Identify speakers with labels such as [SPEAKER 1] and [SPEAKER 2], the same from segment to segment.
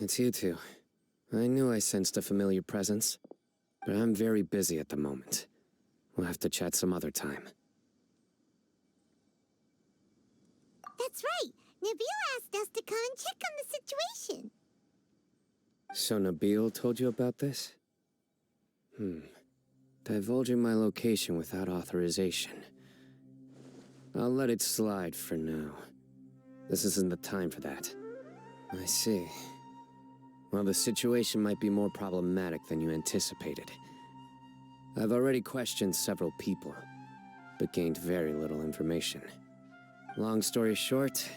[SPEAKER 1] It's you two. I knew I sensed a familiar presence, but I'm very busy at the moment. We'll have to chat some other time.
[SPEAKER 2] That's right. Nabil asked us to come and check on the situation.
[SPEAKER 1] So Nabil told you about this? Divulging my location without authorization. I'll let it slide for now. This isn't the time for that. I see. Well, the situation might be more problematic than you anticipated. I've already questioned several people, but gained very little information. Long story short,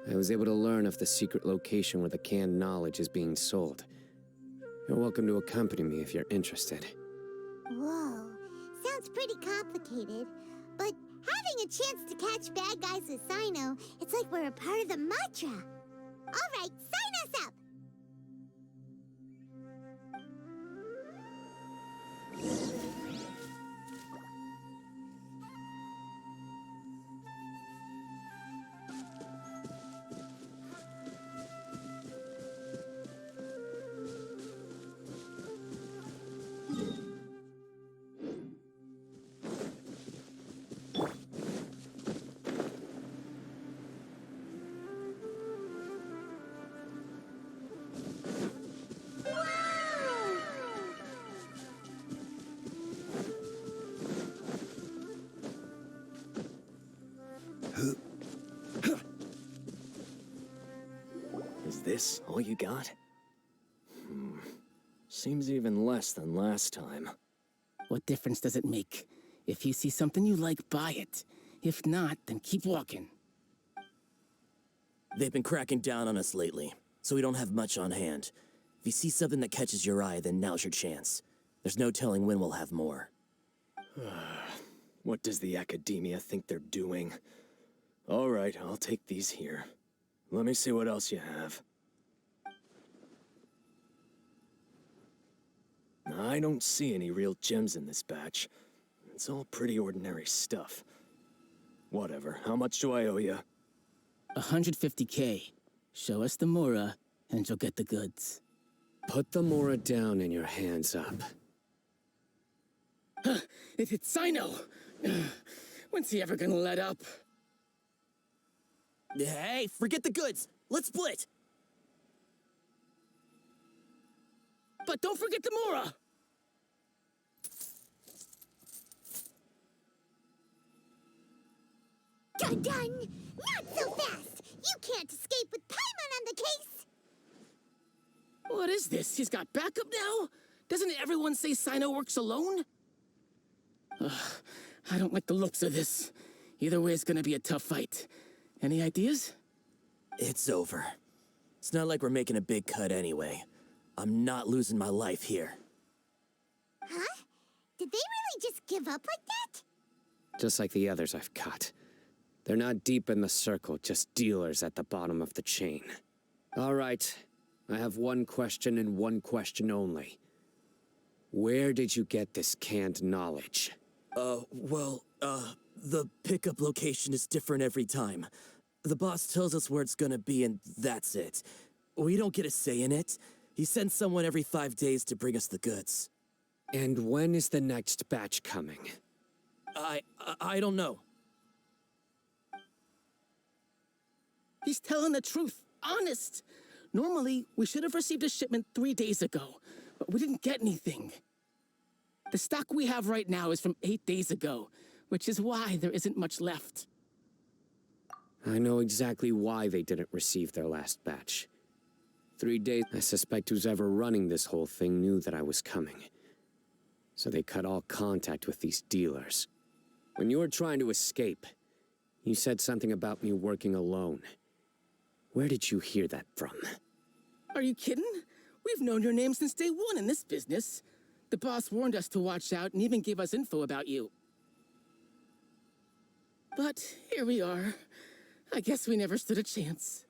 [SPEAKER 1] I was able to learn of the secret location where the canned knowledge is being sold. You're welcome to accompany me if you're interested.
[SPEAKER 2] Whoa, sounds pretty complicated. But having a chance to catch bad guys with Cyno, it's like we're a part of the mantra. All right, sign us up!
[SPEAKER 3] Is this all you got? Seems even less than last time.
[SPEAKER 4] What difference does it make? If you see something you like, buy it. If not, then keep walking.
[SPEAKER 5] They've been cracking down on us lately, so we don't have much on hand. If you see something that catches your eye, then now's your chance. There's no telling when we'll have more.
[SPEAKER 3] What does the academia think they're doing? All right, I'll take these here. Let me see what else you have. I don't see any real gems in this batch. It's all pretty ordinary stuff. Whatever, how much do I owe you?
[SPEAKER 4] 150K. Show us the Mora, and you'll get the goods.
[SPEAKER 1] Put the Mora down and your hands up.
[SPEAKER 4] It hit Cyno! When's he ever gonna let up?
[SPEAKER 5] Hey, forget the goods! Let's split!
[SPEAKER 4] But don't forget the Mora!
[SPEAKER 2] Dun-dun! Not so fast! You can't escape with Paimon on the case!
[SPEAKER 4] What is this? He's got backup now? Doesn't everyone say Cyno works alone? I don't like the looks of this. Either way, it's gonna be a tough fight. Any ideas?
[SPEAKER 5] It's over. It's not like we're making a big cut anyway. I'm not losing my life here.
[SPEAKER 2] Huh? Did they really just give up like that?
[SPEAKER 1] Just like the others I've caught. They're not deep in the circle, just dealers at the bottom of the chain. All right, I have one question and one question only. Where did you get this canned knowledge?
[SPEAKER 5] The pickup location is different every time. The boss tells us where it's gonna be and that's it. We don't get a say in it. He sends someone every 5 days to bring us the goods.
[SPEAKER 1] And when is the next batch coming?
[SPEAKER 5] I don't know.
[SPEAKER 4] He's telling the truth. Honest. Normally, we should have received a shipment 3 days ago, but we didn't get anything. The stock we have right now is from 8 days ago, which is why there isn't much left.
[SPEAKER 1] I know exactly why they didn't receive their last batch. 3 days, I suspect who's ever running this whole thing knew that I was coming. So they cut all contact with these dealers. When you were trying to escape, you said something about me working alone. Where did you hear that from?
[SPEAKER 4] Are you kidding? We've known your name since day one in this business. The boss warned us to watch out and even gave us info about you. But here we are. I guess we never stood a chance.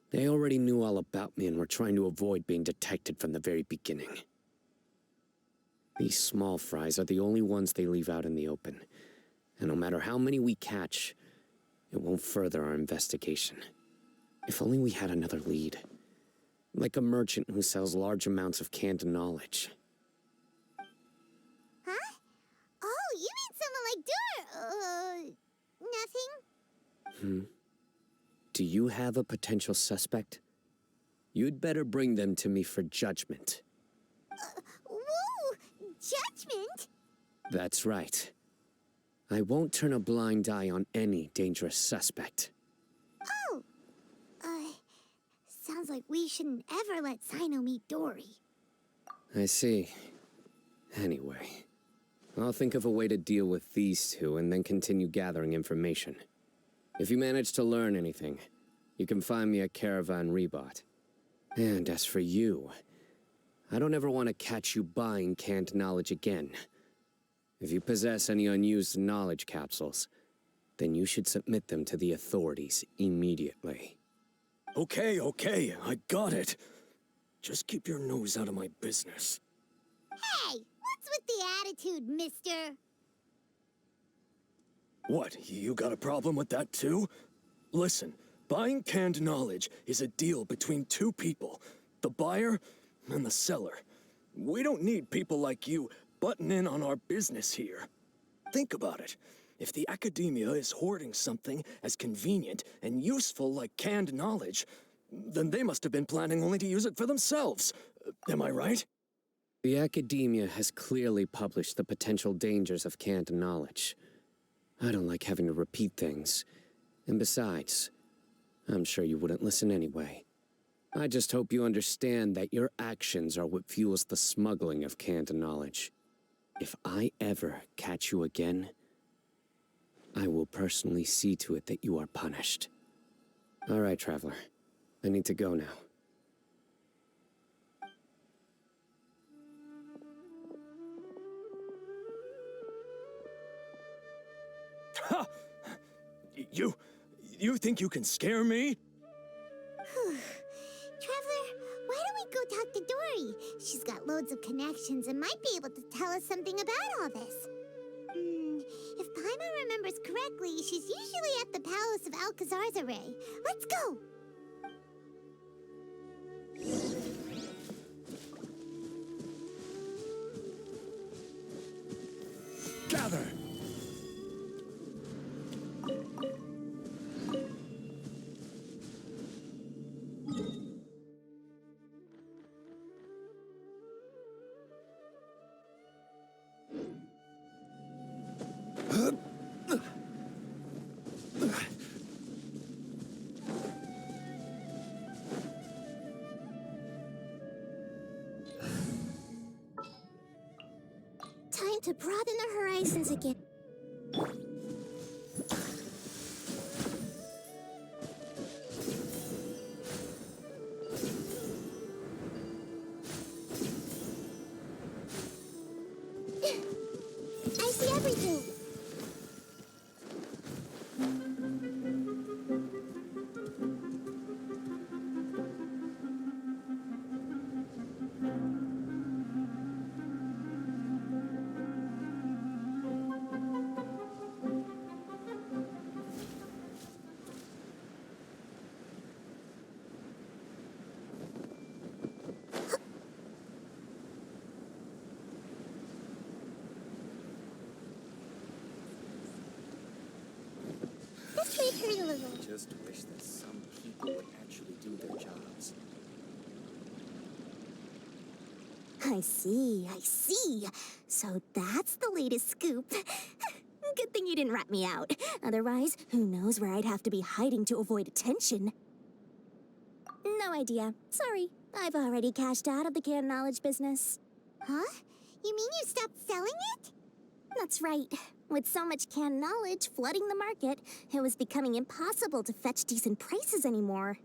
[SPEAKER 1] They already knew all about me and were trying to avoid being detected from the very beginning. These small fries are the only ones they leave out in the open. And no matter how many we catch, it won't further our investigation. If only we had another lead. Like a merchant who sells large amounts of canned knowledge.
[SPEAKER 2] Huh? Oh, you mean someone like nothing?
[SPEAKER 1] Do you have a potential suspect? You'd better bring them to me for judgment.
[SPEAKER 2] Whoa! Judgment?
[SPEAKER 1] That's right. I won't turn a blind eye on any dangerous suspect.
[SPEAKER 2] Oh! Sounds like we shouldn't ever let Cyno meet Dory.
[SPEAKER 1] I see. Anyway, I'll think of a way to deal with these two and then continue gathering information. If you manage to learn anything, you can find me at Caravan Rebot. And as for you, I don't ever want to catch you buying canned knowledge again. If you possess any unused knowledge capsules, then you should submit them to the authorities immediately.
[SPEAKER 3] Okay, I got it. Just keep your nose out of my business.
[SPEAKER 2] Hey! What's with the attitude, mister?
[SPEAKER 3] What, you got a problem with that too? Listen, buying canned knowledge is a deal between two people, the buyer and the seller. We don't need people like you butting in on our business here. Think about it. If the academia is hoarding something as convenient and useful like canned knowledge, then they must have been planning only to use it for themselves. Am I right?
[SPEAKER 1] The academia has clearly published the potential dangers of canned knowledge. I don't like having to repeat things. And besides, I'm sure you wouldn't listen anyway. I just hope you understand that your actions are what fuels the smuggling of canned knowledge. If I ever catch you again, I will personally see to it that you are punished. All right, Traveler. I need to go now.
[SPEAKER 3] Ha! You think you can scare me?
[SPEAKER 2] Traveler, why don't we go talk to Dory? She's got loads of connections and might be able to tell us something about all this. If Paimon remembers correctly, she's usually at the Palace of Alcazar's array. Let's go!
[SPEAKER 3] Gather!
[SPEAKER 2] Time to broaden the horizons again. I see everything. Let's retreat a little.
[SPEAKER 6] Just wish that some people would actually do their jobs.
[SPEAKER 2] I see. So that's the latest scoop. Good thing you didn't rat me out. Otherwise, who knows where I'd have to be hiding to avoid attention. No idea. Sorry. I've already cashed out of the canned knowledge business. Huh? You mean you stopped selling it? That's right. With so much canned knowledge flooding the market, it was becoming impossible to fetch decent prices anymore.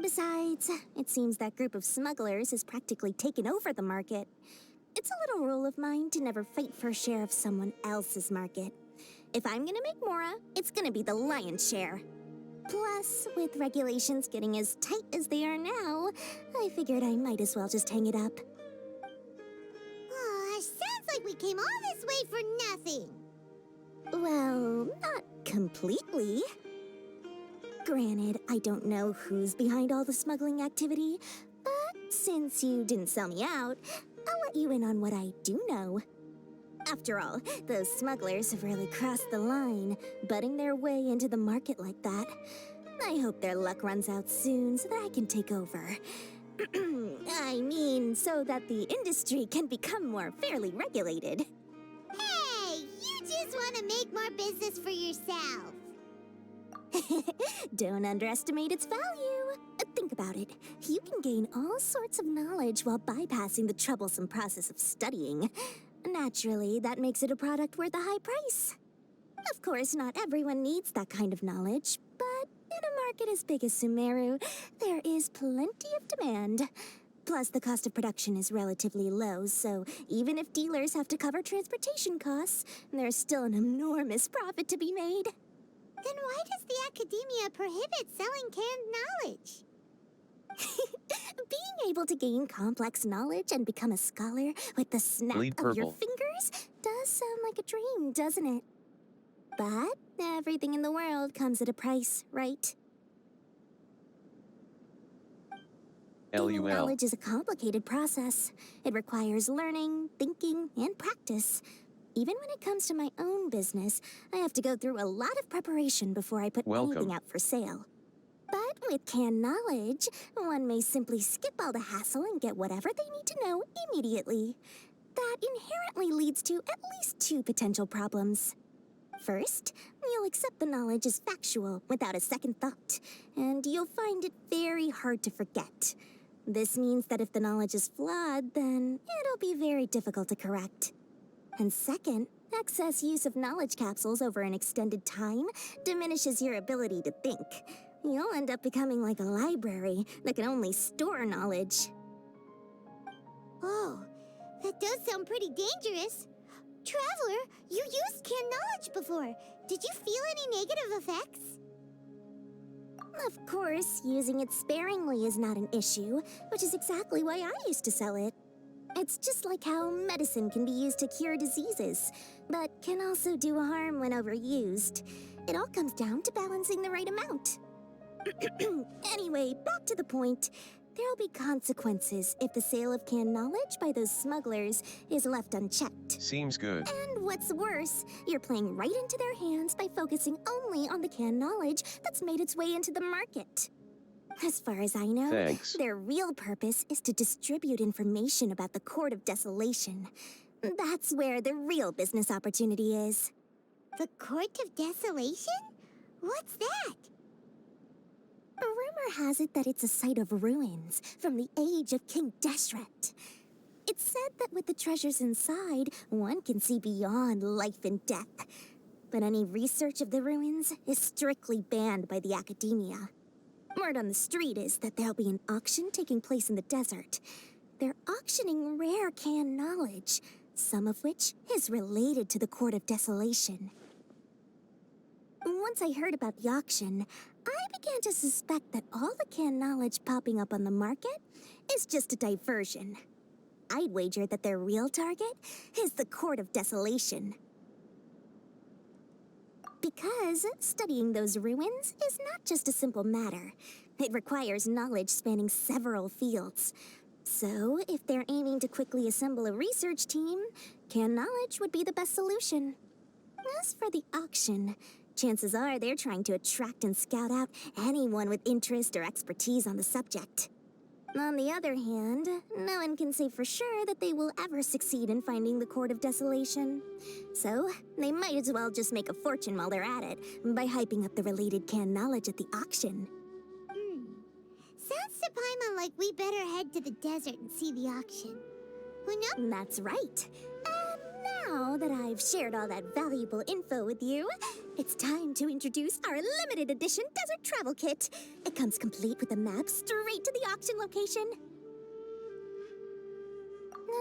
[SPEAKER 2] Besides, it seems that group of smugglers has practically taken over the market. It's a little rule of mine to never fight for a share of someone else's market. If I'm gonna make Mora, it's gonna be the lion's share. Plus, with regulations getting as tight as they are now, I figured I might as well just hang it up. Sounds like we came all this way for nothing. Well, not completely. Granted, I don't know who's behind all the smuggling activity, but since you didn't sell me out, I'll let you in on what I do know. After all, those smugglers have really crossed the line, butting their way into the market like that. I hope their luck runs out soon so that I can take over. I mean, so that the industry can become more fairly regulated.
[SPEAKER 7] Hey, you just want to make more business for yourself.
[SPEAKER 2] Don't underestimate its value. Think about it. You can gain all sorts of knowledge while bypassing the troublesome process of studying. Naturally, that makes it a product worth a high price. Of course, not everyone needs that kind of knowledge, but in a market as big as Sumeru, there is plenty of demand. Plus, the cost of production is relatively low, so even if dealers have to cover transportation costs, there's still an enormous profit to be made.
[SPEAKER 7] Then why does the academia prohibit selling canned knowledge?
[SPEAKER 2] Being able to gain complex knowledge and become a scholar with the snap
[SPEAKER 8] Bleed
[SPEAKER 2] of your
[SPEAKER 8] purple.
[SPEAKER 2] fingers does sound like a dream, doesn't it? But everything in the world comes at a price, right? Gaining
[SPEAKER 8] LUL.
[SPEAKER 2] knowledge is a complicated process. It requires learning, thinking, and practice. Even when it comes to my own business, I have to go through a lot of preparation before I put
[SPEAKER 8] Welcome.
[SPEAKER 2] anything out for sale. But with canned knowledge, one may simply skip all the hassle and get whatever they need to know immediately. That inherently leads to at least two potential problems. First, you'll accept the knowledge as factual without a second thought, and you'll find it very hard to forget. This means that if the knowledge is flawed, then it'll be very difficult to correct. And second, excess use of knowledge capsules over an extended time diminishes your ability to think. You'll end up becoming like a library that can only store knowledge.
[SPEAKER 7] Oh, that does sound pretty dangerous. Traveler, you used canned knowledge before. Did you feel any negative effects?
[SPEAKER 2] Of course, using it sparingly is not an issue, which is exactly why I used to sell it. It's just like how medicine can be used to cure diseases, but can also do harm when overused. It all comes down to balancing the right amount. Anyway, back to the point. There'll be consequences if the sale of canned knowledge by those smugglers is left unchecked.
[SPEAKER 8] Seems good.
[SPEAKER 2] And what's worse, you're playing right into their hands by focusing only on the canned knowledge that's made its way into the market. As far as I know,
[SPEAKER 8] Thanks.
[SPEAKER 2] their real purpose is to distribute information about the Court of Desolation. That's where the real business opportunity is.
[SPEAKER 7] The Court of Desolation? What's that?
[SPEAKER 2] Rumor has it that it's a site of ruins from the age of King Deshret. It's said that with the treasures inside, one can see beyond life and death. But any research of the ruins is strictly banned by the academia. Word on the street is that there'll be an auction taking place in the desert. They're auctioning rare canned knowledge, some of which is related to the Court of Desolation. Once I heard about the auction, I began to suspect that all the canned knowledge popping up on the market is just a diversion. I'd wager that their real target is the Court of Desolation. Because studying those ruins is not just a simple matter. It requires knowledge spanning several fields. So, if they're aiming to quickly assemble a research team, canned knowledge would be the best solution. As for the auction, chances are they're trying to attract and scout out anyone with interest or expertise on the subject. On the other hand, no one can say for sure that they will ever succeed in finding the Court of Desolation. So, they might as well just make a fortune while they're at it by hyping up the related canned knowledge at the auction.
[SPEAKER 7] Sounds to Paimon like we better head to the desert and see the auction. Who knows?
[SPEAKER 2] That's right. Now that I've shared all that valuable info with you, it's time to introduce our limited edition desert travel kit. It comes complete with a map straight to the auction location.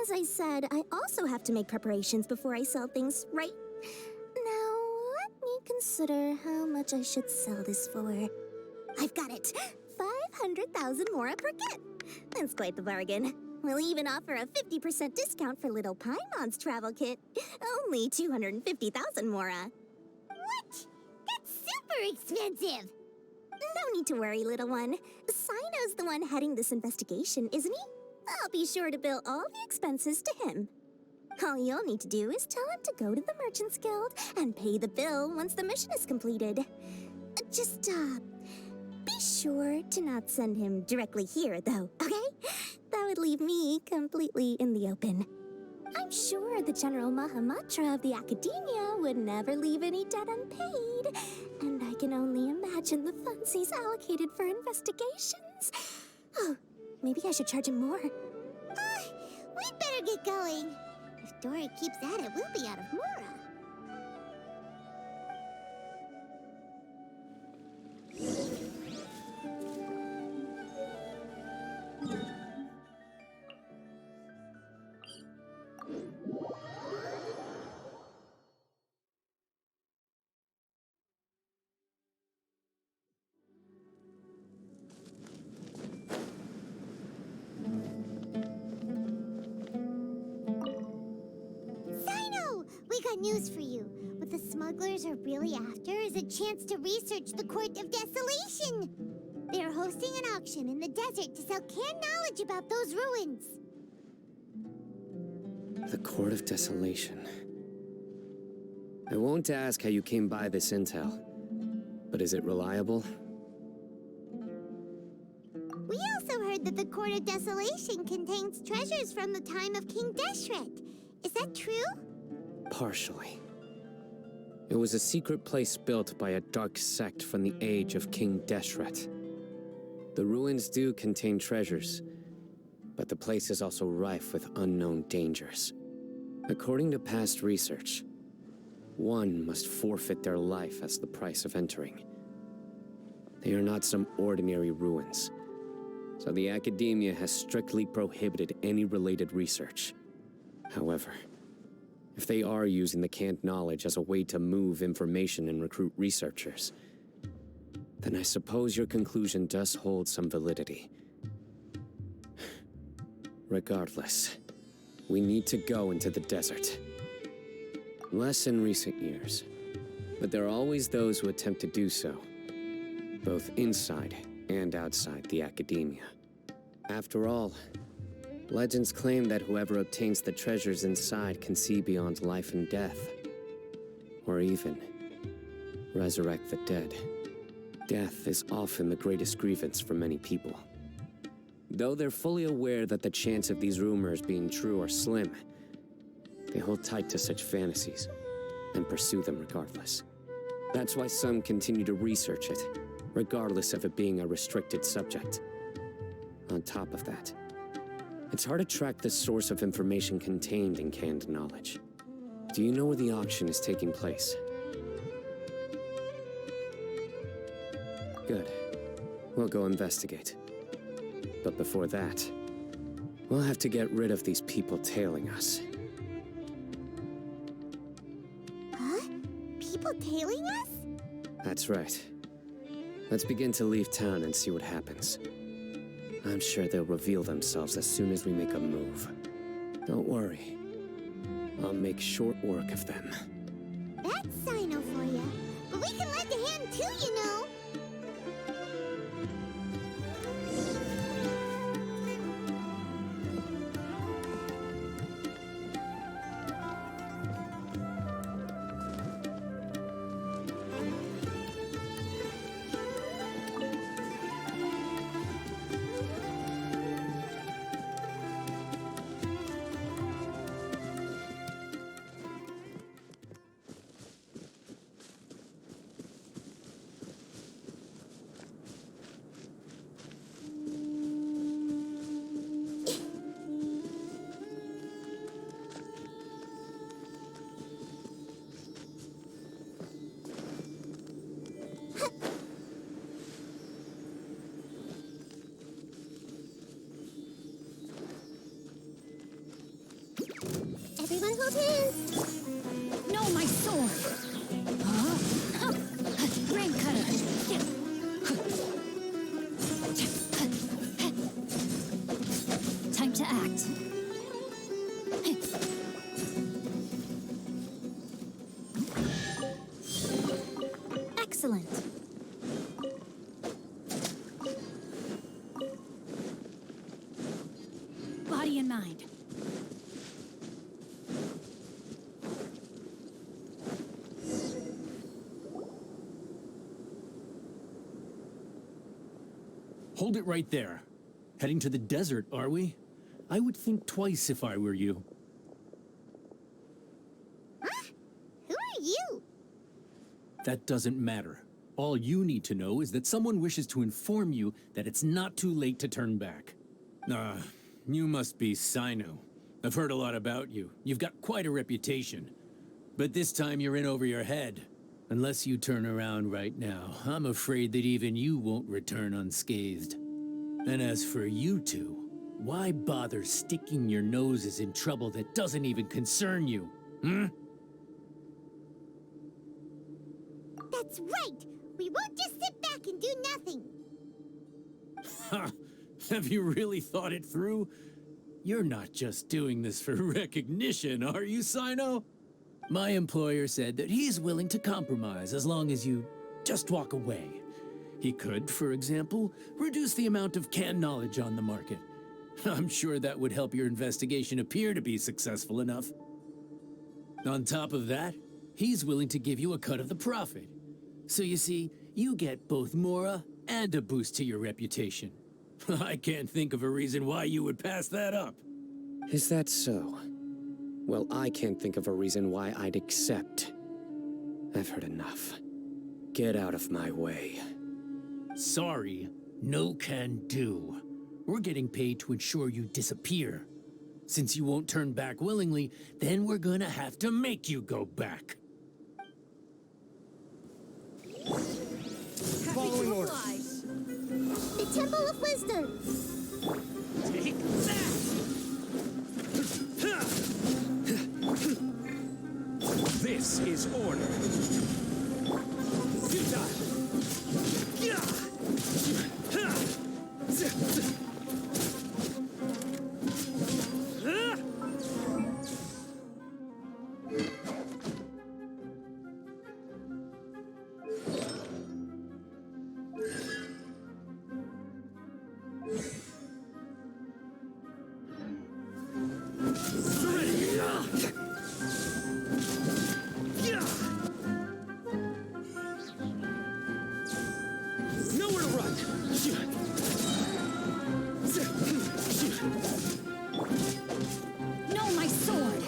[SPEAKER 2] As I said, I also have to make preparations before I sell things, right? Now, let me consider how much I should sell this for. I've got it! 500,000 mora per kit! That's quite the bargain. We'll even offer a 50% discount for little Paimon's travel kit. Only 250,000 mora.
[SPEAKER 7] What? That's super expensive!
[SPEAKER 2] No need to worry, little one. Cyno's the one heading this investigation, isn't he? I'll be sure to bill all the expenses to him. All you'll need to do is tell him to go to the Merchants Guild and pay the bill once the mission is completed. Just, be sure to not send him directly here, though, okay? That would leave me completely in the open. I'm sure the General Mahamatra of the Academia would never leave any debt unpaid, and I can only imagine the funds he's allocated for investigations. Oh, maybe I should charge him more.
[SPEAKER 7] We'd better get going. If Dory keeps at it, we'll be out of Mora. Cyno! We got news for you. What the smugglers are really after is a chance to research the Court of Desolation. They are hosting an auction in the desert to sell canned knowledge about those ruins.
[SPEAKER 1] The Court of Desolation. I won't ask how you came by this intel, but is it reliable?
[SPEAKER 7] We also heard that the Court of Desolation contains treasures from the time of King Deshret. Is that true?
[SPEAKER 1] Partially. It was a secret place built by a dark sect from the age of King Deshret. The ruins do contain treasures, but the place is also rife with unknown dangers. According to past research, one must forfeit their life as the price of entering. They are not some ordinary ruins, so the Academia has strictly prohibited any related research. However, if they are using the canned knowledge as a way to move information and recruit researchers, then I suppose your conclusion does hold some validity. Regardless, we need to go into the desert. Less in recent years, but there are always those who attempt to do so, both inside and outside the Academia. After all, legends claim that whoever obtains the treasures inside can see beyond life and death, or even resurrect the dead. Death is often the greatest grievance for many people. Though they're fully aware that the chance of these rumors being true are slim, they hold tight to such fantasies and pursue them regardless. That's why some continue to research it, regardless of it being a restricted subject. On top of that, it's hard to track the source of information contained in canned knowledge. Do you know where the auction is taking place? Good. We'll go investigate. But before that, we'll have to get rid of these people tailing us.
[SPEAKER 7] Huh? People tailing us?
[SPEAKER 1] That's right. Let's begin to leave town and see what happens. I'm sure they'll reveal themselves as soon as we make a move. Don't worry. I'll make short work of them.
[SPEAKER 7] That's Cyno for you. But we can lend a hand too, you know. Everyone hold hands.
[SPEAKER 8] No, my sword! Huh? Rain cutter! Time to act. Excellent. body and mind.
[SPEAKER 9] Hold it right there. Heading to the desert, are we? I would think twice if I were you.
[SPEAKER 7] Huh? Who are you?
[SPEAKER 9] That doesn't matter. All you need to know is that someone wishes to inform you that it's not too late to turn back. You must be Cyno. I've heard a lot about you. You've got quite a reputation. But this time you're in over your head. Unless you turn around right now, I'm afraid that even you won't return unscathed. And as for you two, why bother sticking your noses in trouble that doesn't even concern you?
[SPEAKER 7] That's right! We won't just sit back and do nothing!
[SPEAKER 9] Ha! Have you really thought it through? You're not just doing this for recognition, are you, Cyno? My employer said that he's willing to compromise as long as you just walk away. He could, for example, reduce the amount of canned knowledge on the market. I'm sure that would help your investigation appear to be successful enough. On top of that, he's willing to give you a cut of the profit. So you see, you get both Mora and a boost to your reputation. I can't think of a reason why you would pass that up.
[SPEAKER 1] Is that so? Well, I can't think of a reason why I'd accept. I've heard enough. Get out of my way.
[SPEAKER 9] Sorry, no can do. We're getting paid to ensure you disappear. Since you won't turn back willingly, then we're gonna have to make you go back.
[SPEAKER 3] Following order.
[SPEAKER 7] The Temple of Wisdom!
[SPEAKER 9] Take that!
[SPEAKER 3] This is order. Nowhere to run!
[SPEAKER 8] No, my sword!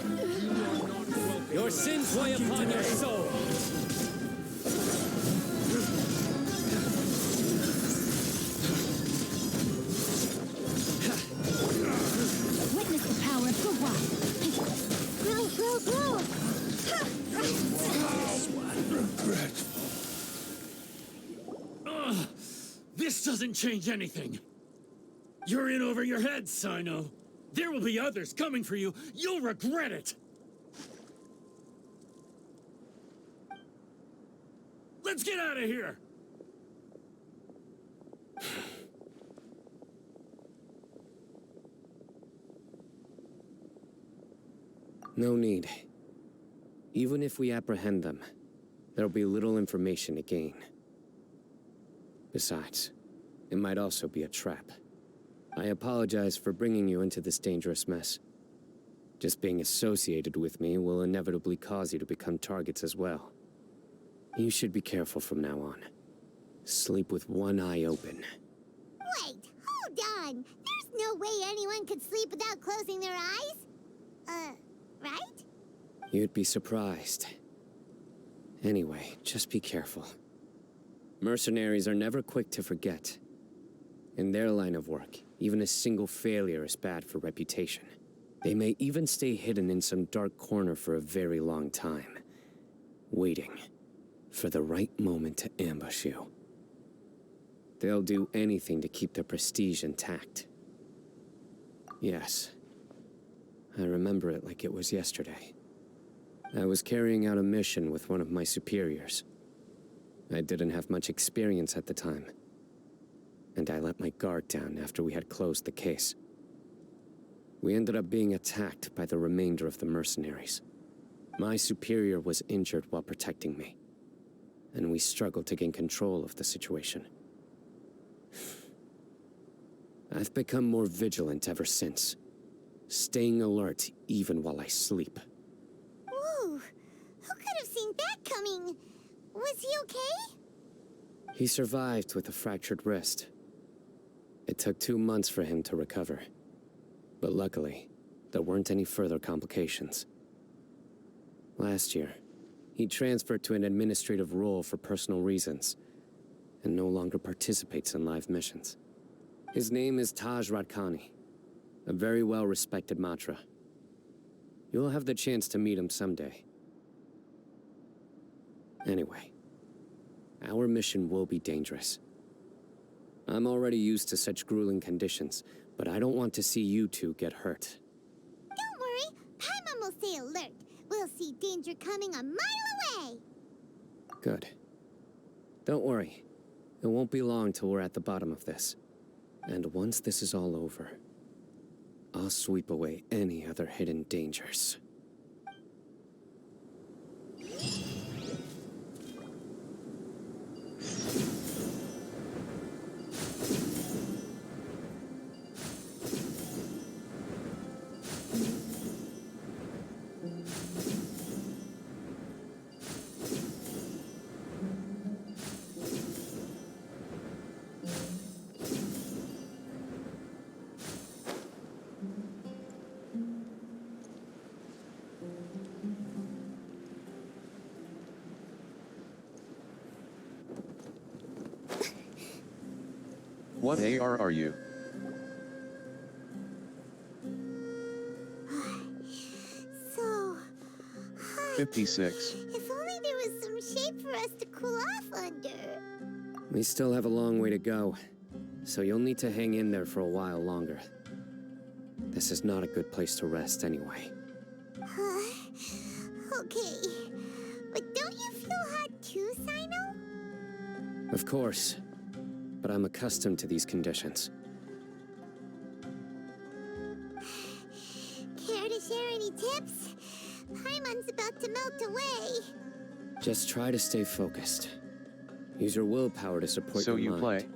[SPEAKER 3] Your sins weigh upon your soul!
[SPEAKER 8] Witness the power of Gugwa!
[SPEAKER 7] Grow, grow, grow!
[SPEAKER 9] This doesn't change anything. You're in over your head, Cyno. There will be others coming for you. You'll regret it. Let's get out of here.
[SPEAKER 1] No need. Even if we apprehend them, there'll be little information to gain. Besides, it might also be a trap. I apologize for bringing you into this dangerous mess. Just being associated with me will inevitably cause you to become targets as well. You should be careful from now on. Sleep with one eye open.
[SPEAKER 7] Wait, hold on! There's no way anyone could sleep without closing their eyes? Right?
[SPEAKER 1] You'd be surprised. Anyway, just be careful. Mercenaries are never quick to forget. In their line of work, even a single failure is bad for reputation. They may even stay hidden in some dark corner for a very long time, waiting for the right moment to ambush you. They'll do anything to keep their prestige intact. Yes, I remember it like it was yesterday. I was carrying out a mission with one of my superiors. I didn't have much experience at the time, and I let my guard down after we had closed the case. We ended up being attacked by the remainder of the mercenaries. My superior was injured while protecting me, and we struggled to gain control of the situation. I've become more vigilant ever since. staying alert even while I sleep.
[SPEAKER 7] Whoa, who could have seen that coming? Was he okay?
[SPEAKER 1] He survived with a fractured wrist. It took 2 months for him to recover. But luckily, there weren't any further complications. Last year, he transferred to an administrative role for personal reasons, and no longer participates in live missions. His name is Taj Radkani, a very well-respected Matra. You'll have the chance to meet him someday. Anyway, our mission will be dangerous. I'm already used to such grueling conditions, but I don't want to see you two get hurt.
[SPEAKER 7] Don't worry, Paimon will stay alert. We'll see danger coming a mile away.
[SPEAKER 1] Good. Don't worry. It won't be long till we're at the bottom of this. And once this is all over, I'll sweep away any other hidden dangers.
[SPEAKER 10] What AR are you?
[SPEAKER 7] So...
[SPEAKER 10] 56.
[SPEAKER 7] If only there was some shade for us to cool off under.
[SPEAKER 1] We still have a long way to go, so you'll need to hang in there for a while longer. This is not a good place to rest anyway.
[SPEAKER 7] Okay. But don't you feel hot too, Cyno?
[SPEAKER 1] Of course, but I'm accustomed to these conditions.
[SPEAKER 7] Care to share any tips? Paimon's about to melt away.
[SPEAKER 1] Just try to stay focused. Use your willpower to support
[SPEAKER 10] So
[SPEAKER 1] your
[SPEAKER 10] you
[SPEAKER 1] mind.
[SPEAKER 10] play?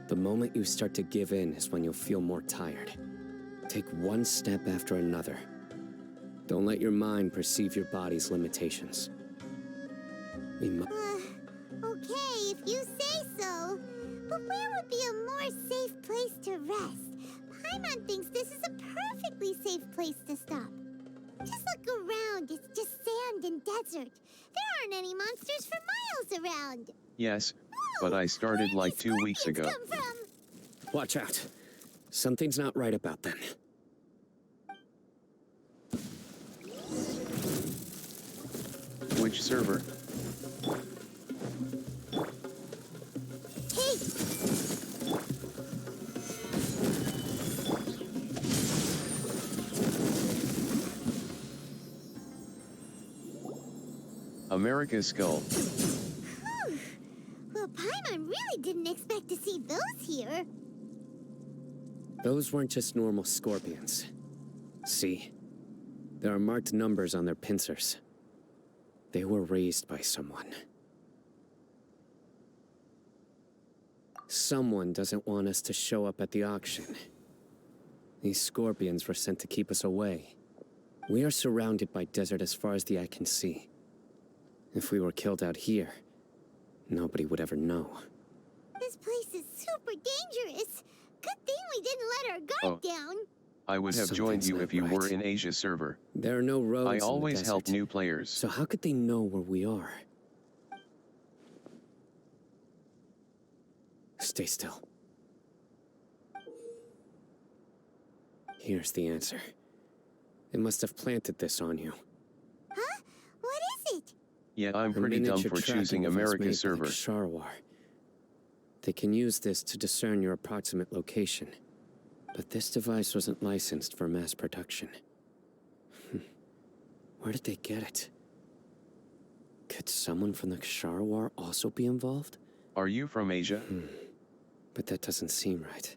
[SPEAKER 1] The moment you start to give in is when you'll feel more tired. Take one step after another. Don't let your mind perceive your body's limitations. We must.
[SPEAKER 7] Okay, if you say so. But where would be a more safe place to rest? Paimon thinks this is a perfectly safe place to stop. Just look around, it's just sand and desert. There aren't any monsters for miles around.
[SPEAKER 10] Yes,
[SPEAKER 7] Whoa,
[SPEAKER 10] but I started
[SPEAKER 7] where
[SPEAKER 10] like
[SPEAKER 7] did
[SPEAKER 10] 2 weeks
[SPEAKER 7] scorpions
[SPEAKER 10] ago.
[SPEAKER 7] come from?
[SPEAKER 1] Watch out. Something's not right about them.
[SPEAKER 10] Which server?
[SPEAKER 7] Hey!
[SPEAKER 10] America's Skull.
[SPEAKER 7] Whew. Well, Paimon really didn't expect to see those here.
[SPEAKER 1] Those weren't just normal scorpions. See? There are marked numbers on their pincers. They were raised by someone. Someone doesn't want us to show up at the auction. These scorpions were sent to keep us away. We are surrounded by desert as far as the eye can see. If we were killed out here, nobody would ever know.
[SPEAKER 7] This place is super dangerous. Good thing we didn't let our guard down.
[SPEAKER 10] I would have joined
[SPEAKER 1] Something's
[SPEAKER 10] you
[SPEAKER 1] not
[SPEAKER 10] if you
[SPEAKER 1] right.
[SPEAKER 10] were in Asia server.
[SPEAKER 1] There are no roads
[SPEAKER 10] I
[SPEAKER 1] in the
[SPEAKER 10] always
[SPEAKER 1] desert.
[SPEAKER 10] help new players.
[SPEAKER 1] So how could they know where we are? Stay still. Here's the answer. They must have planted this on you.
[SPEAKER 7] Huh? What is it?
[SPEAKER 10] Yeah, I'm
[SPEAKER 1] A
[SPEAKER 10] pretty dumb
[SPEAKER 1] miniature
[SPEAKER 10] for
[SPEAKER 1] tracking
[SPEAKER 10] choosing
[SPEAKER 1] device
[SPEAKER 10] America's
[SPEAKER 1] made by the
[SPEAKER 10] server.
[SPEAKER 1] Sharwar. They can use this to discern your approximate location. But this device wasn't licensed for mass production. Where did they get it? Could someone from the Sharwar also be involved?
[SPEAKER 10] Are you from Asia?
[SPEAKER 1] But that doesn't seem right.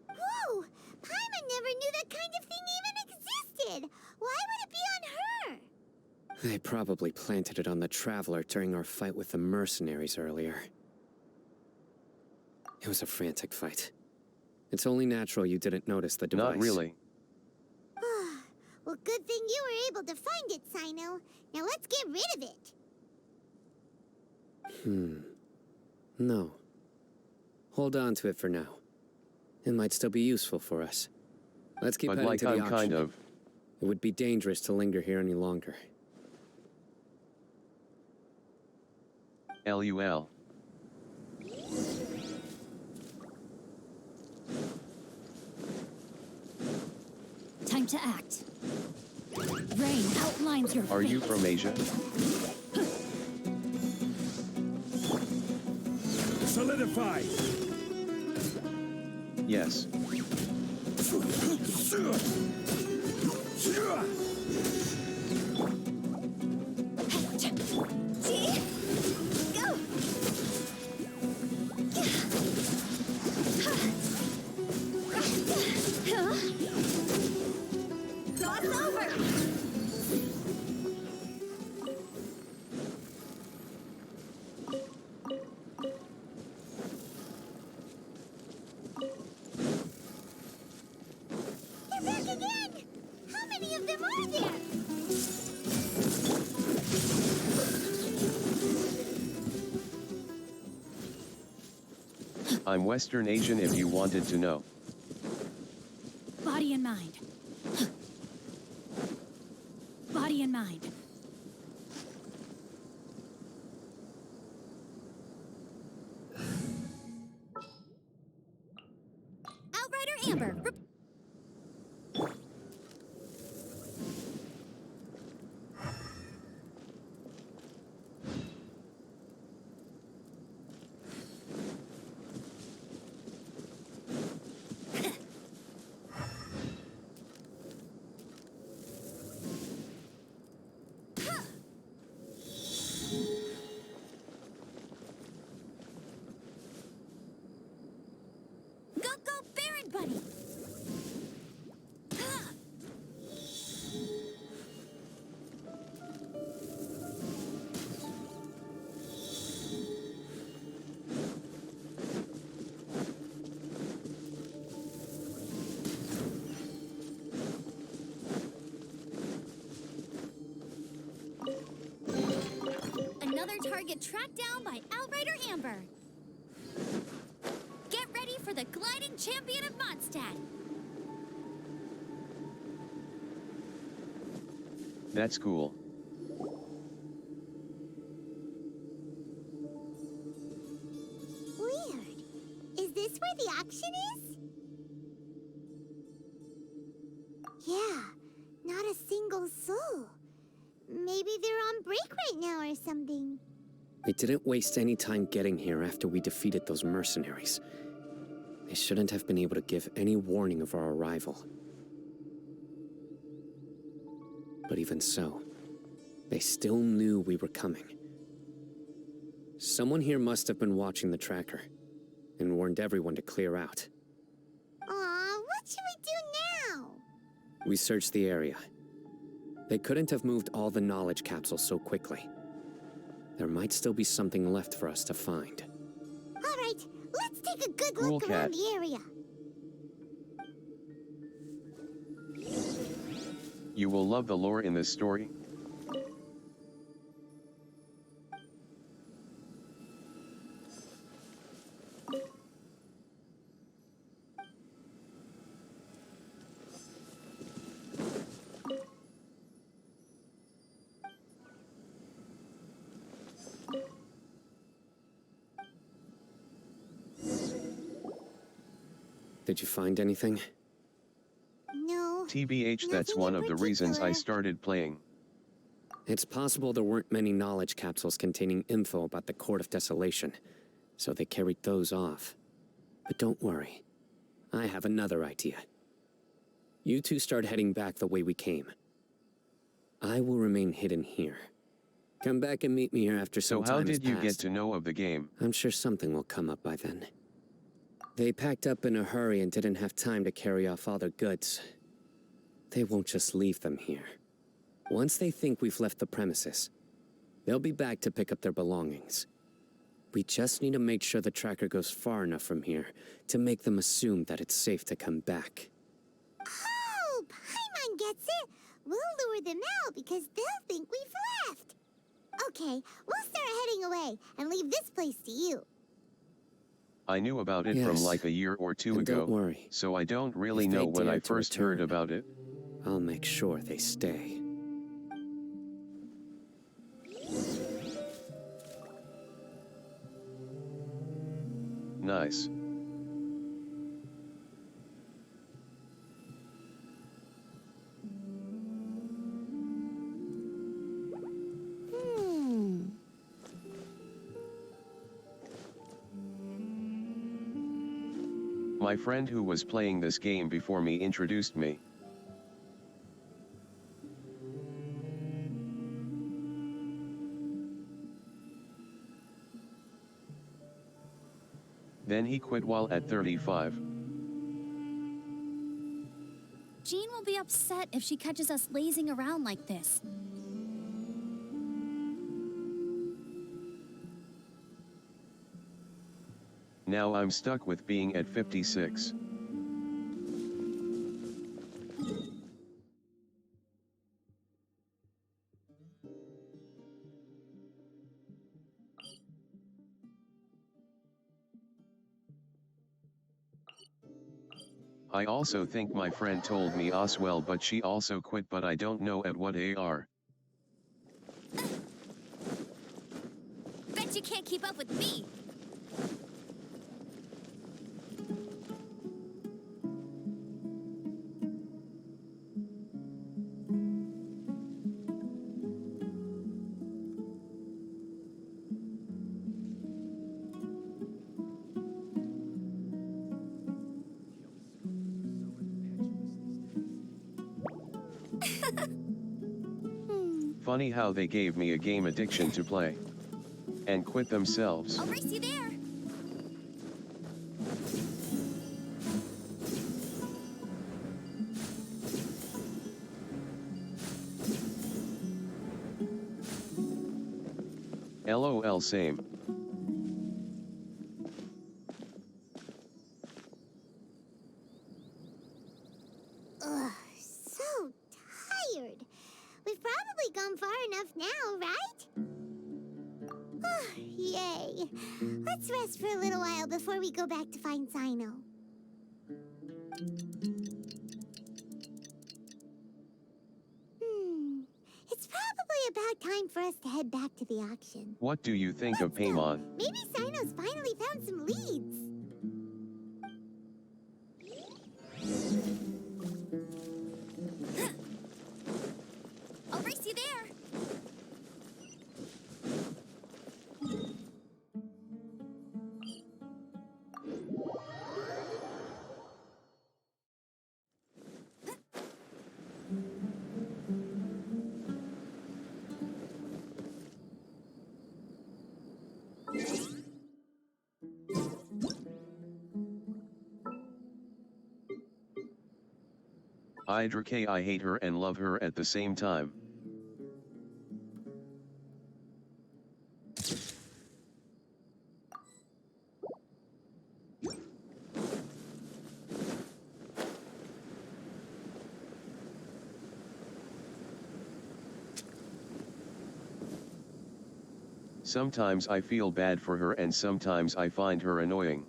[SPEAKER 7] Whoa! Paimon never knew that kind of thing even existed. Why would it be on her?
[SPEAKER 1] They probably planted it on the Traveler during our fight with the mercenaries earlier. It was a frantic fight. It's only natural you didn't notice the device.
[SPEAKER 10] Not really.
[SPEAKER 7] Well, good thing you were able to find it, Cyno. Now let's get rid of it.
[SPEAKER 1] No. Hold on to it for now. It might still be useful for us. Let's keep
[SPEAKER 10] But
[SPEAKER 1] heading
[SPEAKER 10] like
[SPEAKER 1] to the
[SPEAKER 10] I'm
[SPEAKER 1] auction.
[SPEAKER 10] kind of.
[SPEAKER 1] It would be dangerous to linger here any longer.
[SPEAKER 10] LUL.
[SPEAKER 8] Time to act. Rain outlines your
[SPEAKER 10] Are
[SPEAKER 8] fate.
[SPEAKER 10] you from Asia?
[SPEAKER 3] Solidify!
[SPEAKER 10] Yes.
[SPEAKER 2] Go! Cross over!
[SPEAKER 7] They're back again! How many of them are there?
[SPEAKER 10] I'm Western Asian if you wanted to know.
[SPEAKER 8] Body and mind. Body and mind.
[SPEAKER 2] Outrider Amber, go, Baron Bunny! Another target tracked down by Outrider Amber. Get ready for the gliding champion of Mondstadt.
[SPEAKER 10] That's cool.
[SPEAKER 7] Weird. Is this where the auction is? Yeah, not a single soul. Maybe they're on break right now or something.
[SPEAKER 1] We didn't waste any time getting here after we defeated those mercenaries. They shouldn't have been able to give any warning of our arrival. But even so, they still knew we were coming. Someone here must have been watching the tracker and warned everyone to clear out.
[SPEAKER 7] Aw, what should we do now?
[SPEAKER 1] We searched the area. They couldn't have moved all the knowledge capsules so quickly. There might still be something left for us to find.
[SPEAKER 7] All right, let's take a good
[SPEAKER 10] Cool
[SPEAKER 7] look around
[SPEAKER 10] cat.
[SPEAKER 7] the area.
[SPEAKER 10] You will love the lore in this story.
[SPEAKER 1] Did you find anything?
[SPEAKER 7] No.
[SPEAKER 10] TBH, that's
[SPEAKER 7] Nothing
[SPEAKER 10] one
[SPEAKER 7] in
[SPEAKER 10] of the reasons I
[SPEAKER 7] particular.
[SPEAKER 10] started playing.
[SPEAKER 1] It's possible there weren't many knowledge capsules containing info about the Court of Desolation, so they carried those off. But don't worry. I have another idea. You two start heading back the way we came. I will remain hidden here. Come back and meet me here after
[SPEAKER 10] So
[SPEAKER 1] some
[SPEAKER 10] how
[SPEAKER 1] time has
[SPEAKER 10] did you get
[SPEAKER 1] passed.
[SPEAKER 10] to know of the game?
[SPEAKER 1] I'm sure something will come up by then. They packed up in a hurry and didn't have time to carry off all their goods. They won't just leave them here. Once they think we've left the premises, they'll be back to pick up their belongings. We just need to make sure the tracker goes far enough from here to make them assume that it's safe to come back.
[SPEAKER 7] Oh, Paimon gets it. We'll lure them out because they'll think we've left. Okay, we'll start heading away and leave this place to you.
[SPEAKER 10] I knew about it from
[SPEAKER 1] Yes.
[SPEAKER 10] like a year or two
[SPEAKER 1] And
[SPEAKER 10] ago,
[SPEAKER 1] don't worry.
[SPEAKER 10] so I don't really
[SPEAKER 1] If they
[SPEAKER 10] know when
[SPEAKER 1] dare
[SPEAKER 10] I
[SPEAKER 1] to
[SPEAKER 10] first heard
[SPEAKER 1] return,
[SPEAKER 10] about it.
[SPEAKER 1] I'll make sure they stay.
[SPEAKER 10] Nice. My friend who was playing this game before me introduced me. Then he quit while at 35.
[SPEAKER 8] Jean will be upset if she catches us lazing around like this.
[SPEAKER 10] Now I'm stuck with being at 56. I also think my friend told me as well, but she also quit, but I don't know at what AR.
[SPEAKER 8] Bet you can't keep up with me.
[SPEAKER 10] Funny how they gave me a game addiction to play. And quit themselves.
[SPEAKER 8] I'll race you there.
[SPEAKER 10] LOL, same.
[SPEAKER 7] Ugh, so tired. We've probably gone far enough now, right? Yay. Let's rest for a little while before we go back to find Cyno. It's probably about time for us to head back to the auction.
[SPEAKER 10] What do you think of Paimon?
[SPEAKER 7] Maybe Cyno's finally found some leads.
[SPEAKER 8] I'll race you there.
[SPEAKER 10] Idra, I hate her and love her at the same time. Sometimes I feel bad for her and sometimes I find her annoying.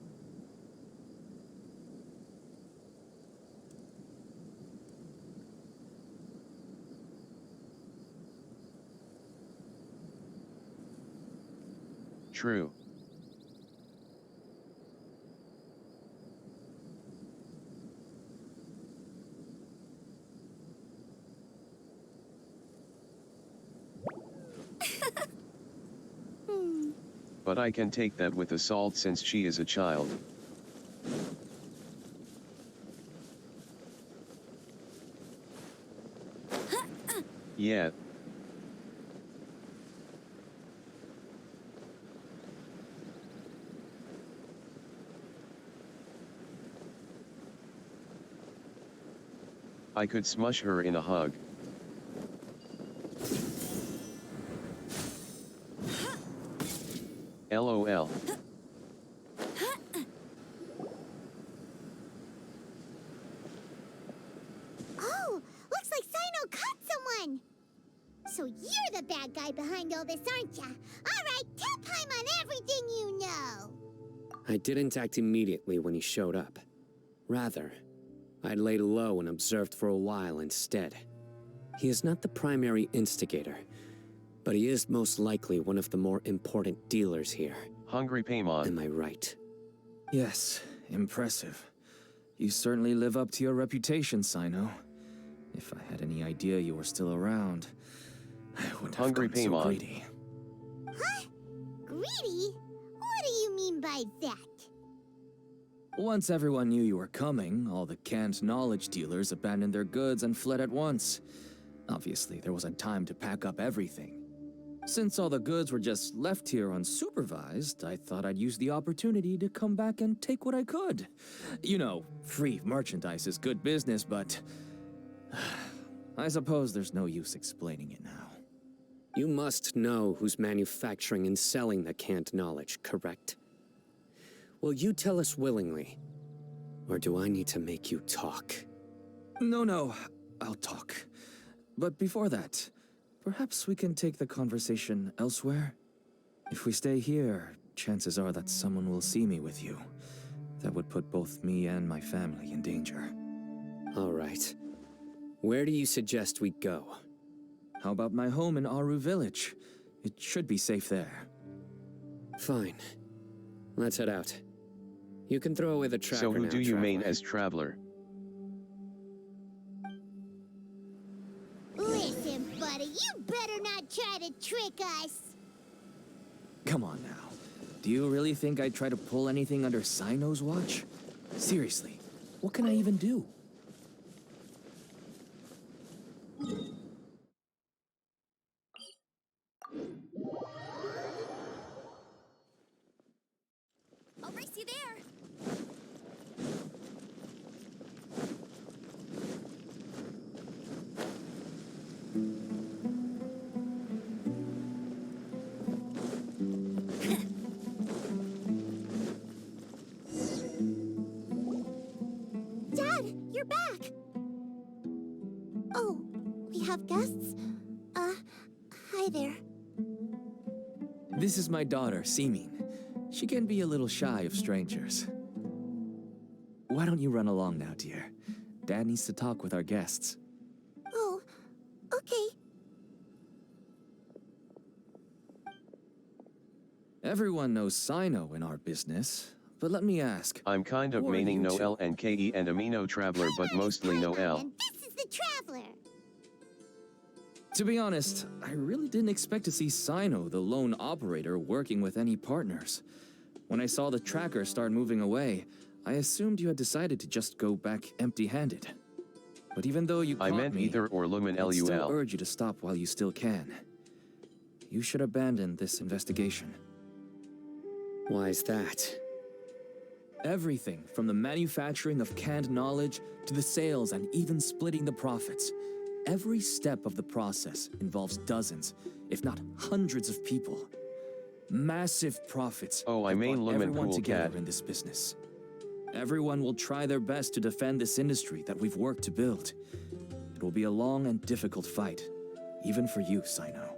[SPEAKER 10] True. But I can take that with a salt since she is a child. Yeah. I could smush her in a hug. LOL.
[SPEAKER 7] Oh, looks like Cyno caught on! So you're the bad guy behind all this, aren't ya? Alright, tell Paimon everything you know!
[SPEAKER 1] I didn't act immediately when he showed up. Rather, I laid low and observed for a while instead. He is not the primary instigator, but he is most likely one of the more important dealers here.
[SPEAKER 10] Hungry Paimon.
[SPEAKER 1] Am I right?
[SPEAKER 6] Yes, impressive. You certainly live up to your reputation, Cyno. If I had any idea you were still around, I wouldn't have
[SPEAKER 10] Hungry
[SPEAKER 6] gone so
[SPEAKER 10] Paimon.
[SPEAKER 6] greedy.
[SPEAKER 7] Huh? Greedy? What do you mean by that?
[SPEAKER 6] Once everyone knew you were coming, all the canned knowledge dealers abandoned their goods and fled at once. Obviously, there wasn't time to pack up everything. Since all the goods were just left here unsupervised, I thought I'd use the opportunity to come back and take what I could. You know, free merchandise is good business, but I suppose there's no use explaining it now.
[SPEAKER 1] You must know who's manufacturing and selling the canned knowledge, correct? Will you tell us willingly? Or do I need to make you talk?
[SPEAKER 6] No, I'll talk. But before that, perhaps we can take the conversation elsewhere? If we stay here, chances are that someone will see me with you. That would put both me and my family in danger.
[SPEAKER 1] All right. Where do you suggest we go?
[SPEAKER 6] How about my home in Aru Village? It should be safe there.
[SPEAKER 1] Fine. Let's head out. You can throw away the tracker
[SPEAKER 10] So who
[SPEAKER 1] now,
[SPEAKER 10] do you mean
[SPEAKER 1] traveler.
[SPEAKER 10] as traveler?
[SPEAKER 7] Listen, buddy, you better not try to trick us!
[SPEAKER 6] Come on now. Do you really think I'd try to pull anything under Cyno's watch? Seriously, what can I even do?
[SPEAKER 8] I'll race you there.
[SPEAKER 2] Dad, you're back! Oh, we have guests? Hi there.
[SPEAKER 6] This is my daughter, Simin. She can be a little shy of strangers. Why don't you run along now, dear? Dad needs to talk with our guests.
[SPEAKER 2] Oh, okay.
[SPEAKER 6] Everyone knows Cyno in our business, but let me ask.
[SPEAKER 10] I'm kind of
[SPEAKER 6] Who are
[SPEAKER 10] meaning
[SPEAKER 6] you two?
[SPEAKER 10] Noel and Ke and Amino Traveler, but mostly Noel.
[SPEAKER 7] And this is the Traveler!
[SPEAKER 6] To be honest, I really didn't expect to see Cyno, the lone operator, working with any partners. When I saw the tracker start moving away, I assumed you had decided to just go back empty-handed. But even though you
[SPEAKER 10] I
[SPEAKER 6] caught
[SPEAKER 10] meant
[SPEAKER 6] me,
[SPEAKER 10] either or Lumen
[SPEAKER 6] I'd still
[SPEAKER 10] LUL.
[SPEAKER 6] urge you to stop while you still can. You should abandon this investigation.
[SPEAKER 1] Why is that?
[SPEAKER 6] Everything from the manufacturing of canned knowledge to the sales and even splitting the profits. Every step of the process involves dozens, if not hundreds of people. Massive profits.
[SPEAKER 10] Oh, I
[SPEAKER 6] have
[SPEAKER 10] mean
[SPEAKER 6] brought
[SPEAKER 10] Lumen
[SPEAKER 6] everyone
[SPEAKER 10] Pool
[SPEAKER 6] together
[SPEAKER 10] Cat.
[SPEAKER 6] in this business. Everyone will try their best to defend this industry that we've worked to build. It will be a long and difficult fight, even for you, Cyno.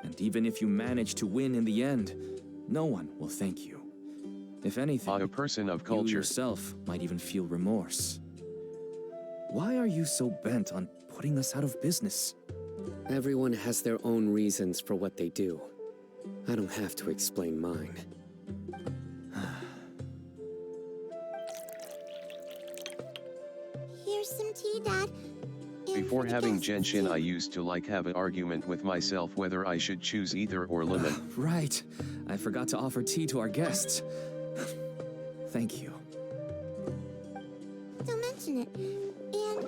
[SPEAKER 6] And even if you manage to win in the end, no one will thank you. If anything,
[SPEAKER 10] A person of
[SPEAKER 6] you
[SPEAKER 10] culture.
[SPEAKER 6] yourself might even feel remorse. Why are you so bent on putting us out of business?
[SPEAKER 1] Everyone has their own reasons for what they do. I don't have to explain mine.
[SPEAKER 2] Here's some tea, Dad. And
[SPEAKER 10] Before
[SPEAKER 2] for the
[SPEAKER 10] having
[SPEAKER 2] guests,
[SPEAKER 10] Genshin,
[SPEAKER 2] too.
[SPEAKER 10] I used to have an argument with myself whether I should choose either or Lumen.
[SPEAKER 6] Right. I forgot to offer tea to our guests. Thank you.
[SPEAKER 2] Don't mention it. And,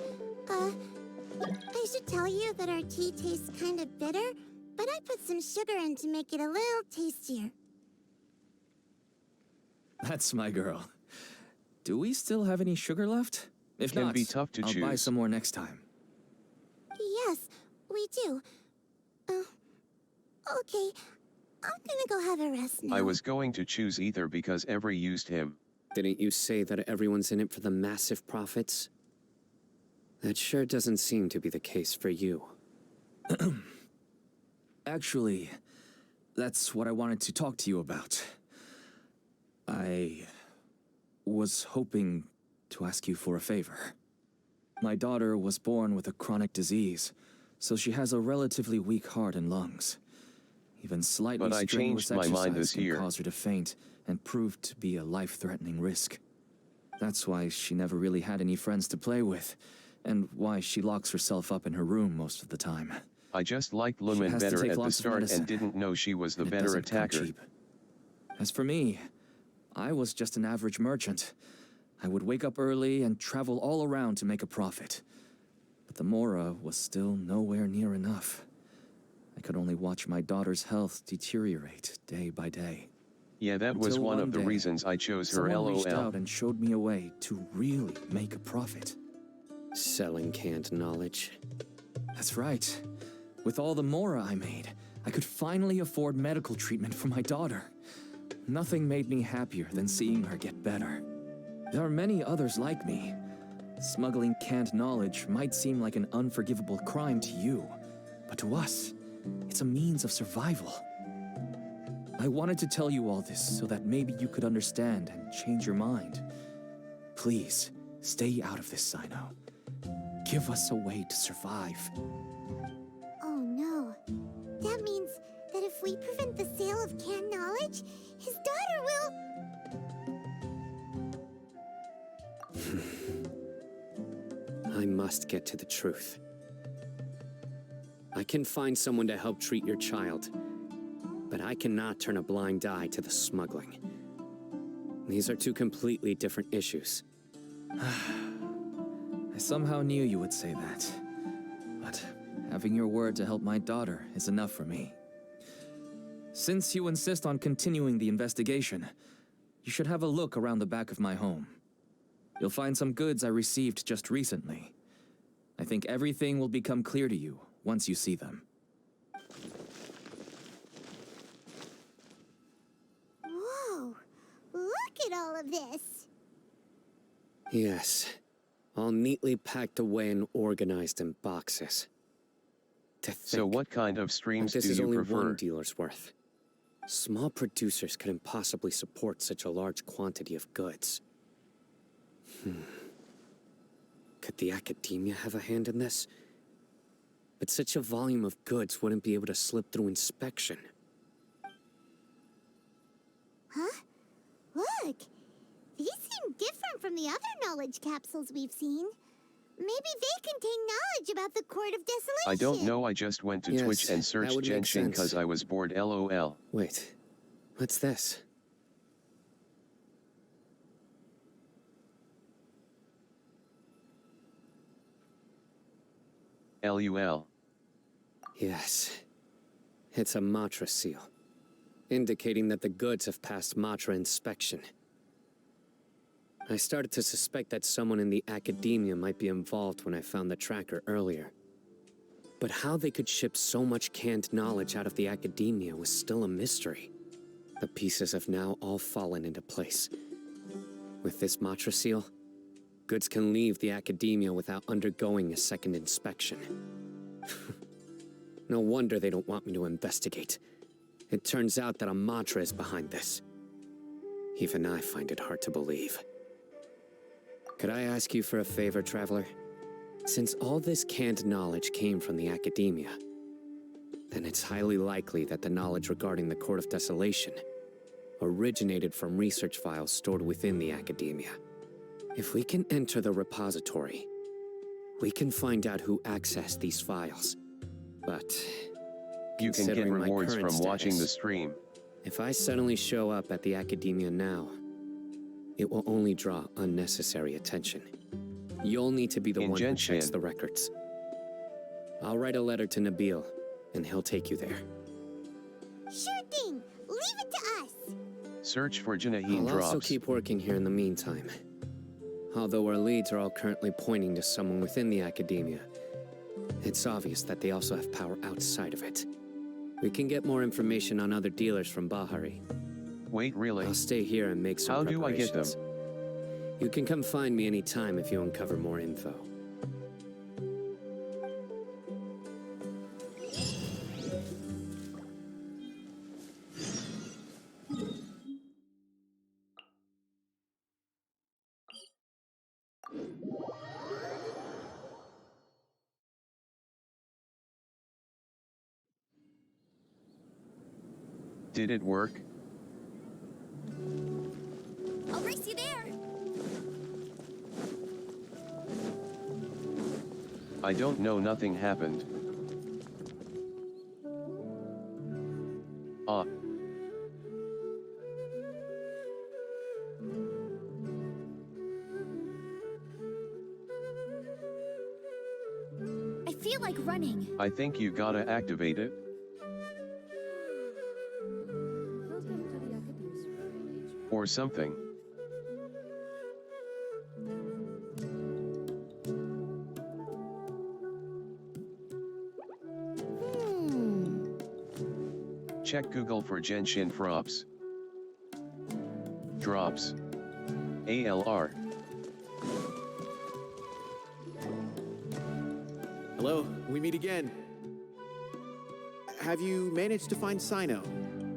[SPEAKER 2] I should tell you that our tea tastes kind of bitter, but I put some sugar in to make it a little tastier.
[SPEAKER 6] That's my girl. Do we still have any sugar left? If
[SPEAKER 10] Can
[SPEAKER 6] not,
[SPEAKER 10] be tough to
[SPEAKER 6] I'll buy
[SPEAKER 10] choose.
[SPEAKER 6] some more next time.
[SPEAKER 2] Yes, we do. Okay. I'm gonna go have a rest now.
[SPEAKER 10] I was going to choose either because every used him.
[SPEAKER 1] Didn't you say that everyone's in it for the massive profits? That sure doesn't seem to be the case for you.
[SPEAKER 6] Actually, that's what I wanted to talk to you about. I was hoping to ask you for a favor. My daughter was born with a chronic disease, so she has a relatively weak heart and lungs. Even slightly
[SPEAKER 10] But I
[SPEAKER 6] strenuous
[SPEAKER 10] changed my mind
[SPEAKER 6] exercise
[SPEAKER 10] this
[SPEAKER 6] can
[SPEAKER 10] year.
[SPEAKER 6] cause her to faint and prove to be a life-threatening risk. That's why she never really had any friends to play with, and why she locks herself up in her room most of the time.
[SPEAKER 10] I just liked
[SPEAKER 6] She
[SPEAKER 10] Lumen
[SPEAKER 6] has to
[SPEAKER 10] better
[SPEAKER 6] take
[SPEAKER 10] at the
[SPEAKER 6] lots of
[SPEAKER 10] start
[SPEAKER 6] medicine,
[SPEAKER 10] and didn't know she was the
[SPEAKER 6] and it
[SPEAKER 10] better
[SPEAKER 6] doesn't come
[SPEAKER 10] attacker.
[SPEAKER 6] cheap. As for me, I was just an average merchant. I would wake up early and travel all around to make a profit. But the Mora was still nowhere near enough. I could only watch my daughter's health deteriorate day by day.
[SPEAKER 10] Yeah, that was
[SPEAKER 6] Until
[SPEAKER 10] one of the
[SPEAKER 6] day,
[SPEAKER 10] reasons I chose her,
[SPEAKER 6] someone reached
[SPEAKER 10] LOL.
[SPEAKER 6] out and showed me a way to really make a profit.
[SPEAKER 1] Selling canned knowledge.
[SPEAKER 6] That's right. With all the Mora I made, I could finally afford medical treatment for my daughter. Nothing made me happier than seeing her get better. There are many others like me. Smuggling canned knowledge might seem like an unforgivable crime to you, but to us, it's a means of survival. I wanted to tell you all this so that maybe you could understand and change your mind. Please, stay out of this, Cyno. Give us a way to survive.
[SPEAKER 7] Oh no. That means that if we prevent the sale of canned knowledge, his daughter will...
[SPEAKER 1] I must get to the truth. I can find someone to help treat your child, but I cannot turn a blind eye to the smuggling. These are two completely different issues.
[SPEAKER 6] I somehow knew you would say that. But having your word to help my daughter is enough for me. Since you insist on continuing the investigation, you should have a look around the back of my home. You'll find some goods I received just recently. I think everything will become clear to you once you see them.
[SPEAKER 7] Whoa! Look at all of this!
[SPEAKER 1] Yes, all neatly packed away and organized in boxes. To think
[SPEAKER 10] So what kind of
[SPEAKER 1] that
[SPEAKER 10] streams
[SPEAKER 1] this
[SPEAKER 10] do
[SPEAKER 1] is
[SPEAKER 10] you
[SPEAKER 1] only
[SPEAKER 10] prefer?
[SPEAKER 1] one dealer's worth. Small producers couldn't possibly support such a large quantity of goods. Could the academia have a hand in this? But such a volume of goods wouldn't be able to slip through inspection.
[SPEAKER 7] Huh? Look! These seem different from the other knowledge capsules we've seen. Maybe they contain knowledge about the Court of Desolation.
[SPEAKER 10] I don't know, I just went to
[SPEAKER 1] Yes,
[SPEAKER 10] Twitch and
[SPEAKER 1] that
[SPEAKER 10] searched
[SPEAKER 1] would make
[SPEAKER 10] Genshin
[SPEAKER 1] sense.
[SPEAKER 10] cause I was bored, LOL.
[SPEAKER 1] Wait, what's this?
[SPEAKER 10] LUL.
[SPEAKER 1] Yes, it's a Matra seal, indicating that the goods have passed Matra inspection. I started to suspect that someone in the academia might be involved when I found the tracker earlier. But how they could ship so much canned knowledge out of the academia was still a mystery. The pieces have now all fallen into place. With this Matra seal, goods can leave the academia without undergoing a second inspection. No wonder they don't want me to investigate. It turns out that a Matra is behind this. Even I find it hard to believe. Could I ask you for a favor, Traveler? Since all this canned knowledge came from the academia, then it's highly likely that the knowledge regarding the Court of Desolation originated from research files stored within the academia. If we can enter the repository, we can find out who accessed these files. But
[SPEAKER 10] You can get
[SPEAKER 1] considering my
[SPEAKER 10] rewards
[SPEAKER 1] current
[SPEAKER 10] from watching the
[SPEAKER 1] status,
[SPEAKER 10] stream.
[SPEAKER 1] if I suddenly show up at the academia now, it will only draw unnecessary attention. You'll need to be the
[SPEAKER 10] In
[SPEAKER 1] one who checks
[SPEAKER 10] Genshin.
[SPEAKER 1] the records. I'll write a letter to Nabil, and he'll take you there.
[SPEAKER 7] Sure thing! Leave it to us!
[SPEAKER 10] Search for Janaheen
[SPEAKER 1] I'll
[SPEAKER 10] drops.
[SPEAKER 1] also keep working here in the meantime. Although our leads are all currently pointing to someone within the academia, it's obvious that they also have power outside of it. We can get more information on other dealers from Bahari.
[SPEAKER 10] Wait, really?
[SPEAKER 1] I'll stay here and make some
[SPEAKER 10] How do I get them?
[SPEAKER 1] preparations. You can come find me anytime if you uncover more info.
[SPEAKER 10] Did it work?
[SPEAKER 8] I'll race you there.
[SPEAKER 10] I don't know, nothing happened. Ah.
[SPEAKER 8] I feel like running.
[SPEAKER 10] I think you gotta activate it. Or something. Check Google for Genshin Drops. Drops. ALR.
[SPEAKER 11] Hello, we meet again. Have you managed to find Cyno?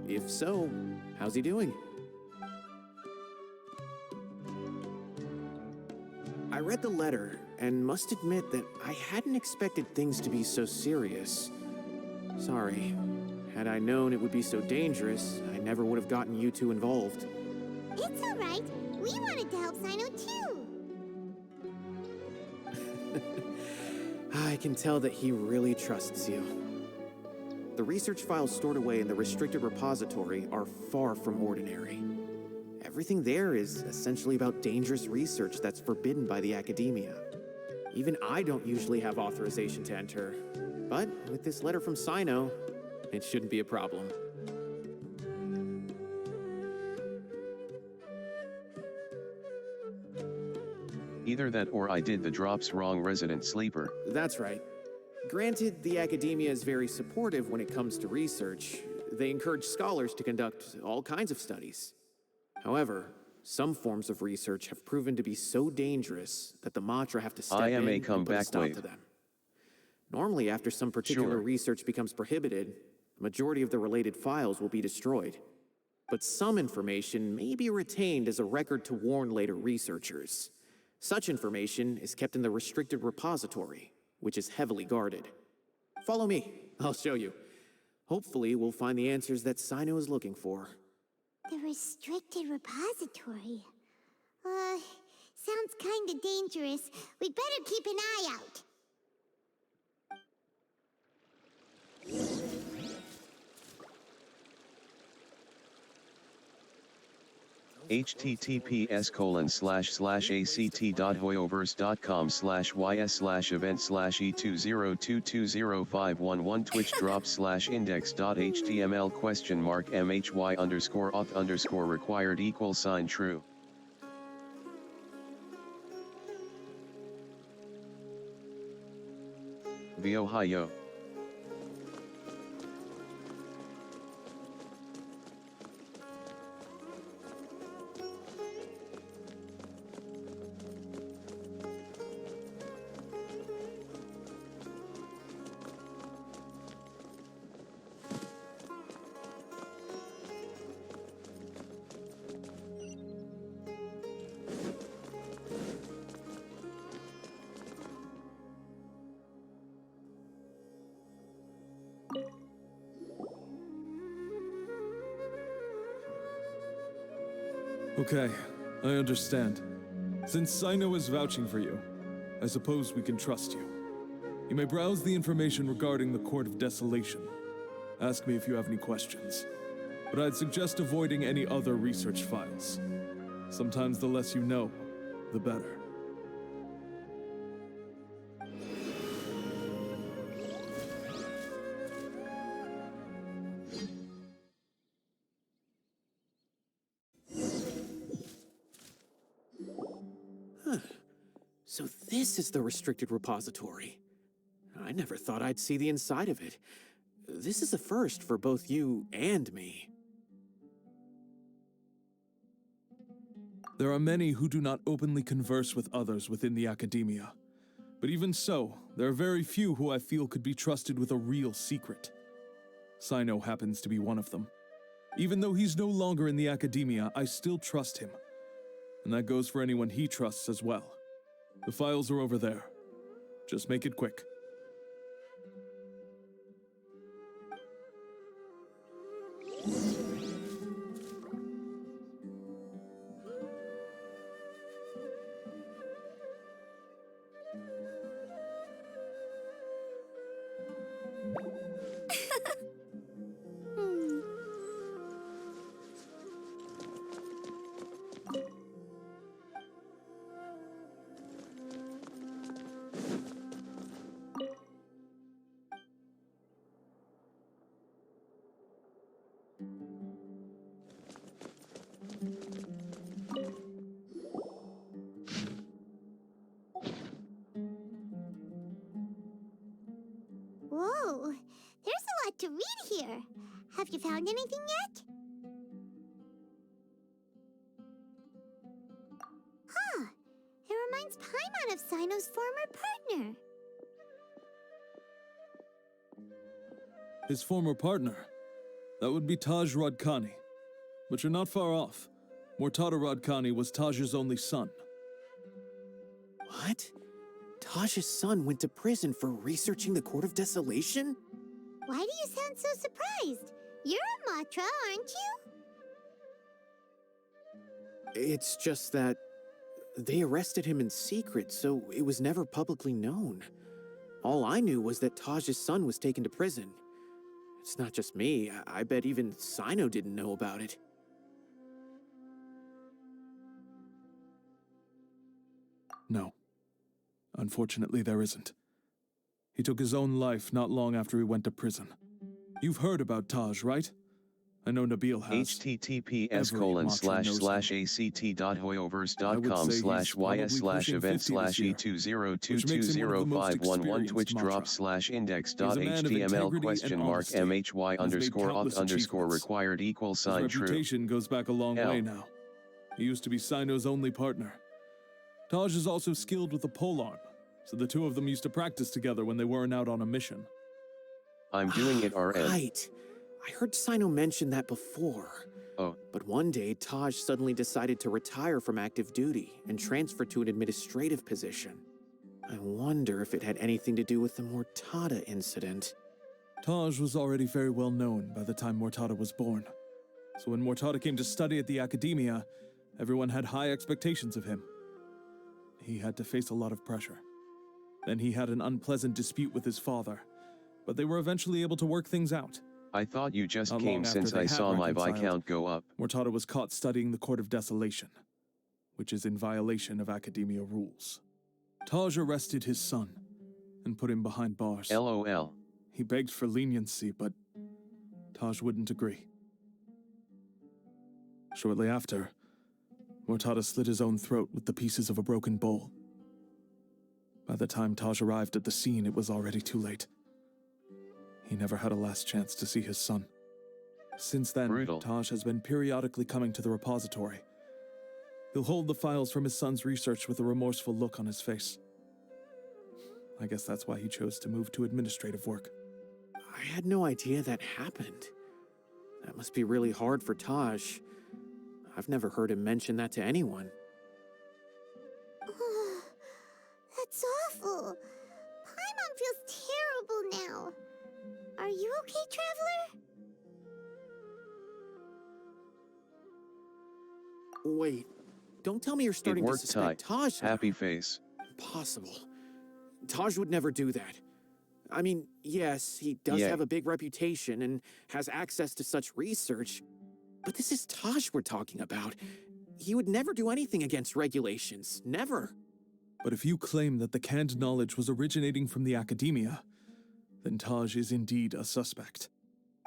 [SPEAKER 11] If so, how's he doing? I read the letter and must admit that I hadn't expected things to be so serious. Sorry. Had I known it would be so dangerous, I never would have gotten you two involved.
[SPEAKER 7] It's all right. We wanted to help Cyno too.
[SPEAKER 11] I can tell that he really trusts you. The research files stored away in the restricted repository are far from ordinary. Everything there is essentially about dangerous research that's forbidden by the academia. Even I don't usually have authorization to enter. But with this letter from Cyno, it shouldn't be a problem.
[SPEAKER 10] Either that or I did the drops wrong, resident sleeper.
[SPEAKER 11] That's right. Granted, the academia is very supportive when it comes to research. They encourage scholars to conduct all kinds of studies. However, some forms of research have proven to be so dangerous that the Matra have to step in and put a stop to them. Normally, after some particular research becomes prohibited, the majority of the related files will be destroyed. But some information may be retained as a record to warn later researchers. Such information is kept in the restricted repository, which is heavily guarded. Follow me, I'll show you. Hopefully, we'll find the answers that Cyno is looking for.
[SPEAKER 7] The restricted repository. Sounds kinda dangerous. We'd better keep an eye out.
[SPEAKER 10] https://act.hoyoverse.com/ys/event/e20220511 twitch drops/index.html _auth_required =true. The Ohio.
[SPEAKER 12] Okay, I understand. Since Cyno is vouching for you, I suppose we can trust you. You may browse the information regarding the Court of Desolation. Ask me if you have any questions. But I'd suggest avoiding any other research files. Sometimes the less you know, the better.
[SPEAKER 11] So this is the restricted repository. I never thought I'd see the inside of it. This is a first for both you and me.
[SPEAKER 12] There are many who do not openly converse with others within the academia. But even so, there are very few who I feel could be trusted with a real secret. Cyno happens to be one of them. Even though he's no longer in the academia, I still trust him. And that goes for anyone he trusts as well. The files are over there. Just make it quick.
[SPEAKER 7] There's a lot to read here. Have you found anything yet? Huh. It reminds Paimon of Cynos' former partner.
[SPEAKER 12] His former partner? That would be Taj Radkani. But you're not far off. Mortada Radkani was Taj's only son.
[SPEAKER 11] What? Taj's son went to prison for researching the Court of Desolation?
[SPEAKER 7] Why do you sound so surprised? You're a Matra, aren't you?
[SPEAKER 11] It's just that they arrested him in secret, so it was never publicly known. All I knew was that Taj's son was taken to prison. It's not just me. I bet even Cyno didn't know about it.
[SPEAKER 12] No. Unfortunately, there isn't. He took his own life not long after he went to prison. You've heard about Taj, right? I know Nabil has.
[SPEAKER 10] https://act.hoyoverse.com/ys/event/e20205111 twitch.drop/index.html?mhy_required =true.
[SPEAKER 12] His reputation goes back a long way now. He used to be Cyno's only partner. Taj is also skilled with the polearm, so the two of them used to practice together when they weren't out on a mission.
[SPEAKER 10] I'm doing it, RN.
[SPEAKER 11] Right. I heard Cyno mention that before.
[SPEAKER 10] Oh.
[SPEAKER 11] But one day, Taj suddenly decided to retire from active duty and transfer to an administrative position. I wonder if it had anything to do with the Mortada incident.
[SPEAKER 12] Taj was already very well known by the time Mortada was born. So when Mortada came to study at the academia, everyone had high expectations of him. He had to face a lot of pressure. Then he had an unpleasant dispute with his father, but they were eventually able to work things out.
[SPEAKER 10] I thought you just
[SPEAKER 12] Not
[SPEAKER 10] came
[SPEAKER 12] long
[SPEAKER 10] since
[SPEAKER 12] after they
[SPEAKER 10] I
[SPEAKER 12] had
[SPEAKER 10] saw my
[SPEAKER 12] reconciled,
[SPEAKER 10] buy count go up.
[SPEAKER 12] Mortada was caught studying the Court of Desolation, which is in violation of academia rules. Taj arrested his son and put him behind bars.
[SPEAKER 10] LOL.
[SPEAKER 12] He begged for leniency, but Taj wouldn't agree. Shortly after, Mortada slit his own throat with the pieces of a broken bowl. By the time Taj arrived at the scene, it was already too late. He never had a last chance to see his son. Since then,
[SPEAKER 10] Brutal.
[SPEAKER 12] Taj has been periodically coming to the repository. He'll hold the files from his son's research with a remorseful look on his face. I guess that's why he chose to move to administrative work.
[SPEAKER 11] I had no idea that happened. That must be really hard for Taj. I've never heard him mention that to anyone.
[SPEAKER 7] That's awful. Paimon feels terrible now. Are you okay, Traveler?
[SPEAKER 11] Wait, don't tell me you're starting to suspect Taj now.
[SPEAKER 10] Happy face.
[SPEAKER 11] Impossible. Taj would never do that. I mean, yes, he does
[SPEAKER 10] Yeah.
[SPEAKER 11] have a big reputation and has access to such research, but this is Taj we're talking about. He would never do anything against regulations. Never.
[SPEAKER 12] But if you claim that the canned knowledge was originating from the academia, then Taj is indeed a suspect.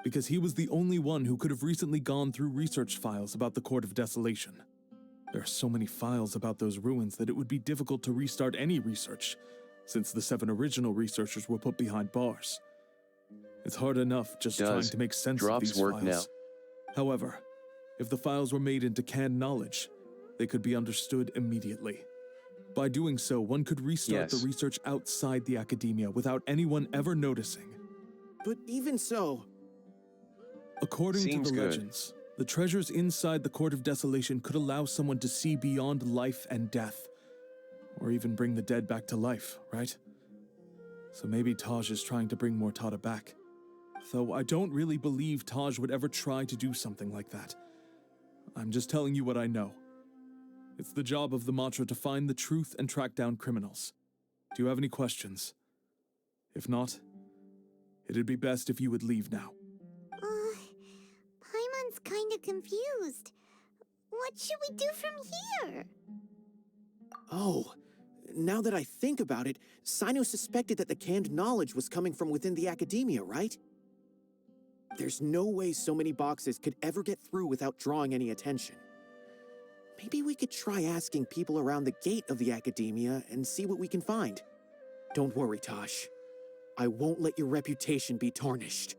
[SPEAKER 12] Because he was the only one who could have recently gone through research files about the Court of Desolation. There are so many files about those ruins that it would be difficult to restart any research, since the 7 original researchers were put behind bars. It's hard enough just trying to make sense of these
[SPEAKER 10] work
[SPEAKER 12] files.
[SPEAKER 10] now.
[SPEAKER 12] However, if the files were made into canned knowledge, they could be understood immediately. By doing so, one could restart the research outside the academia without anyone ever noticing.
[SPEAKER 11] But even so...
[SPEAKER 12] According
[SPEAKER 10] Seems
[SPEAKER 12] to the
[SPEAKER 10] good.
[SPEAKER 12] legends, the treasures inside the Court of Desolation could allow someone to see beyond life and death. Or even bring the dead back to life, right? So maybe Taj is trying to bring Mortada back. Though I don't really believe Taj would ever try to do something like that. I'm just telling you what I know. It's the job of the Matra to find the truth and track down criminals. Do you have any questions? If not, it'd be best if you would leave now.
[SPEAKER 7] Paimon's kinda confused. What should we do from here?
[SPEAKER 11] Oh, now that I think about it, Cyno suspected that the canned knowledge was coming from within the academia, right? There's no way so many boxes could ever get through without drawing any attention. Maybe we could try asking people around the gate of the academia and see what we can find. Don't worry, Tosh. I won't let your reputation be tarnished.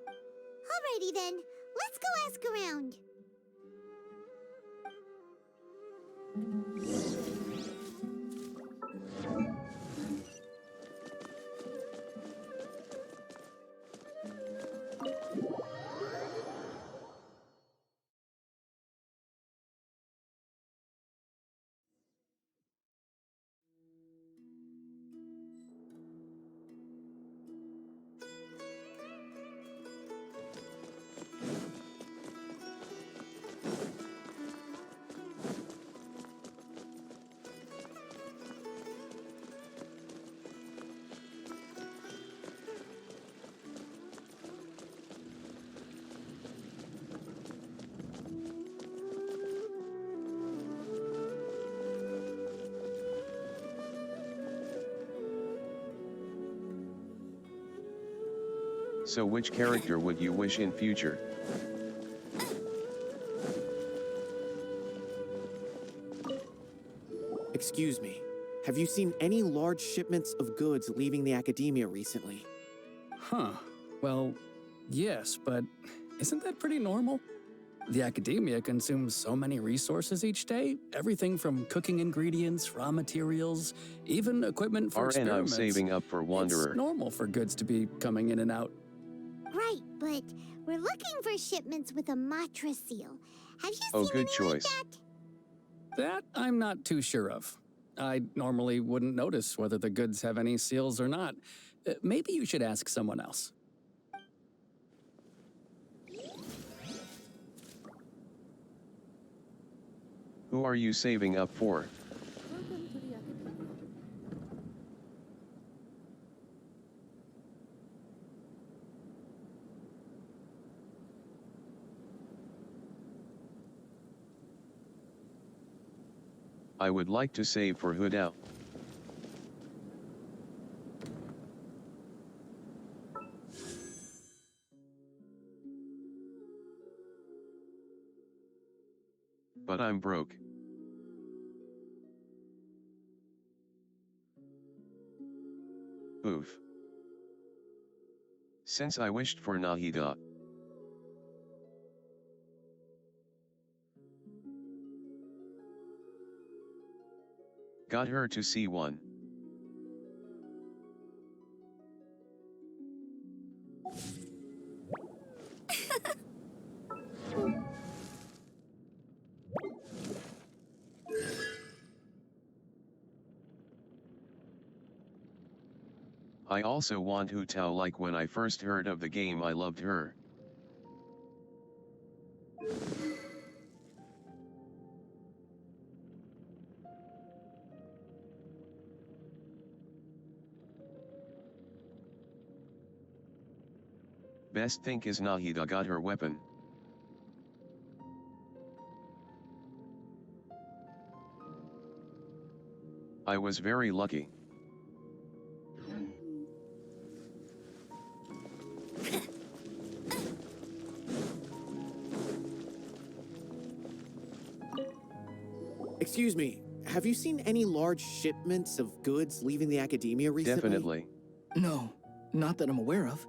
[SPEAKER 7] Alrighty then, let's go ask around.
[SPEAKER 10] So which character would you wish in future?
[SPEAKER 11] Excuse me, have you seen any large shipments of goods leaving the academia recently?
[SPEAKER 13] Huh. Well, yes, but isn't that pretty normal? The academia consumes so many resources each day, everything from cooking ingredients, raw materials, even equipment for
[SPEAKER 10] RN, I'm
[SPEAKER 13] experiments.
[SPEAKER 10] saving up for Wanderer.
[SPEAKER 13] It's normal for goods to be coming in and out.
[SPEAKER 7] Right, but we're looking for shipments with a Matra seal. Have you
[SPEAKER 10] Oh,
[SPEAKER 7] seen
[SPEAKER 10] good
[SPEAKER 7] any
[SPEAKER 10] choice.
[SPEAKER 7] like that?
[SPEAKER 13] That I'm not too sure of. I normally wouldn't notice whether the goods have any seals or not. Maybe you should ask someone else.
[SPEAKER 10] Who are you saving up for? I would like to save for Hudao. But I'm broke. Oof. Since I wished for Nahida. Got her to see one. I also want Hutao, like when I first heard of the game I loved her. Best think is Nahida got her weapon. I was very lucky.
[SPEAKER 11] Excuse me, have you seen any large shipments of goods leaving the academia recently?
[SPEAKER 10] Definitely.
[SPEAKER 14] No, not that I'm aware of.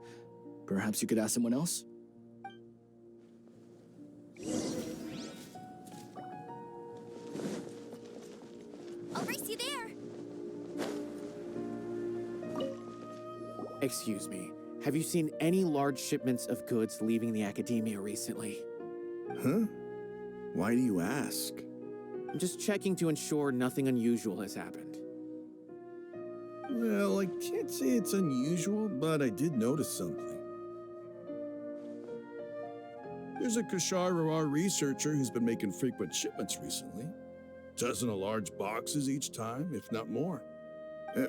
[SPEAKER 14] Perhaps you could ask someone else?
[SPEAKER 8] I'll race you there.
[SPEAKER 11] Excuse me, have you seen any large shipments of goods leaving the academia recently?
[SPEAKER 15] Huh? Why do you ask?
[SPEAKER 11] I'm just checking to ensure nothing unusual has happened.
[SPEAKER 15] Well, I can't say it's unusual, but I did notice something. There's a Kashar researcher who's been making frequent shipments recently. Dozen of large boxes each time, if not more.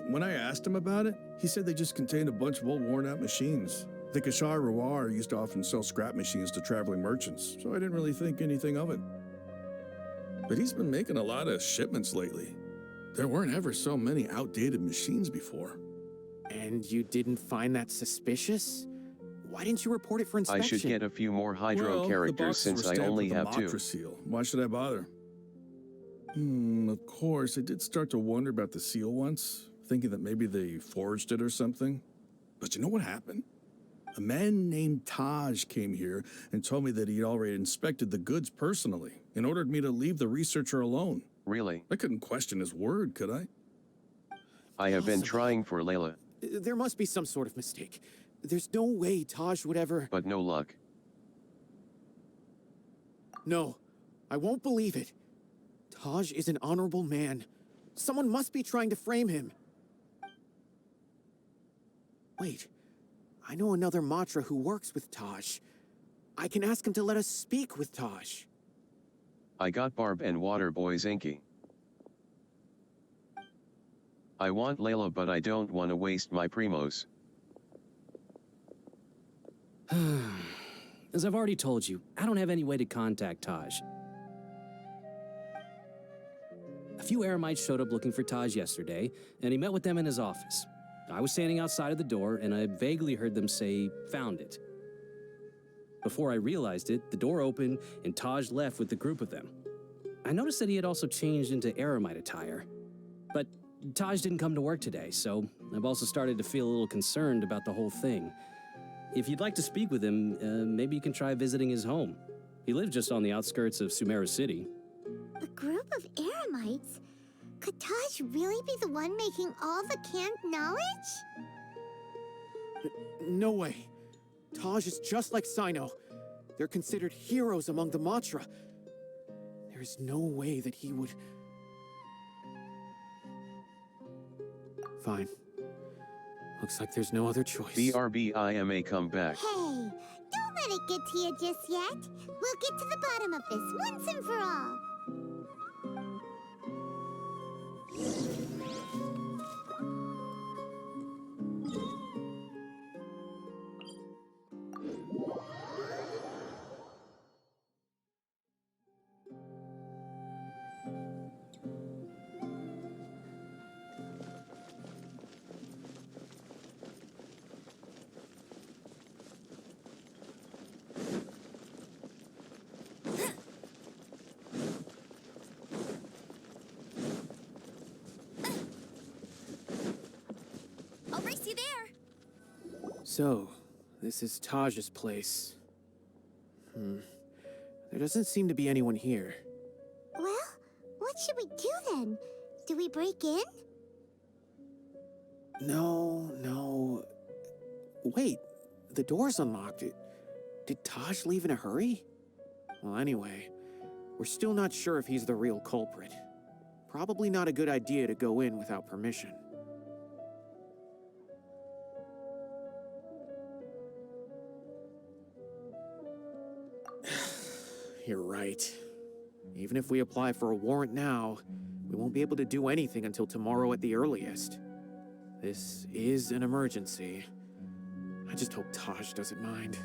[SPEAKER 15] When I asked him about it, he said they just contained a bunch of old worn-out machines. The Kashar used to often sell scrap machines to traveling merchants, so I didn't really think anything of it. But he's been making a lot of shipments lately. There weren't ever so many outdated machines before.
[SPEAKER 11] And you didn't find that suspicious? Why didn't you report it for inspection?
[SPEAKER 10] I should get a few more Hydro characters since I only have 2.
[SPEAKER 15] Seal. Why should I bother? Of course, I did start to wonder about the seal once. thinking that maybe they forged it or something. But you know what happened? A man named Taj came here and told me that he'd already inspected the goods personally and ordered me to leave the researcher alone.
[SPEAKER 10] Really?
[SPEAKER 15] I couldn't question his word, could I?
[SPEAKER 10] I have been trying for Layla,
[SPEAKER 11] There must be some sort of mistake. There's no way Taj would ever...
[SPEAKER 10] but no luck.
[SPEAKER 11] No, I won't believe it. Taj is an honorable man. Someone must be trying to frame him. Wait, I know another Matra who works with Taj. I can ask him to let us speak with Taj.
[SPEAKER 10] I got Barb and Water Boy's Inky. I want Layla, but I don't want to waste my primos.
[SPEAKER 16] As I've already told you, I don't have any way to contact Taj. A few Eremites showed up looking for Taj yesterday, and he met with them in his office. I was standing outside of the door, and I vaguely heard them say, "Found it." Before I realized it, the door opened, and Taj left with the group of them. I noticed that he had also changed into Eremite attire. But Taj didn't come to work today, so I've also started to feel a little concerned about the whole thing. If you'd like to speak with him, maybe you can try visiting his home. He lives just on the outskirts of Sumeru City.
[SPEAKER 7] A group of Eremites? Could Taj really be the one making all the canned knowledge?
[SPEAKER 11] No way. Taj is just like Cyno. They're considered heroes among the Matra. There is no way that he would... Fine. Looks like there's no other choice.
[SPEAKER 10] BRBIMA, come back.
[SPEAKER 7] Hey, don't let it get to you just yet. We'll get to the bottom of this once and for all.
[SPEAKER 8] I'll race you there.
[SPEAKER 11] So, this is Taj's place. There doesn't seem to be anyone here.
[SPEAKER 7] Well, what should we do then? Do we break in?
[SPEAKER 11] No. Wait, the door's unlocked. Did Taj leave in a hurry? Well, anyway, we're still not sure if he's the real culprit. Probably not a good idea to go in without permission. You're right. Even if we apply for a warrant now, we won't be able to do anything until tomorrow at the earliest. This is an emergency. I just hope Taj doesn't mind.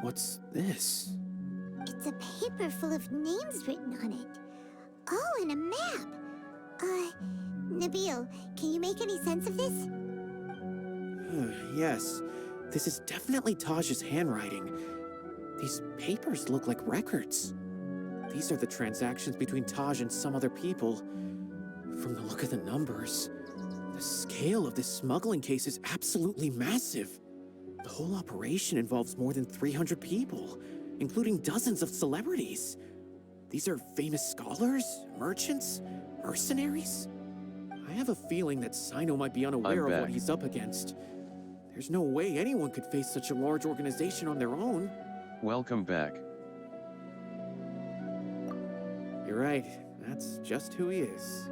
[SPEAKER 11] What's this?
[SPEAKER 7] It's a paper full of names written on it. Oh, and a map. Nabil, can you make any sense of this?
[SPEAKER 11] Yes, this is definitely Taj's handwriting. These papers look like records. These are the transactions between Taj and some other people. From the look of the numbers, the scale of this smuggling case is absolutely massive. The whole operation involves more than 300 people, including dozens of celebrities. These are famous scholars, merchants, mercenaries. I have a feeling that Cyno might be unaware of what he's up against. There's no way anyone could face such a large organization on their own.
[SPEAKER 10] Welcome back.
[SPEAKER 11] You're right, that's just who he is.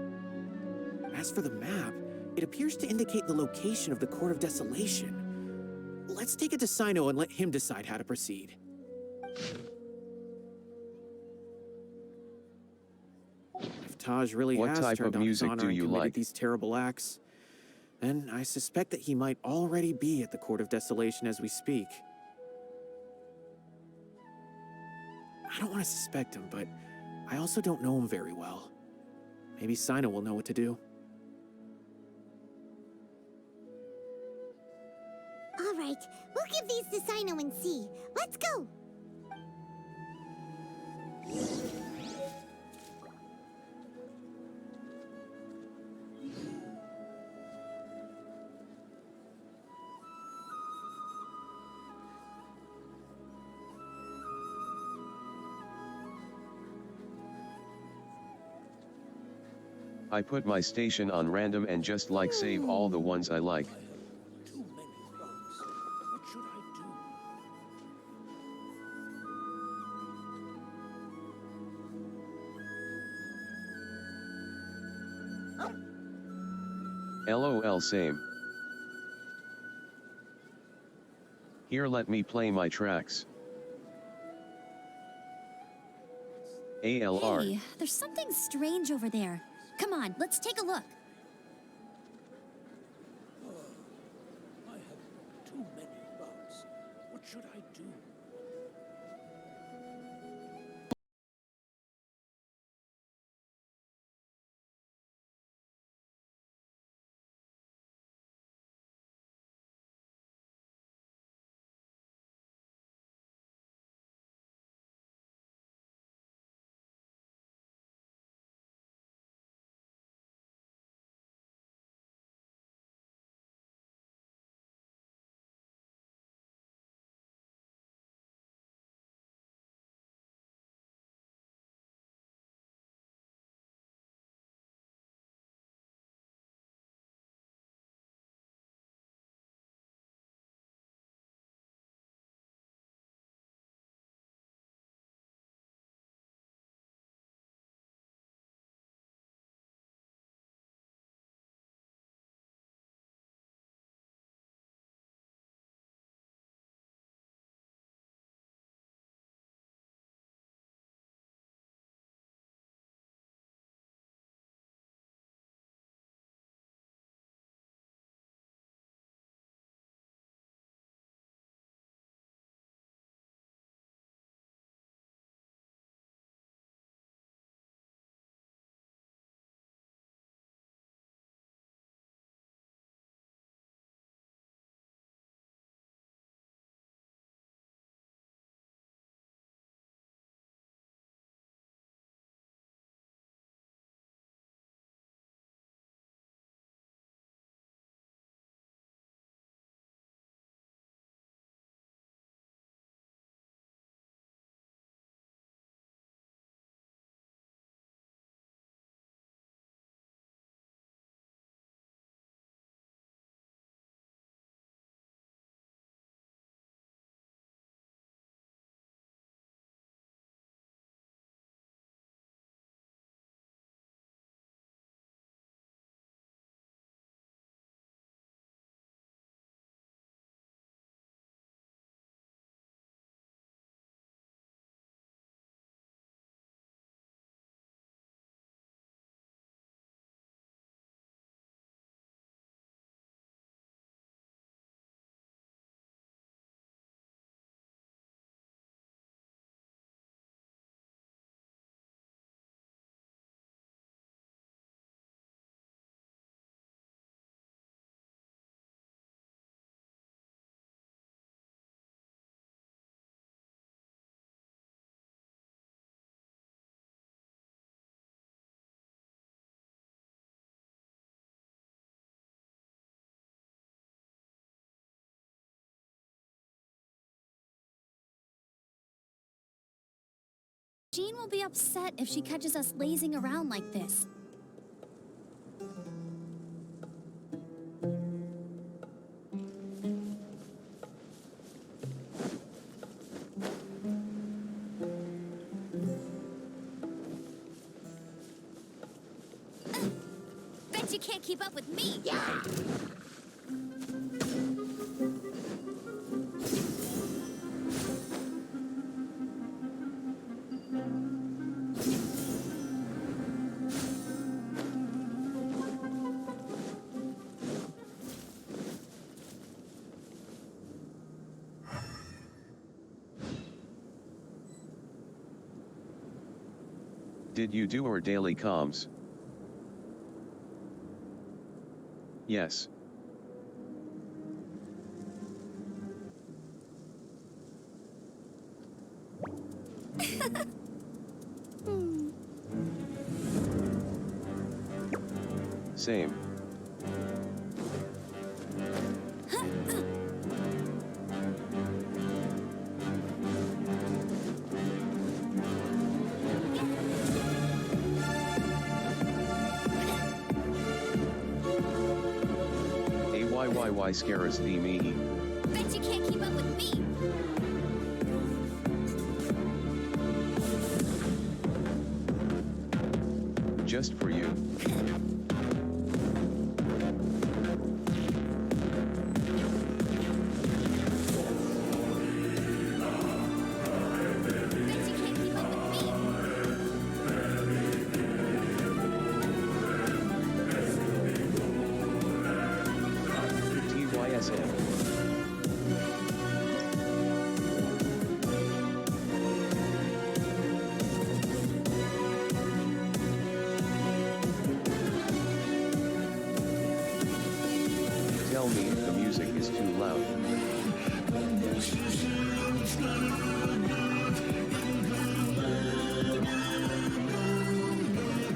[SPEAKER 11] As for the map, it appears to indicate the location of the Court of Desolation. Let's take it to Cyno and let him decide how to proceed. If Taj really
[SPEAKER 10] What
[SPEAKER 11] has
[SPEAKER 10] type
[SPEAKER 11] turned
[SPEAKER 10] of
[SPEAKER 11] on his
[SPEAKER 10] music
[SPEAKER 11] honor
[SPEAKER 10] do
[SPEAKER 11] and
[SPEAKER 10] you
[SPEAKER 11] committed
[SPEAKER 10] like?
[SPEAKER 11] these terrible acts, then I suspect that he might already be at the Court of Desolation as we speak. I don't want to suspect him, but I also don't know him very well. Maybe Cyno will know what to do.
[SPEAKER 7] All right, we'll give these to Cyno and see. Let's go!
[SPEAKER 10] I put my station on random and just like save all the ones I like. LOL same. Here, let me play my tracks. ALR.
[SPEAKER 8] Hey, there's something strange over there. Come on, let's take a look.
[SPEAKER 9] I have too many bugs. What should I do?
[SPEAKER 8] Jean will be upset if she catches us lazing around like this. Bet you can't keep up with me. Yeah!
[SPEAKER 10] Did you do our daily comms? Yes. Same. Why scares thee me?
[SPEAKER 8] Bet you can't keep up with me.
[SPEAKER 10] Just for you. TYSM. Tell me if the music is too loud.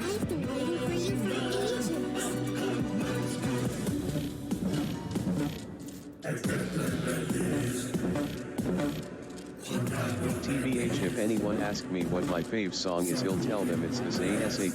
[SPEAKER 7] I've been waiting for you for ages.
[SPEAKER 10] TBH, if anyone asks me what my fave song is, he'll tell them it's this ASAP.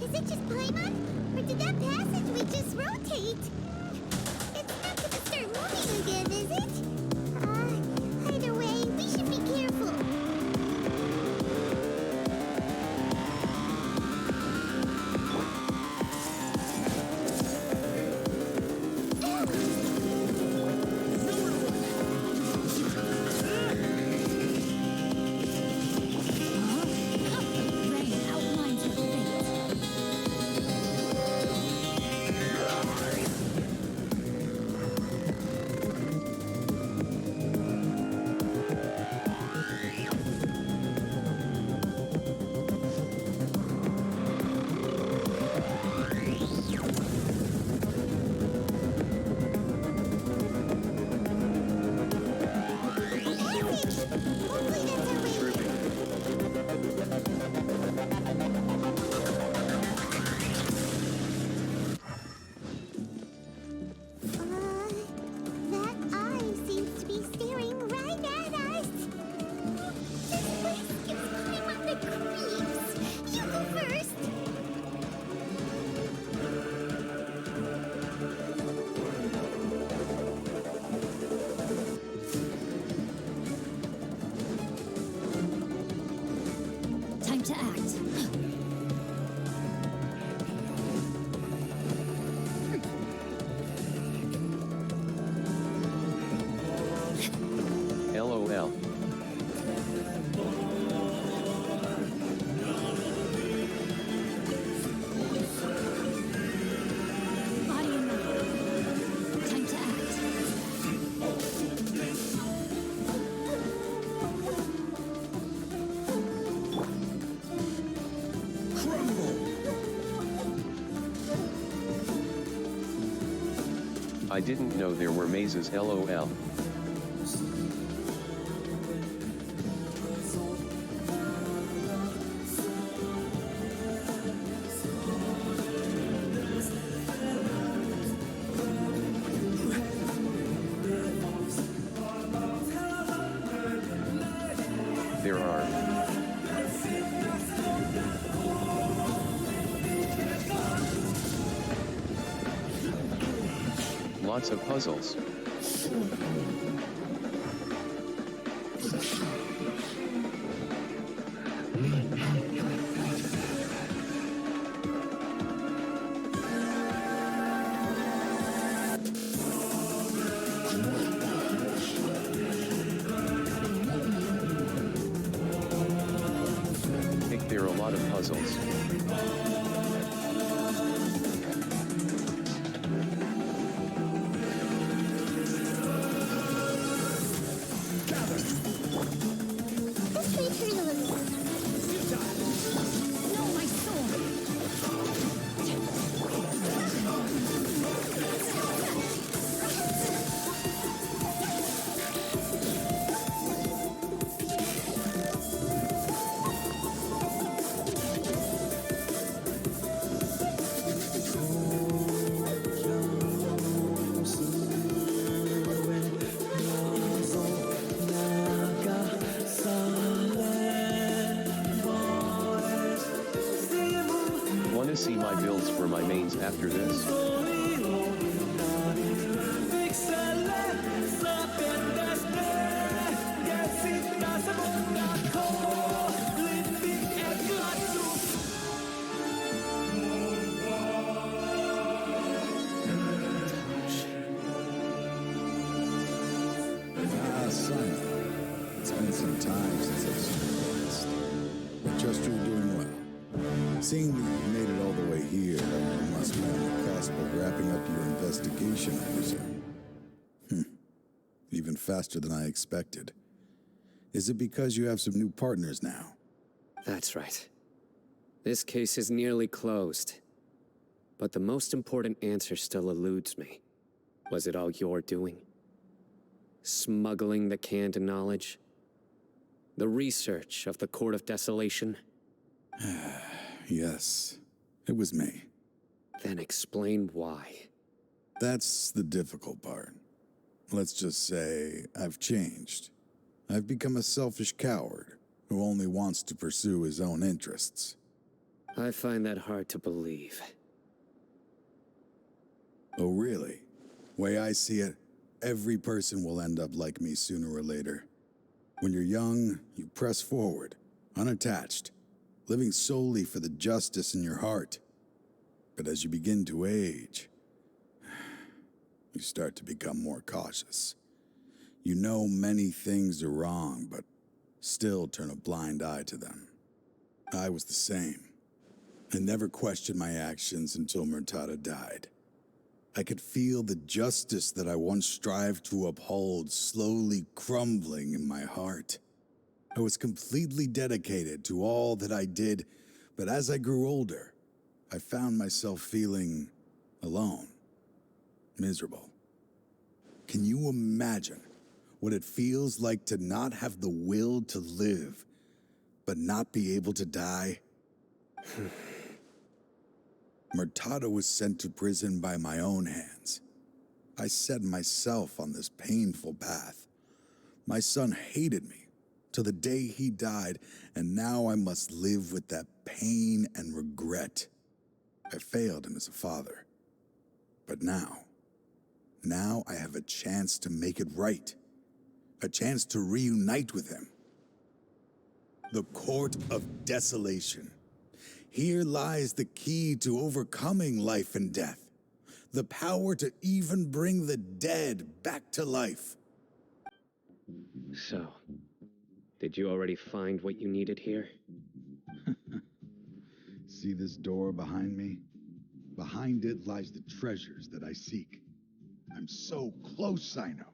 [SPEAKER 7] Is it just Paimon? Or did that passageway just rotate? It's not gonna start moving again, is it? Either way, we should be careful. That eye seems to be staring right at us. This place gives Paimon the creeps. You go first.
[SPEAKER 8] Time to act.
[SPEAKER 10] LOL.
[SPEAKER 8] Body and mind. Time to act.
[SPEAKER 10] I didn't know there were mazes, LOL. There are. Lots of puzzles. There are a lot of puzzles.
[SPEAKER 7] This creature looks...
[SPEAKER 8] No, my sword!
[SPEAKER 10] Wanna see my builds for my mains after this?
[SPEAKER 17] Cynos. It's been some time since I've seen you last. But just you're doing well. Seeing that you've made it all the way here, you must be on the cusp of wrapping up your investigation, I presume. Even faster than I expected. Is it because you have some new partners now?
[SPEAKER 1] That's right. This case is nearly closed. But the most important answer still eludes me. Was it all your doing? Smuggling the canned knowledge? The research of the Court of Desolation?
[SPEAKER 17] Yes, it was me.
[SPEAKER 1] Then explain why.
[SPEAKER 17] That's the difficult part. Let's just say I've changed. I've become a selfish coward who only wants to pursue his own interests.
[SPEAKER 1] I find that hard to believe.
[SPEAKER 17] Oh, really? Way I see it, every person will end up like me sooner or later. When you're young, you press forward, unattached, living solely for the justice in your heart. But as you begin to age, you start to become more cautious. You know many things are wrong, but still turn a blind eye to them. I was the same. I never questioned my actions until Murtada died. I could feel the justice that I once strived to uphold slowly crumbling in my heart. I was completely dedicated to all that I did, but as I grew older, I found myself feeling alone, miserable. Can you imagine what it feels like to not have the will to live, but not be able to die? Murtada was sent to prison by my own hands. I set myself on this painful path. My son hated me till the day he died, and now I must live with that pain and regret. I failed him as a father. But now I have a chance to make it right. A chance to reunite with him. The Court of Desolation. Here lies the key to overcoming life and death. The power to even bring the dead back to life.
[SPEAKER 1] So, did you already find what you needed here?
[SPEAKER 17] See this door behind me? Behind it lies the treasures that I seek. I'm so close, Cyno.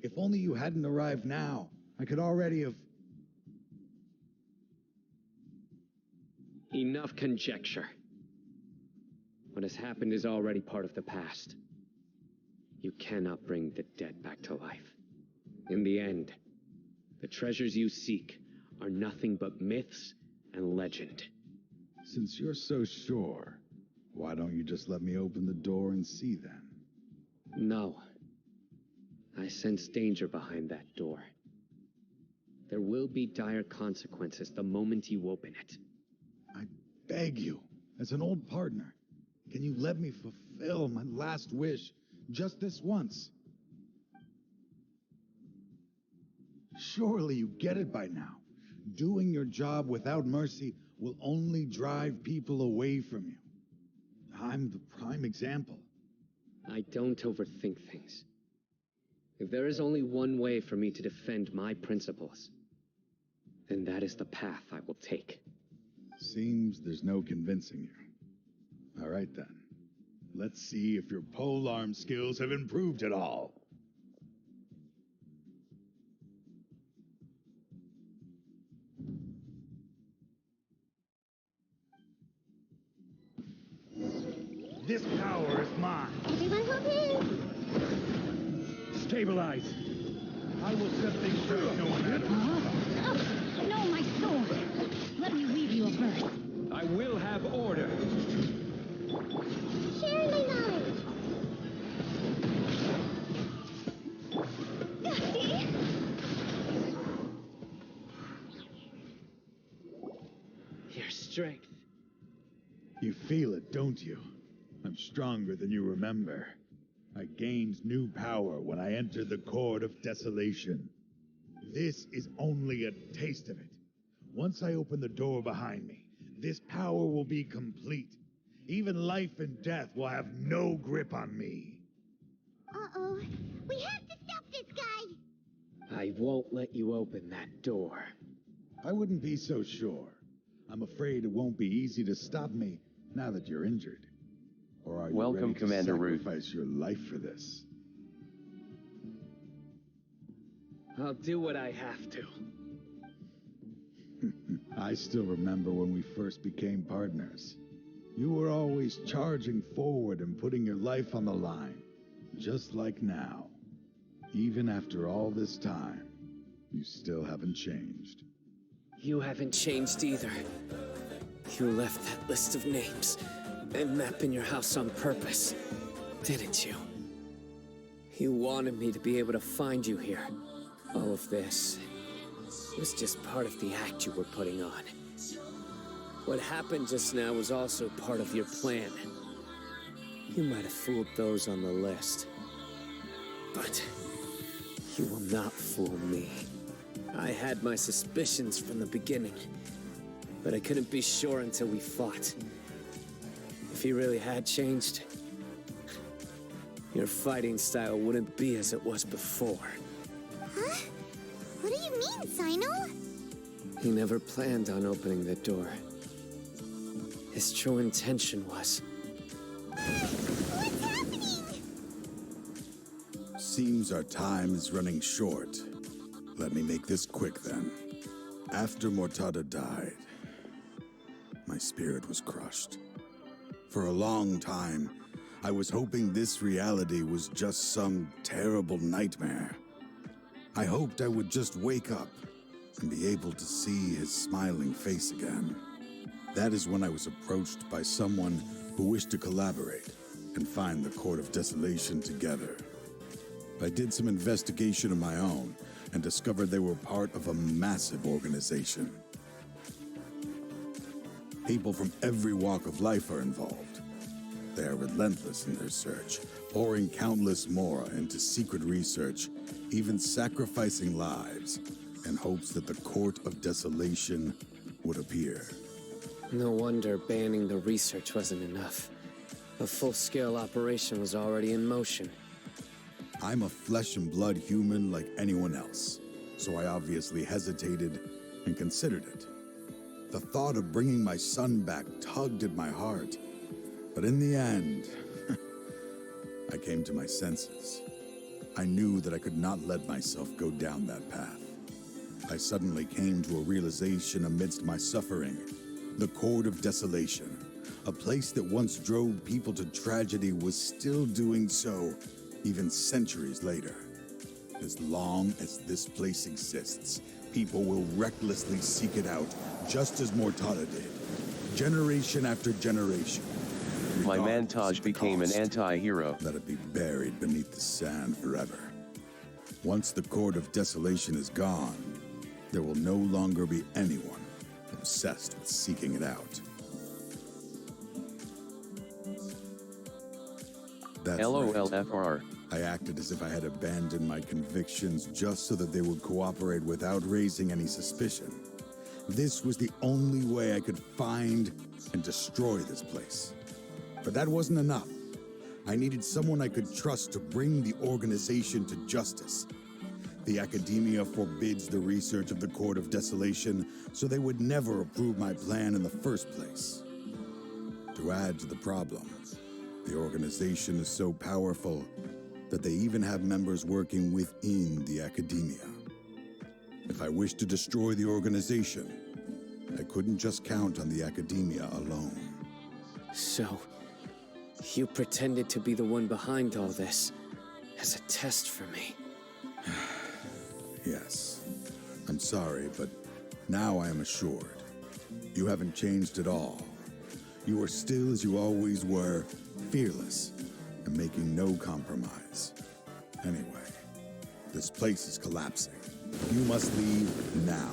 [SPEAKER 17] If only you hadn't arrived now, I could already have...
[SPEAKER 1] Enough conjecture. What has happened is already part of the past. You cannot bring the dead back to life. In the end, the treasures you seek are nothing but myths and legend.
[SPEAKER 17] Since you're so sure, why don't you just let me open the door and see then?
[SPEAKER 1] No. I sense danger behind that door. There will be dire consequences the moment you open it.
[SPEAKER 17] I beg you, as an old partner, can you let me fulfill my last wish just this once? Surely you get it by now. Doing your job without mercy will only drive people away from you. I'm the prime example.
[SPEAKER 1] I don't overthink things. If there is only one way for me to defend my principles, then that is the path I will take.
[SPEAKER 17] Seems there's no convincing you. All right then. Let's see if your polearm skills have improved at all. This power is mine.
[SPEAKER 7] Everyone hold in.
[SPEAKER 17] Stabilize. I will set things straight. No one matters.
[SPEAKER 18] No, my sword. Let me read you a verse.
[SPEAKER 19] I will have order.
[SPEAKER 7] Share my knowledge.
[SPEAKER 1] Your strength.
[SPEAKER 17] You feel it, don't you? I'm stronger than you remember. I gained new power when I entered the Court of Desolation. This is only a taste of it. Once I open the door behind me, this power will be complete. Even life and death will have no grip on me.
[SPEAKER 7] Uh-oh. We have to stop this guy.
[SPEAKER 1] I won't let you open that door.
[SPEAKER 17] I wouldn't be so sure. I'm afraid it won't be easy to stop me now that you're injured. Or are you
[SPEAKER 10] Welcome,
[SPEAKER 17] ready to
[SPEAKER 10] Commander Root.
[SPEAKER 17] sacrifice your life for this?
[SPEAKER 1] I'll do what I have to.
[SPEAKER 17] I still remember when we first became partners. You were always charging forward and putting your life on the line, just like now. Even after all this time, you still haven't changed.
[SPEAKER 1] You haven't changed either. You left that list of names and map in your house on purpose, didn't you? You wanted me to be able to find you here. All of this was just part of the act you were putting on. What happened just now was also part of your plan. You might have fooled those on the list, but you will not fool me. I had my suspicions from the beginning, but I couldn't be sure until we fought. If you really had changed, your fighting style wouldn't be as it was before.
[SPEAKER 7] Huh? What do you mean, Cyno?
[SPEAKER 1] He never planned on opening the door. His true intention was...
[SPEAKER 7] What's happening?
[SPEAKER 17] Seems our time is running short. Let me make this quick then. After Mortada died, my spirit was crushed. For a long time, I was hoping this reality was just some terrible nightmare. I hoped I would just wake up and be able to see his smiling face again. That is when I was approached by someone who wished to collaborate and find the Court of Desolation together. I did some investigation of my own and discovered they were part of a massive organization. People from every walk of life are involved. They are relentless in their search, pouring countless more into secret research, even sacrificing lives in hopes that the Court of Desolation would appear.
[SPEAKER 1] No wonder banning the research wasn't enough. A full-scale operation was already in motion.
[SPEAKER 17] I'm a flesh and blood human like anyone else, so I obviously hesitated and considered it. The thought of bringing my son back tugged at my heart, but in the end, I came to my senses. I knew that I could not let myself go down that path. I suddenly came to a realization amidst my suffering. The Court of Desolation, a place that once drove people to tragedy, was still doing so, even centuries later. As long as this place exists, people will recklessly seek it out, just as Mortada did, generation after generation.
[SPEAKER 10] My man Taj became an anti-hero.
[SPEAKER 17] Let it be buried beneath the sand forever. Once the Court of Desolation is gone, there will no longer be anyone obsessed with seeking it out. That's
[SPEAKER 10] LOLFR.
[SPEAKER 17] right. I acted as if I had abandoned my convictions just so that they would cooperate without raising any suspicion. This was the only way I could find and destroy this place. But that wasn't enough. I needed someone I could trust to bring the organization to justice. The academia forbids the research of the Court of Desolation, so they would never approve my plan in the first place. To add to the problem, the organization is so powerful that they even have members working within the academia. If I wished to destroy the organization, I couldn't just count on the academia alone.
[SPEAKER 1] So, you pretended to be the one behind all this as a test for me.
[SPEAKER 17] Yes. I'm sorry, but now I am assured. You haven't changed at all. You are still as you always were, fearless, and making no compromise. Anyway, this place is collapsing. You must leave now.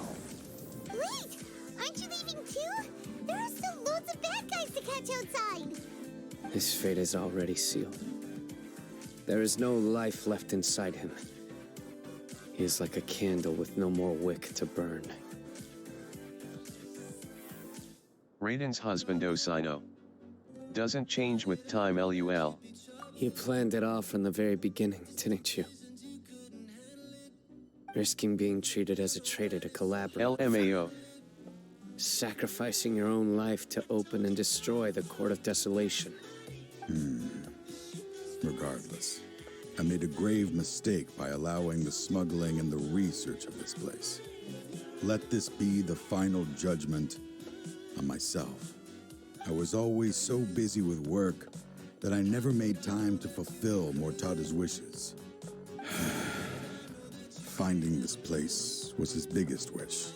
[SPEAKER 7] Wait! Aren't you leaving too? There are still loads of bad guys to catch outside!
[SPEAKER 1] His fate is already sealed. There is no life left inside him. He is like a candle with no more wick to burn.
[SPEAKER 10] Raiden's husband Cynos doesn't change with time, lol.
[SPEAKER 1] You planned it all from the very beginning, didn't you? Risking being treated as a traitor to collaborate.
[SPEAKER 10] LMAO.
[SPEAKER 1] Sacrificing your own life to open and destroy the Court of Desolation.
[SPEAKER 17] Regardless, I made a grave mistake by allowing the smuggling and the research of this place. Let this be the final judgment on myself. I was always so busy with work that I never made time to fulfill Mortada's wishes. Finding this place was his biggest wish.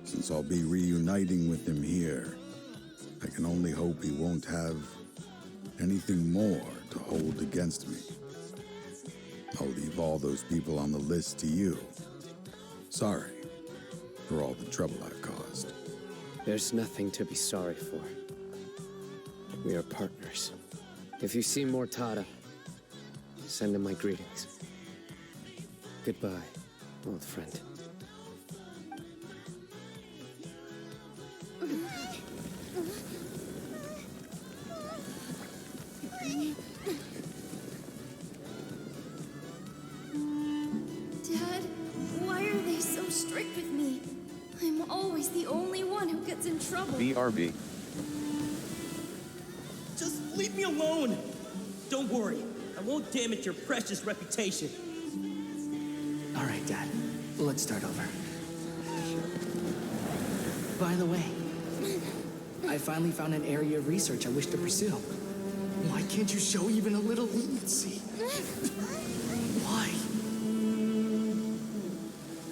[SPEAKER 17] Since I'll be reuniting with him here, I can only hope he won't have anything more to hold against me. I'll leave all those people on the list to you. Sorry for all the trouble I've caused.
[SPEAKER 1] There's nothing to be sorry for. We are partners. If you see Mortada, send him my greetings. Goodbye, old friend.
[SPEAKER 20] Dad, why are they so strict with me? I'm always the only one who gets in trouble.
[SPEAKER 10] BRB.
[SPEAKER 21] Just leave me alone! Don't worry, I won't damage your precious reputation.
[SPEAKER 14] All right, Dad. Let's start over. By the way, I finally found an area of research I wish to pursue. Why can't you show even a little leniency? Why?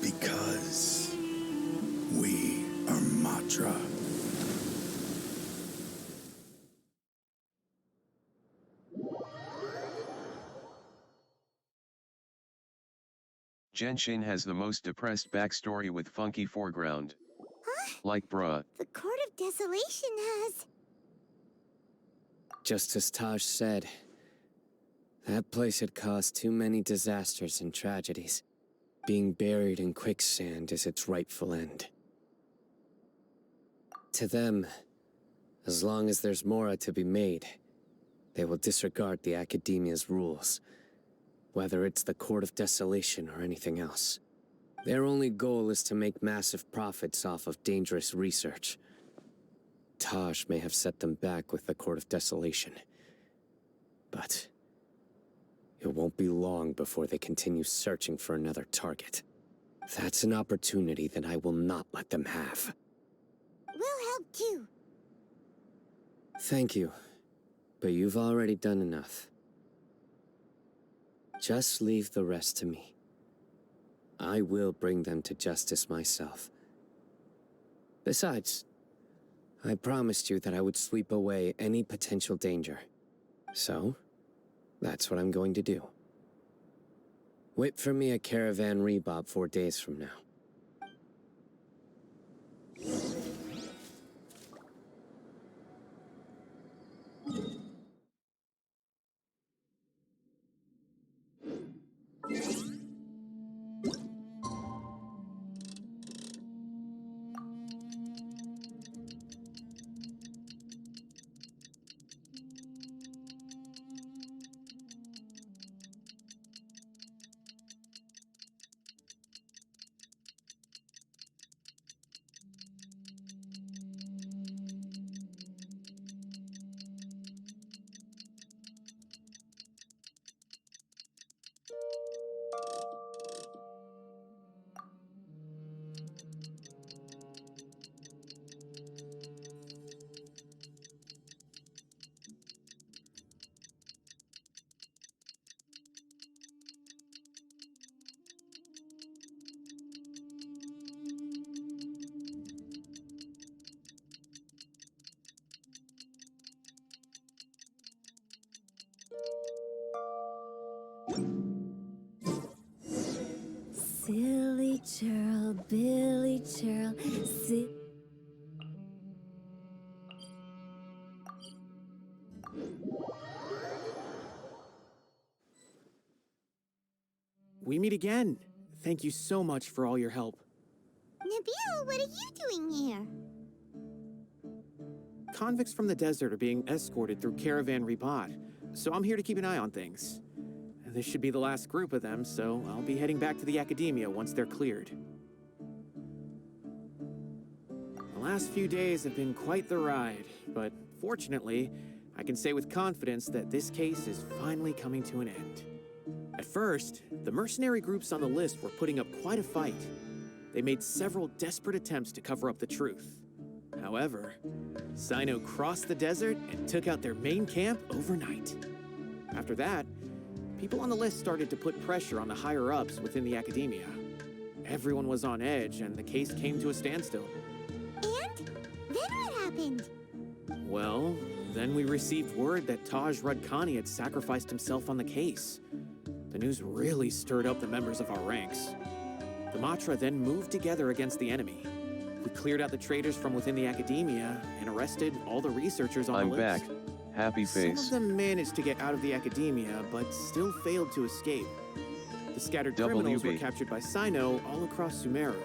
[SPEAKER 17] Because we are Matra.
[SPEAKER 10] Genshin has the most depressed backstory with funky foreground.
[SPEAKER 7] Huh?
[SPEAKER 10] Like bruh.
[SPEAKER 7] The Court of Desolation has...
[SPEAKER 1] Just as Taj said, that place had caused too many disasters and tragedies. Being buried in quicksand is its rightful end. To them, as long as there's more to be made, they will disregard the Academia's rules, whether it's the Court of Desolation or anything else. Their only goal is to make massive profits off of dangerous research. Taj may have set them back with the Court of Desolation, but it won't be long before they continue searching for another target. That's an opportunity that I will not let them have.
[SPEAKER 7] We'll help too.
[SPEAKER 1] Thank you, but you've already done enough. Just leave the rest to me. I will bring them to justice myself. Besides, I promised you that I would sweep away any potential danger. So, that's what I'm going to do. Wait for me at Caravan Rebob 4 days from now.
[SPEAKER 2] Silly churl, Billy churl,
[SPEAKER 11] We meet again. Thank you so much for all your help.
[SPEAKER 7] Nabil, what are you doing here?
[SPEAKER 11] Convicts from the desert are being escorted through Caravan Ribat, so I'm here to keep an eye on things. This should be the last group of them, so I'll be heading back to the Academia once they're cleared. The last few days have been quite the ride, but fortunately, I can say with confidence that this case is finally coming to an end. At first, the mercenary groups on the list were putting up quite a fight. They made several desperate attempts to cover up the truth. However, Cyno crossed the desert and took out their main camp overnight. After that, people on the list started to put pressure on the higher-ups within the Academia. Everyone was on edge, and the case came to a standstill.
[SPEAKER 7] And? Then what happened?
[SPEAKER 11] Well, then we received word that Taj Rudkani had sacrificed himself on the case. The news really stirred up the members of our ranks. The Matra then moved together against the enemy. We cleared out the traitors from within the Academia and arrested all the researchers on the list.
[SPEAKER 10] I'm back. Happy face.
[SPEAKER 11] Some of them managed to get out of the Academia, but still failed to escape. The scattered criminals were captured by Cyno all across Sumeru.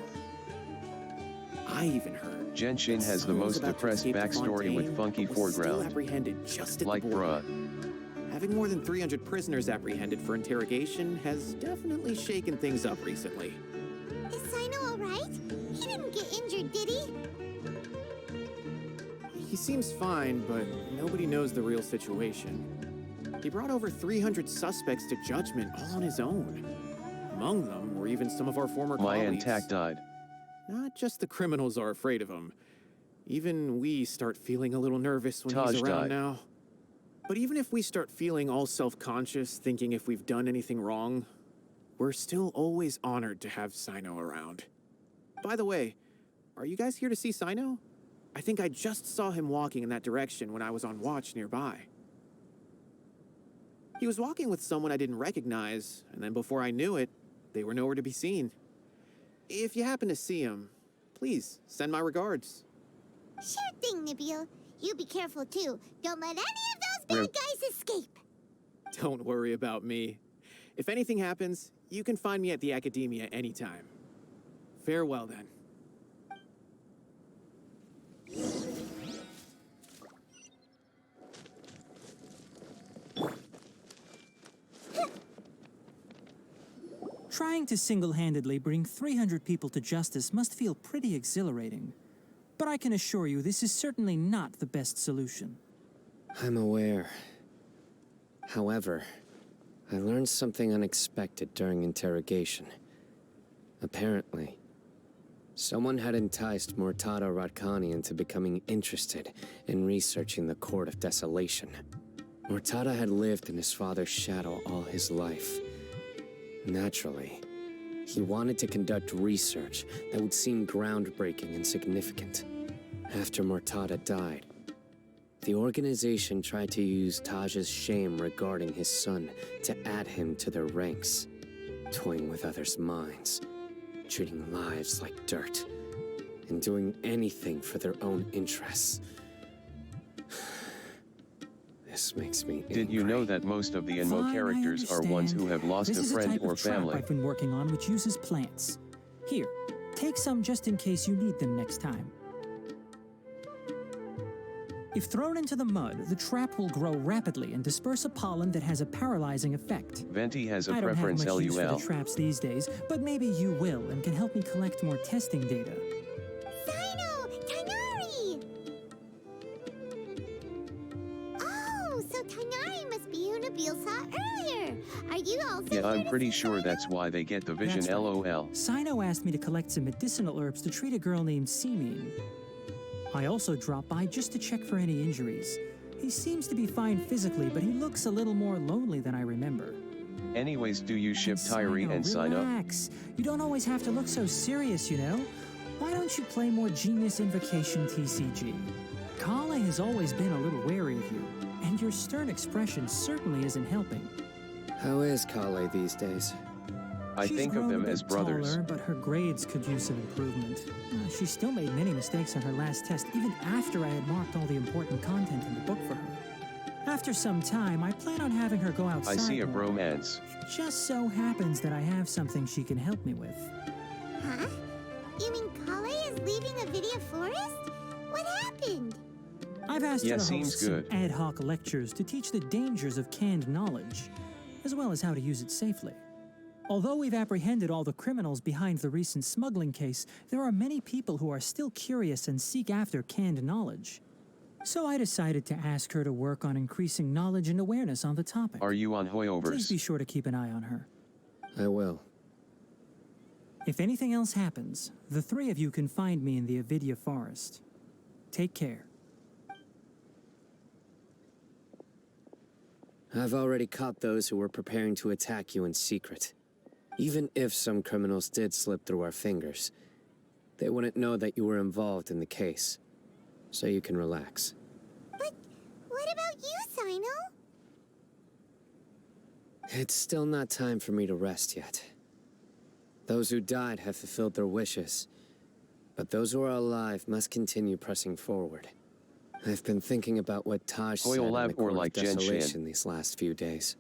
[SPEAKER 11] I even heard
[SPEAKER 10] Genshin has the most depressed backstory with funky foreground.
[SPEAKER 11] Apprehended just at
[SPEAKER 10] like
[SPEAKER 11] the border.
[SPEAKER 10] bruh.
[SPEAKER 11] Having more than 300 prisoners apprehended for interrogation has definitely shaken things up recently.
[SPEAKER 7] Is Cyno alright? He didn't get injured, did he?
[SPEAKER 11] He seems fine, but nobody knows the real situation. He brought over 300 suspects to judgment all on his own. Among them were even some of our former
[SPEAKER 10] My
[SPEAKER 11] colleagues.
[SPEAKER 10] Antac died.
[SPEAKER 11] Not just the criminals are afraid of him. Even we start feeling a little nervous when
[SPEAKER 10] Taj
[SPEAKER 11] he's around
[SPEAKER 10] died.
[SPEAKER 11] now. But even if we start feeling all self-conscious, thinking if we've done anything wrong, we're still always honored to have Cyno around. By the way, are you guys here to see Cyno? I think I just saw him walking in that direction when I was on watch nearby. He was walking with someone I didn't recognize, and then before I knew it, they were nowhere to be seen. If you happen to see him, please send my regards.
[SPEAKER 7] Sure thing, Nabil. You be careful too. Don't let any of those bad guys escape.
[SPEAKER 11] Don't worry about me. If anything happens, you can find me at the Academia anytime. Farewell then.
[SPEAKER 5] Trying to single-handedly bring 300 people to justice must feel pretty exhilarating. But I can assure you this is certainly not the best solution.
[SPEAKER 1] I'm aware. However, I learned something unexpected during interrogation. Apparently, someone had enticed Murtada Radkani into becoming interested in researching the Court of Desolation. Murtada had lived in his father's shadow all his life. Naturally, he wanted to conduct research that would seem groundbreaking and significant. After Murtada died, the organization tried to use Taj's shame regarding his son to add him to their ranks, toying with others' minds, treating lives like dirt, and doing anything for their own interests. This makes me angry.
[SPEAKER 10] Did you know that most of the Enmo characters are ones who have lost a friend or family?
[SPEAKER 5] I've been working on which uses plants. Here, take some just in case you need them next time. If thrown into the mud, the trap will grow rapidly and disperse a pollen that has a paralyzing effect.
[SPEAKER 10] Venti has a
[SPEAKER 5] I don't have
[SPEAKER 10] preference
[SPEAKER 5] much use for
[SPEAKER 10] LUL.
[SPEAKER 5] the traps these days, but maybe you will and can help me collect more testing data.
[SPEAKER 7] Cyno! Tainari! Oh, so Tainari must be who Nabil saw earlier. Are you also
[SPEAKER 10] Yeah, I'm
[SPEAKER 7] here to
[SPEAKER 10] pretty
[SPEAKER 7] see
[SPEAKER 10] sure that's why they get the vision
[SPEAKER 5] That's right.
[SPEAKER 10] LOL.
[SPEAKER 5] Cyno asked me to collect some medicinal herbs to treat a girl named Semin. I also dropped by just to check for any injuries. He seems to be fine physically, but he looks a little more lonely than I remember.
[SPEAKER 10] Anyways, do you ship Tyree and Cyno?
[SPEAKER 5] Relax. You don't always have to look so serious, you know? Why don't you play more Genius Invocation TCG? Kale has always been a little wary of you, and your stern expression certainly isn't helping.
[SPEAKER 1] How is Kale these days?
[SPEAKER 10] I
[SPEAKER 5] She's
[SPEAKER 10] think of
[SPEAKER 5] grown a
[SPEAKER 10] them
[SPEAKER 5] bit
[SPEAKER 10] as brothers.
[SPEAKER 5] taller, but her grades could use some improvement. She still made many mistakes on her last test, even after I had marked all the important content in the book for her. After some time, I plan on having her go outside.
[SPEAKER 10] I see a
[SPEAKER 5] more.
[SPEAKER 10] bromance.
[SPEAKER 5] It just so happens that I have something she can help me with.
[SPEAKER 7] Huh? You mean Kale is leaving the Vidya Forest? What happened?
[SPEAKER 5] I've asked
[SPEAKER 10] Yeah,
[SPEAKER 5] her to
[SPEAKER 10] seems
[SPEAKER 5] host some
[SPEAKER 10] good.
[SPEAKER 5] ad hoc lectures to teach the dangers of canned knowledge, as well as how to use it safely. Although we've apprehended all the criminals behind the recent smuggling case, there are many people who are still curious and seek after canned knowledge. So I decided to ask her to work on increasing knowledge and awareness on the topic.
[SPEAKER 10] Are you on
[SPEAKER 5] Please
[SPEAKER 10] hoyovers?
[SPEAKER 5] be sure to keep an eye on her.
[SPEAKER 1] I will.
[SPEAKER 5] If anything else happens, the three of you can find me in the Avidya Forest. Take care.
[SPEAKER 1] I've already caught those who were preparing to attack you in secret. Even if some criminals did slip through our fingers, they wouldn't know that you were involved in the case. So you can relax.
[SPEAKER 7] But what about you, Cyno?
[SPEAKER 1] It's still not time for me to rest yet. Those who died have fulfilled their wishes, but those who are alive must continue pressing forward. I've been thinking about what Taj said in the Court of Desolation these last few days.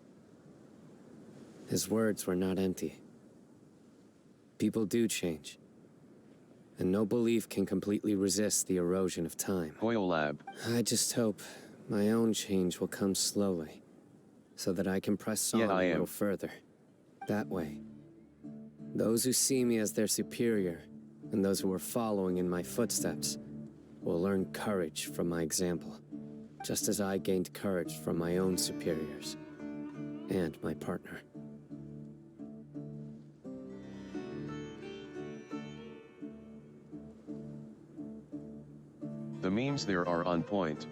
[SPEAKER 1] His words were not empty. People do change, and no belief can completely resist the erosion of time.
[SPEAKER 10] Hoyolab.
[SPEAKER 1] I just hope my own change will come slowly, so that I can press on a little further. That way, those who see me as their superior, and those who are following in my footsteps, will learn courage from my example, just as I gained courage from my own superiors, and my partner.
[SPEAKER 10] The memes there are on point.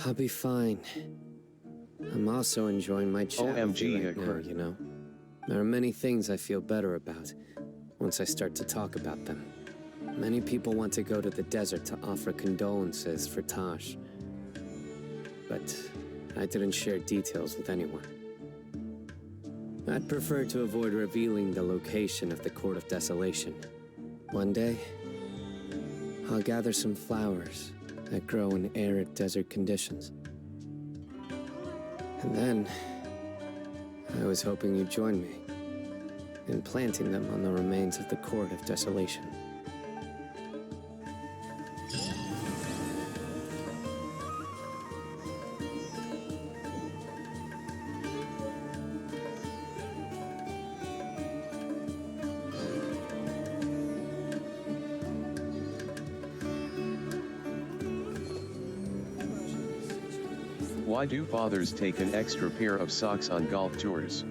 [SPEAKER 1] I'll be fine. I'm also enjoying my chat with you right now, you know? There are many things I feel better about once I start to talk about them. Many people want to go to the desert to offer condolences for Taj. But I didn't share details with anyone. I'd prefer to avoid revealing the location of the Court of Desolation. One day, I'll gather some flowers that grow in arid desert conditions. And then, I was hoping you'd join me in planting them on the remains of the Court of Desolation.
[SPEAKER 10] Why do fathers take an extra pair of socks on golf tours?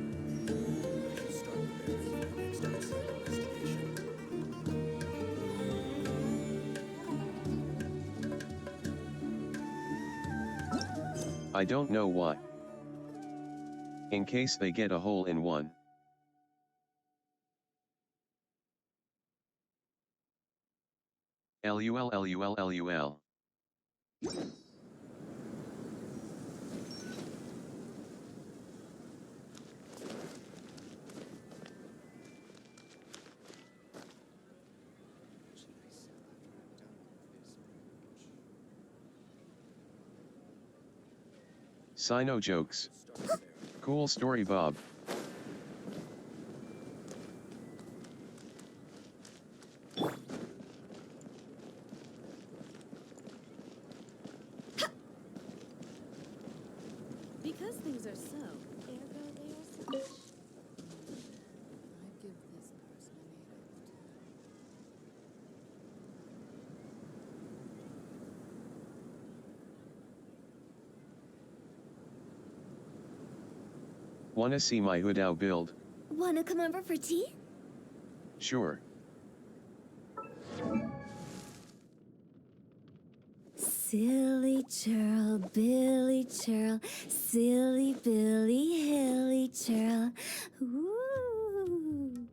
[SPEAKER 10] I don't know why. In case they get a hole in one. LUL. Cyno jokes. Cool story, Bob.
[SPEAKER 20] Because things are so, ergo they are such. I give this person an 8 out of 10.
[SPEAKER 10] Wanna see my Hudao build?
[SPEAKER 2] Wanna come over for tea?
[SPEAKER 10] Sure.
[SPEAKER 2] Silly churl, Billy churl, silly Billy, hilly churl. Ooh.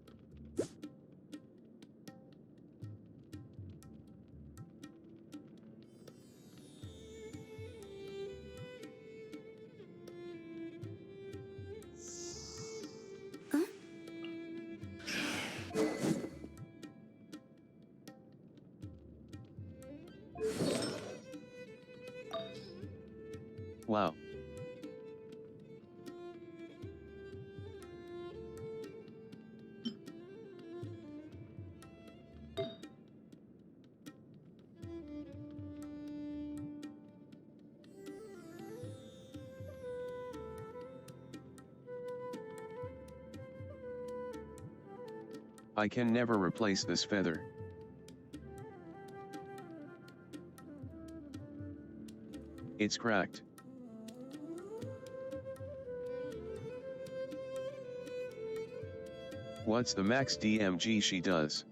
[SPEAKER 10] I can never replace this feather. It's cracked. What's the max DMG she does?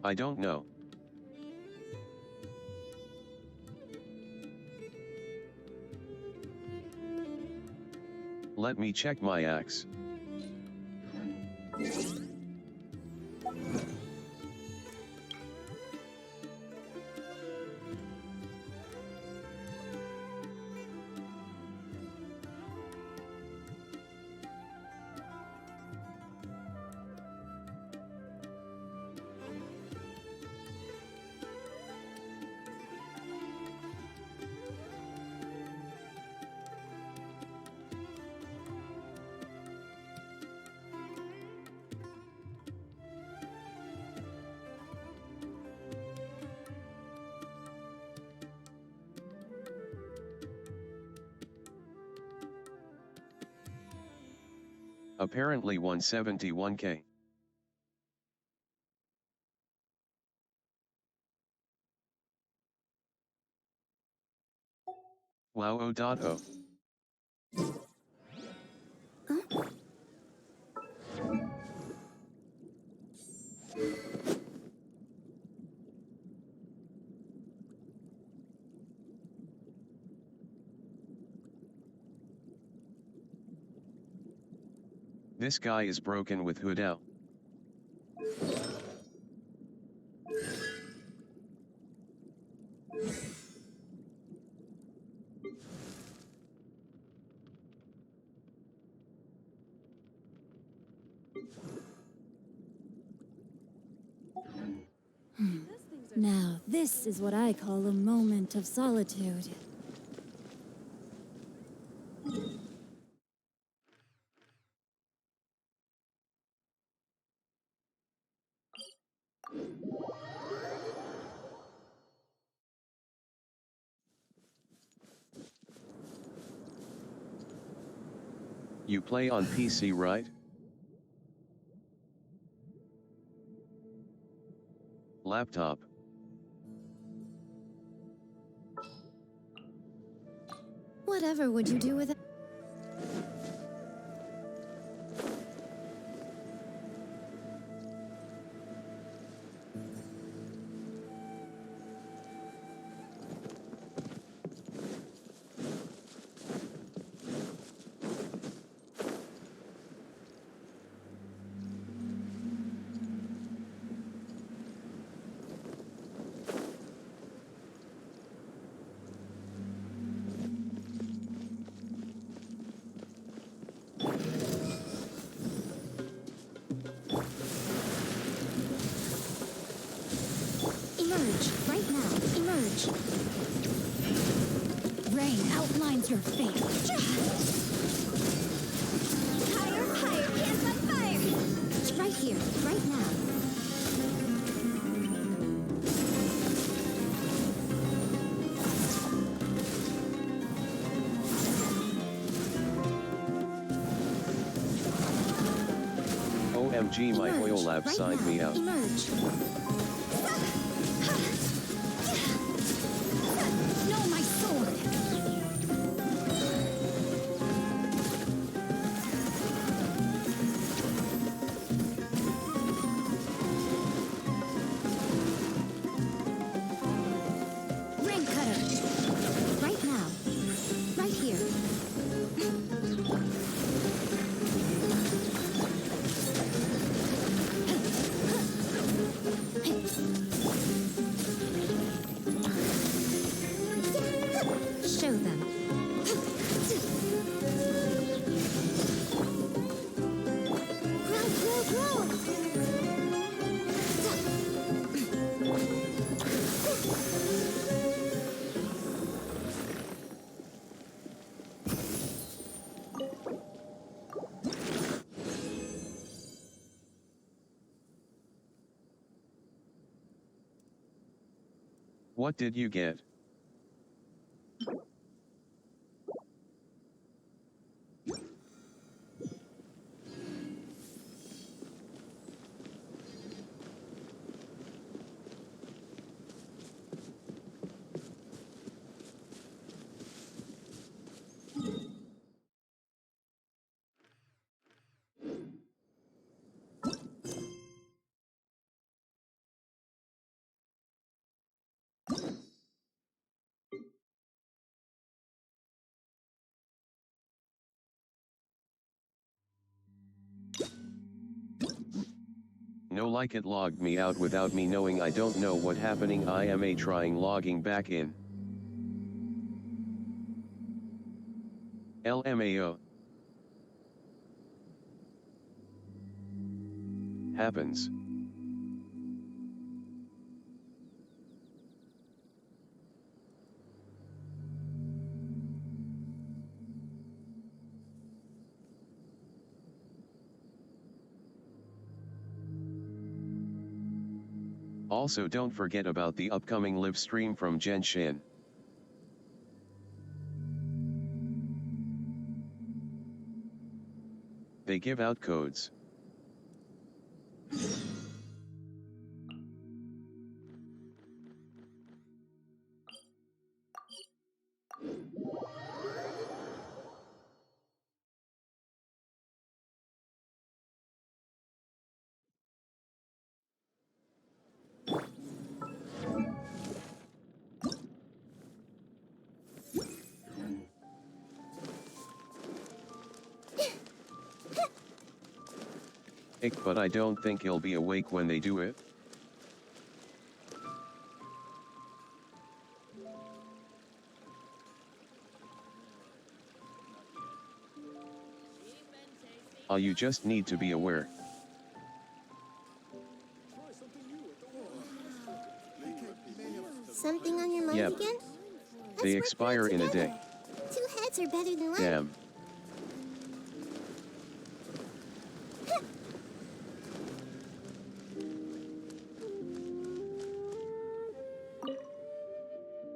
[SPEAKER 10] I don't know. Let me check my axe. Apparently 171k. Wow, oh. This guy is broken with hood out.
[SPEAKER 8] Now, this is what I call a moment of solitude.
[SPEAKER 10] You play on PC, right? Laptop.
[SPEAKER 8] Whatever would you do with it? Emerge, right now, emerge. Rain outlines your fate.
[SPEAKER 2] Higher, higher, hands on fire!
[SPEAKER 8] Right here, right now.
[SPEAKER 10] OMG, my
[SPEAKER 8] Emerge,
[SPEAKER 10] oil lab
[SPEAKER 8] right
[SPEAKER 10] signed
[SPEAKER 8] now,
[SPEAKER 10] me out.
[SPEAKER 8] Emerge. No, my sword! Ring cutter! Right now. Right here. Show them.
[SPEAKER 2] Grow, grow, grow!
[SPEAKER 10] What did you get? No, like it logged me out without me knowing. I don't know what happening. I am trying logging back in. LMAO. Happens. Also, don't forget about the upcoming live stream from Genshin. They give out codes. But I don't think he'll be awake when they do it. You just need to be aware.
[SPEAKER 7] Something on your mind
[SPEAKER 10] Yep.
[SPEAKER 7] again?
[SPEAKER 10] They expire in a day.
[SPEAKER 7] 2 heads are better than 1.
[SPEAKER 10] Damn.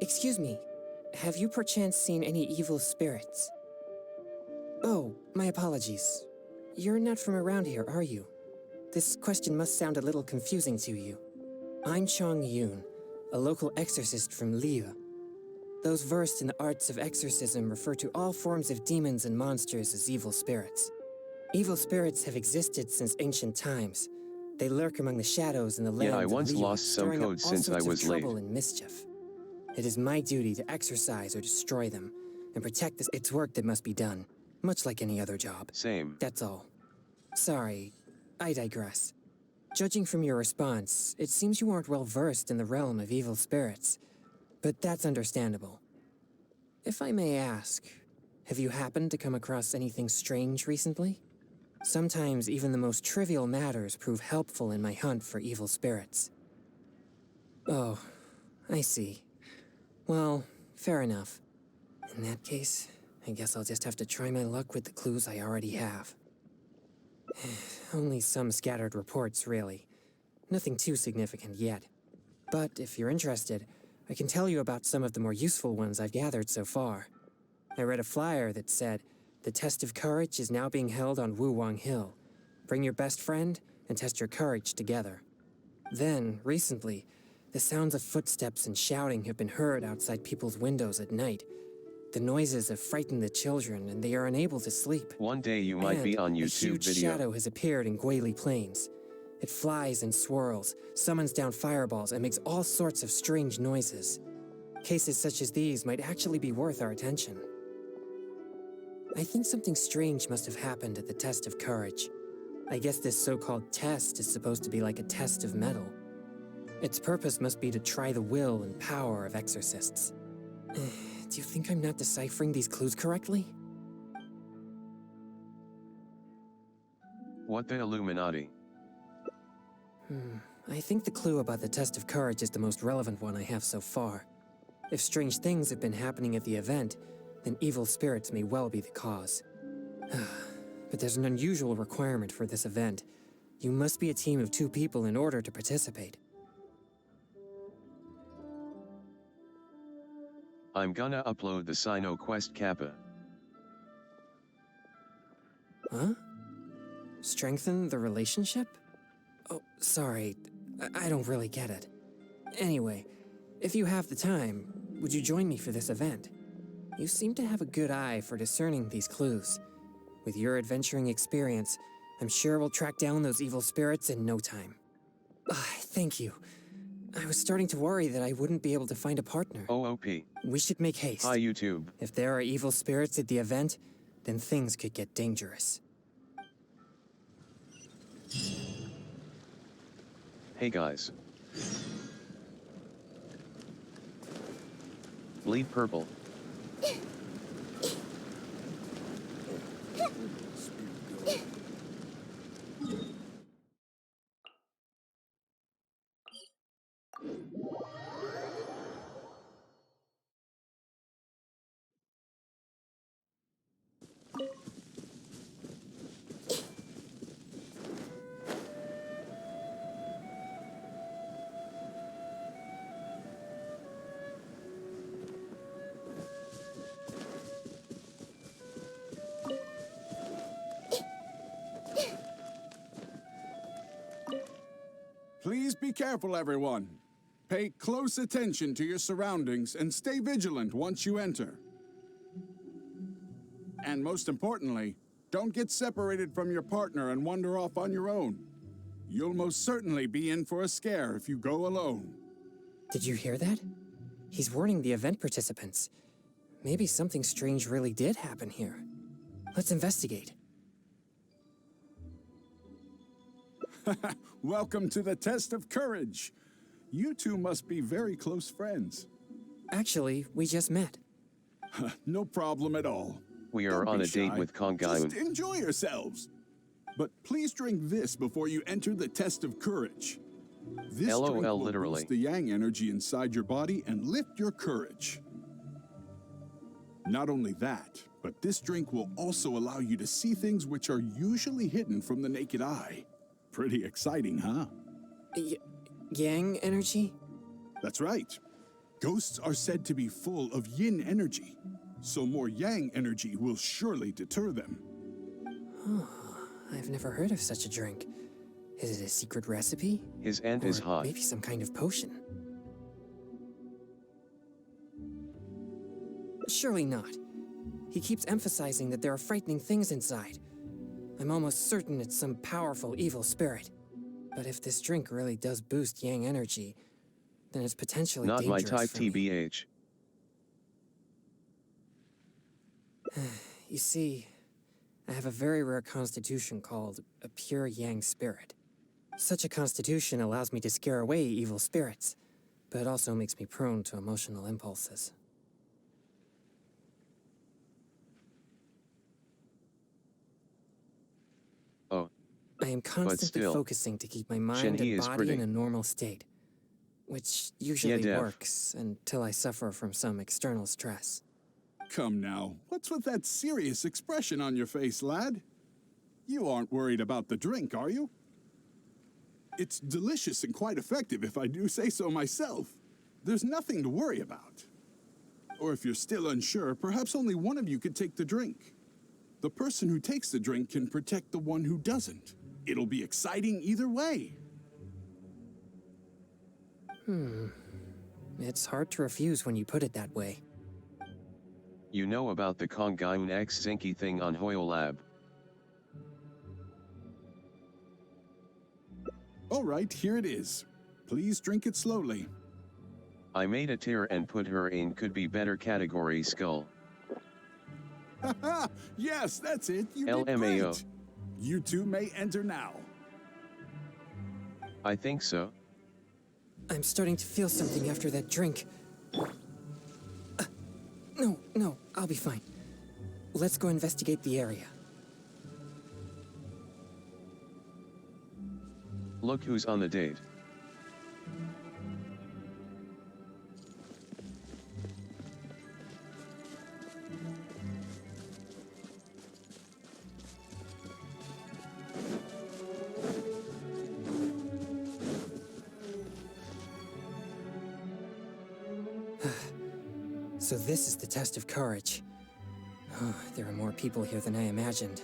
[SPEAKER 4] Excuse me, have you perchance seen any evil spirits? Oh, my apologies. You're not from around here, are you? This question must sound a little confusing to you. I'm Chong Yoon, a local exorcist from Liyue. Those versed in the arts of exorcism refer to all forms of demons and monsters as evil spirits. Evil spirits have existed since ancient times. They lurk among the shadows in the land
[SPEAKER 10] Yeah, I
[SPEAKER 4] of
[SPEAKER 10] once
[SPEAKER 4] Liyue,
[SPEAKER 10] lost some
[SPEAKER 4] stirring up
[SPEAKER 10] codes
[SPEAKER 4] all
[SPEAKER 10] since I
[SPEAKER 4] sorts of
[SPEAKER 10] was late.
[SPEAKER 4] trouble and mischief. It is my duty to exorcise or destroy them, and protect this. It's work that must be done, much like any other job.
[SPEAKER 10] Same.
[SPEAKER 4] That's all. Sorry, I digress. Judging from your response, it seems you aren't well versed in the realm of evil spirits. But that's understandable. If I may ask, have you happened to come across anything strange recently? Sometimes even the most trivial matters prove helpful in my hunt for evil spirits. Oh, I see. Well, fair enough. In that case, I guess I'll just have to try my luck with the clues I already have. Only some scattered reports, really. Nothing too significant yet. But if you're interested, I can tell you about some of the more useful ones I've gathered so far. I read a flyer that said, "The test of courage is now being held on Wuwang Hill. Bring your best friend and test your courage together." Then, recently, the sounds of footsteps and shouting have been heard outside people's windows at night. The noises have frightened the children, and they are unable to sleep.
[SPEAKER 10] One day you might be on
[SPEAKER 4] A
[SPEAKER 10] YouTube
[SPEAKER 4] huge
[SPEAKER 10] video.
[SPEAKER 4] shadow has appeared in Guili Plains. It flies and swirls, summons down fireballs, and makes all sorts of strange noises. Cases such as these might actually be worth our attention. I think something strange must have happened at the test of courage. I guess this so-called test is supposed to be like a test of metal. Its purpose must be to try the will and power of exorcists. Do you think I'm not deciphering these clues correctly?
[SPEAKER 10] What the Illuminati?
[SPEAKER 4] I think the clue about the test of courage is the most relevant one I have so far. If strange things have been happening at the event, then evil spirits may well be the cause. But there's an unusual requirement for this event. You must be a team of 2 people in order to participate.
[SPEAKER 10] I'm gonna upload the Cyno quest kappa.
[SPEAKER 4] Huh? Strengthen the relationship? Oh, sorry. I don't really get it. Anyway, if you have the time, would you join me for this event? You seem to have a good eye for discerning these clues. With your adventuring experience, I'm sure we'll track down those evil spirits in no time. Thank you. I was starting to worry that I wouldn't be able to find a partner.
[SPEAKER 10] OOP.
[SPEAKER 4] We should make haste.
[SPEAKER 10] Hi, YouTube.
[SPEAKER 4] If there are evil spirits at the event, then things could get dangerous.
[SPEAKER 10] Hey guys. Bleed purple.
[SPEAKER 3] Please be careful, everyone. Pay close attention to your surroundings and stay vigilant once you enter. And most importantly, don't get separated from your partner and wander off on your own. You'll most certainly be in for a scare if you go alone.
[SPEAKER 4] Did you hear that? He's warning the event participants. Maybe something strange really did happen here. Let's investigate.
[SPEAKER 3] Welcome to the test of courage. You two must be very close friends.
[SPEAKER 4] Actually, we just met.
[SPEAKER 3] No problem at all.
[SPEAKER 10] We are on a date with Kongaun.
[SPEAKER 3] Just enjoy yourselves. But please drink this before you enter the test of courage. This
[SPEAKER 10] LOL
[SPEAKER 3] drink will
[SPEAKER 10] literally.
[SPEAKER 3] boost the yang energy inside your body and lift your courage. Not only that, but this drink will also allow you to see things which are usually hidden from the naked eye. Pretty exciting, huh?
[SPEAKER 4] Yang energy?
[SPEAKER 3] That's right. Ghosts are said to be full of yin energy, so more yang energy will surely deter them.
[SPEAKER 4] Oh, I've never heard of such a drink. Is it a secret recipe?
[SPEAKER 10] His aunt
[SPEAKER 4] or
[SPEAKER 10] is hot.
[SPEAKER 4] Maybe some kind of potion. Surely not. He keeps emphasizing that there are frightening things inside. I'm almost certain it's some powerful evil spirit. But if this drink really does boost yang energy, then it's potentially
[SPEAKER 10] Not my
[SPEAKER 4] dangerous
[SPEAKER 10] type,
[SPEAKER 4] for me.
[SPEAKER 10] TBH.
[SPEAKER 4] You see, I have a very rare constitution called a pure yang spirit. Such a constitution allows me to scare away evil spirits, but it also makes me prone to emotional impulses.
[SPEAKER 10] Oh.
[SPEAKER 4] I am constantly focusing to keep my mind and body in a normal state, which usually works until I suffer from some external stress.
[SPEAKER 3] Come now, what's with that serious expression on your face, lad? You aren't worried about the drink, are you? It's delicious and quite effective, if I do say so myself. There's nothing to worry about. Or if you're still unsure, perhaps only one of you could take the drink. The person who takes the drink can protect the one who doesn't. It'll be exciting either way.
[SPEAKER 4] It's hard to refuse when you put it that way.
[SPEAKER 10] You know about the Kongaun X Zinky thing on Hoyo Lab.
[SPEAKER 3] All right, here it is. Please drink it slowly.
[SPEAKER 10] I made a tear and put her in could be better category skull.
[SPEAKER 3] Haha! Yes, that's it. You did
[SPEAKER 10] LMAO.
[SPEAKER 3] great. You two may enter now.
[SPEAKER 10] I think so.
[SPEAKER 4] I'm starting to feel something after that drink. No, I'll be fine. Let's go investigate the area.
[SPEAKER 10] Look who's on the date.
[SPEAKER 4] So this is the test of courage. Oh, there are more people here than I imagined.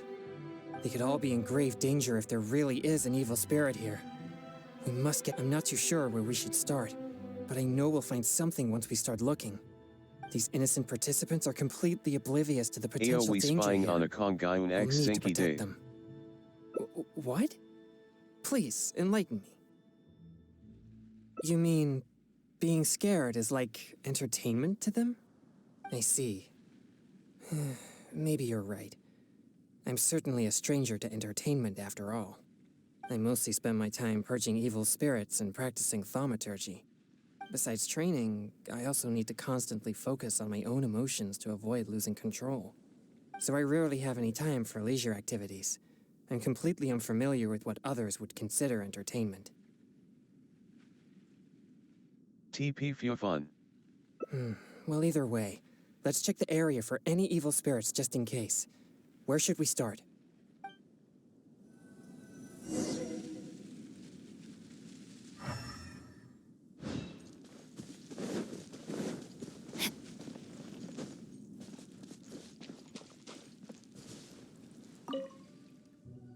[SPEAKER 4] They could all be in grave danger if there really is an evil spirit here. We must get... I'm not too sure where we should start, but I know we'll find something once we start looking. These innocent participants are completely oblivious to the potential
[SPEAKER 10] we
[SPEAKER 4] danger
[SPEAKER 10] spying
[SPEAKER 4] here.
[SPEAKER 10] on a Kongyun
[SPEAKER 4] We'll
[SPEAKER 10] X
[SPEAKER 4] need to
[SPEAKER 10] Zinky
[SPEAKER 4] protect
[SPEAKER 10] Day.
[SPEAKER 4] them. What? Please, enlighten me. You mean being scared is like entertainment to them? I see. Maybe you're right. I'm certainly a stranger to entertainment after all. I mostly spend my time purging evil spirits and practicing thaumaturgy. Besides training, I also need to constantly focus on my own emotions to avoid losing control. So I rarely have any time for leisure activities. I'm completely unfamiliar with what others would consider entertainment.
[SPEAKER 10] TP for fun.
[SPEAKER 4] Well, either way, let's check the area for any evil spirits just in case. Where should we start?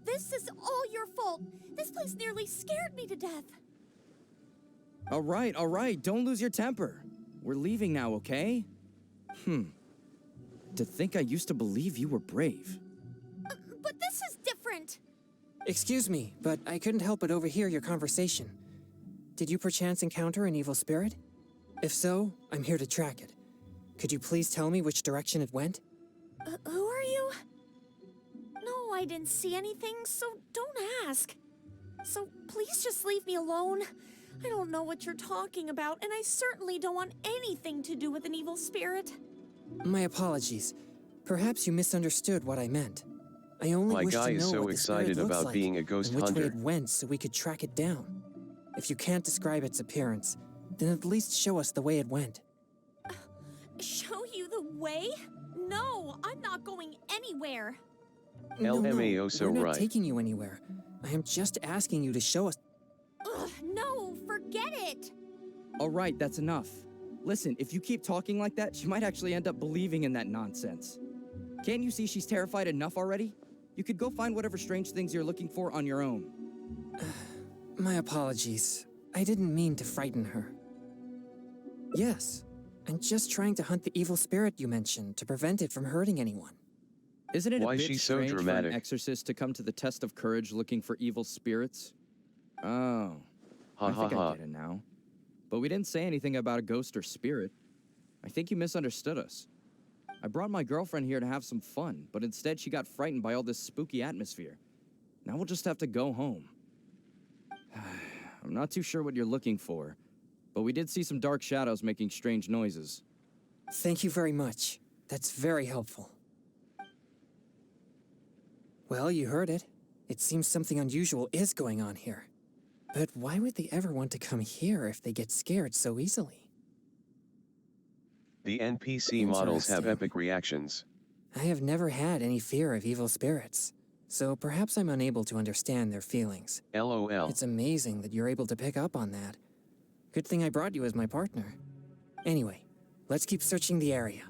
[SPEAKER 8] This is all your fault. This place nearly scared me to death.
[SPEAKER 6] All right, don't lose your temper. We're leaving now, okay? To think I used to believe you were brave.
[SPEAKER 8] But this is different.
[SPEAKER 4] Excuse me, but I couldn't help but overhear your conversation. Did you perchance encounter an evil spirit? If so, I'm here to track it. Could you please tell me which direction it went?
[SPEAKER 8] Who are you? No, I didn't see anything, so don't ask. So please just leave me alone. I don't know what you're talking about, and I certainly don't want anything to do with an evil spirit.
[SPEAKER 4] My apologies. Perhaps you misunderstood what I meant. I only
[SPEAKER 10] My
[SPEAKER 4] wish
[SPEAKER 10] guy
[SPEAKER 4] to
[SPEAKER 10] is
[SPEAKER 4] know
[SPEAKER 10] so
[SPEAKER 4] what the spirit
[SPEAKER 10] excited
[SPEAKER 4] looks
[SPEAKER 10] about
[SPEAKER 4] like
[SPEAKER 10] being a ghost
[SPEAKER 4] and which way
[SPEAKER 10] hunter.
[SPEAKER 4] it went so we could track it down. If you can't describe its appearance, then at least show us the way it went.
[SPEAKER 8] Show you the way? No, I'm not going anywhere.
[SPEAKER 10] LMAO so
[SPEAKER 4] we're not
[SPEAKER 10] right.
[SPEAKER 4] taking you anywhere. I am just asking you to show us.
[SPEAKER 8] Ugh, no, forget it.
[SPEAKER 6] All right, that's enough. Listen, if you keep talking like that, she might actually end up believing in that nonsense. Can't you see she's terrified enough already? You could go find whatever strange things you're looking for on your own.
[SPEAKER 4] My apologies. I didn't mean to frighten her. Yes, I'm just trying to hunt the evil spirit you mentioned to prevent it from hurting anyone.
[SPEAKER 6] Isn't it
[SPEAKER 10] Why
[SPEAKER 6] a
[SPEAKER 10] is
[SPEAKER 6] bit
[SPEAKER 10] she so
[SPEAKER 6] strange for
[SPEAKER 10] dramatic?
[SPEAKER 6] an exorcist to come to the test of courage looking for evil spirits? Oh, I think I get it now. But we didn't say anything about a ghost or spirit. I think you misunderstood us. I brought my girlfriend here to have some fun, but instead she got frightened by all this spooky atmosphere. Now we'll just have to go home. I'm not too sure what you're looking for, but we did see some dark shadows making strange noises.
[SPEAKER 4] Thank you very much. That's very helpful. Well, you heard it. It seems something unusual is going on here. But why would they ever want to come here if they get scared so easily?
[SPEAKER 10] The NPC models have epic reactions.
[SPEAKER 4] I have never had any fear of evil spirits, so perhaps I'm unable to understand their feelings.
[SPEAKER 10] LOL.
[SPEAKER 4] It's amazing that you're able to pick up on that. Good thing I brought you as my partner. Anyway, let's keep searching the area.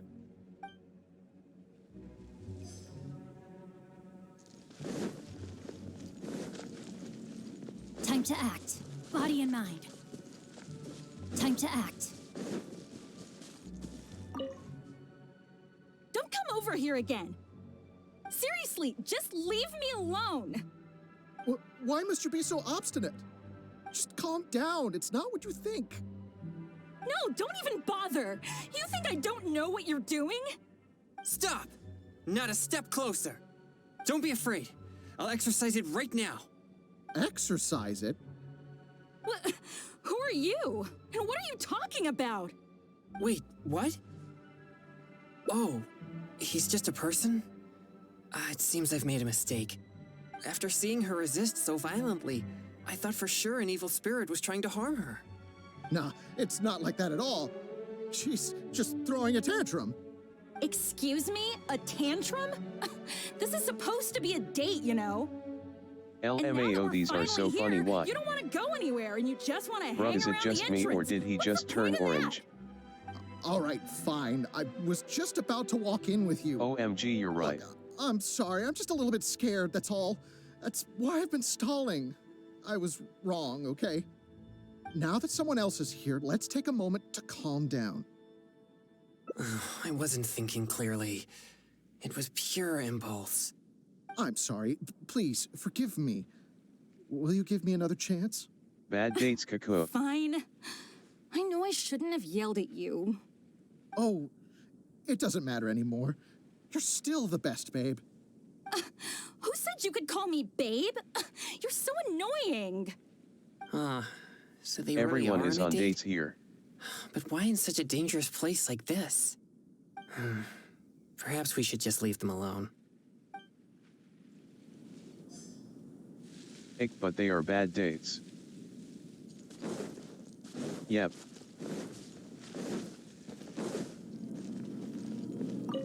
[SPEAKER 18] Time to act. Body and mind. Time to act.
[SPEAKER 22] Don't come over here again. Seriously, just leave me alone.
[SPEAKER 23] Why must you be so obstinate? Just calm down. It's not what you think.
[SPEAKER 22] No, don't even bother. You think I don't know what you're doing?
[SPEAKER 4] Stop! Not a step closer. Don't be afraid. I'll exercise it right now.
[SPEAKER 23] Exercise it?
[SPEAKER 22] What? Who are you? And what are you talking about?
[SPEAKER 4] Wait, what? Oh, he's just a person? It seems I've made a mistake. After seeing her resist so violently, I thought for sure an evil spirit was trying to harm her.
[SPEAKER 23] Nah, it's not like that at all. She's just throwing a tantrum.
[SPEAKER 22] Excuse me? A tantrum? This is supposed to be a date, you know?
[SPEAKER 10] LMAO, these are so funny.
[SPEAKER 22] Here,
[SPEAKER 10] What?
[SPEAKER 22] You don't want to go anywhere, and you just want to hang
[SPEAKER 10] Bruh, is it
[SPEAKER 22] around
[SPEAKER 10] just
[SPEAKER 22] the
[SPEAKER 10] me
[SPEAKER 22] entrance.
[SPEAKER 10] or did he
[SPEAKER 22] What's
[SPEAKER 10] just
[SPEAKER 22] the
[SPEAKER 10] turn
[SPEAKER 22] point of that?
[SPEAKER 10] orange?
[SPEAKER 23] All right, fine. I was just about to walk in with you.
[SPEAKER 10] OMG, you're right.
[SPEAKER 23] Look, I'm sorry. I'm just a little bit scared, that's all. That's why I've been stalling. I was wrong, okay? Now that someone else is here, let's take a moment to calm down.
[SPEAKER 4] I wasn't thinking clearly. It was pure impulse.
[SPEAKER 23] I'm sorry. Please, forgive me. Will you give me another chance?
[SPEAKER 10] Bad dates, Kaku.
[SPEAKER 22] Fine. I know I shouldn't have yelled at you.
[SPEAKER 23] Oh, it doesn't matter anymore. You're still the best, babe.
[SPEAKER 22] Who said you could call me babe? You're so annoying.
[SPEAKER 4] So they
[SPEAKER 10] Everyone
[SPEAKER 4] really are
[SPEAKER 10] is
[SPEAKER 4] on a
[SPEAKER 10] on
[SPEAKER 4] date?
[SPEAKER 10] dates here.
[SPEAKER 4] But why in such a dangerous place like this? Perhaps we should just leave them alone.
[SPEAKER 10] Ick, but they are bad dates. Yep.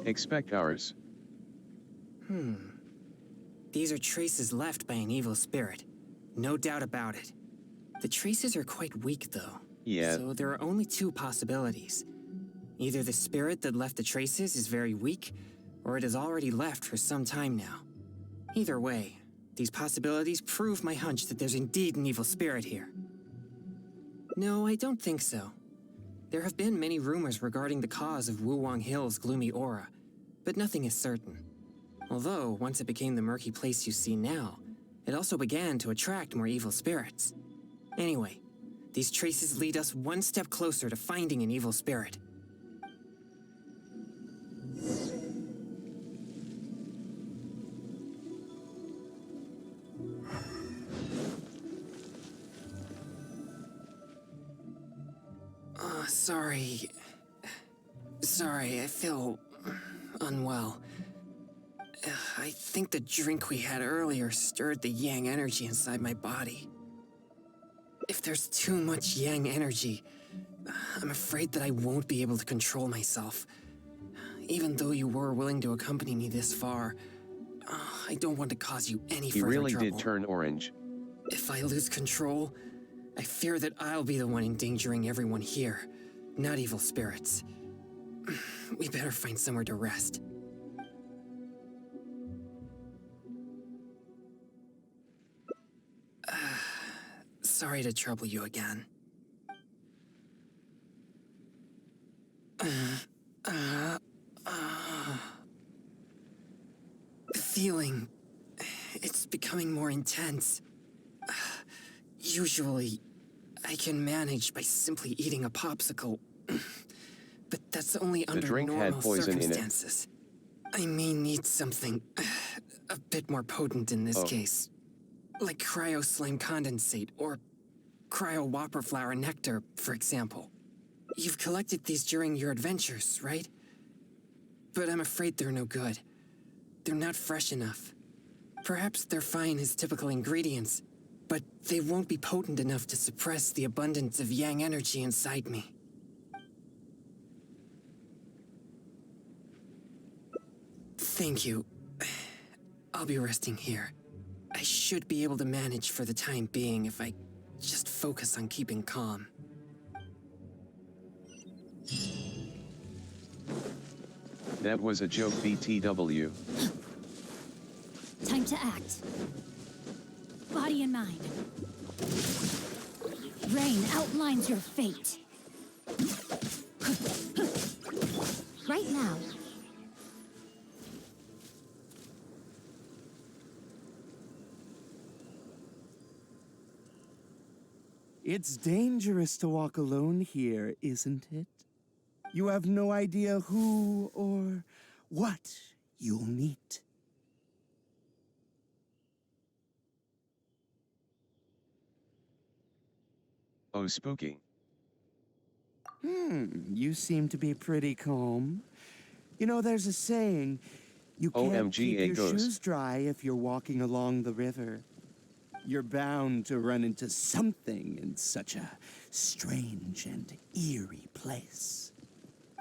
[SPEAKER 10] Expect ours.
[SPEAKER 4] These are traces left by an evil spirit. No doubt about it. The traces are quite weak, though.
[SPEAKER 10] Yeah.
[SPEAKER 4] So there are only two possibilities. Either the spirit that left the traces is very weak, or it has already left for some time now. Either way, these possibilities prove my hunch that there's indeed an evil spirit here. No, I don't think so. There have been many rumors regarding the cause of Wuwang Hill's gloomy aura, but nothing is certain. Although, once it became the murky place you see now, it also began to attract more evil spirits. Anyway, these traces lead us one step closer to finding an evil spirit. Sorry, I feel unwell. I think the drink we had earlier stirred the yang energy inside my body. If there's too much yang energy, I'm afraid that I won't be able to control myself. Even though you were willing to accompany me this far, I don't want to cause you any
[SPEAKER 10] He
[SPEAKER 4] further
[SPEAKER 10] really
[SPEAKER 4] trouble.
[SPEAKER 10] did turn orange.
[SPEAKER 4] If I lose control, I fear that I'll be the one endangering everyone here, not evil spirits. We better find somewhere to rest. Sorry to trouble you again. The feeling, it's becoming more intense. Usually, I can manage by simply eating a popsicle, but that's only under
[SPEAKER 10] drink had
[SPEAKER 4] normal
[SPEAKER 10] poison in it.
[SPEAKER 4] circumstances. I may need something a bit more potent in this case, like cryo slime condensate or cryo whopper flower nectar, for example. You've collected these during your adventures, right? But I'm afraid they're no good. They're not fresh enough. Perhaps they're fine as typical ingredients, but they won't be potent enough to suppress the abundance of yang energy inside me. Thank you. I'll be resting here. I should be able to manage for the time being if I just focus on keeping calm.
[SPEAKER 10] That was a joke, BTW.
[SPEAKER 18] Time to act. Body and mind. Rain outlines your fate. Right now.
[SPEAKER 12] It's dangerous to walk alone here, isn't it? You have no idea who or what you'll meet.
[SPEAKER 10] Oh, spooky.
[SPEAKER 12] You seem to be pretty calm. You know, there's a saying, you can't
[SPEAKER 10] OMG,
[SPEAKER 12] keep
[SPEAKER 10] a
[SPEAKER 12] your
[SPEAKER 10] ghost.
[SPEAKER 12] shoes dry if you're walking along the river. You're bound to run into something in such a strange and eerie place.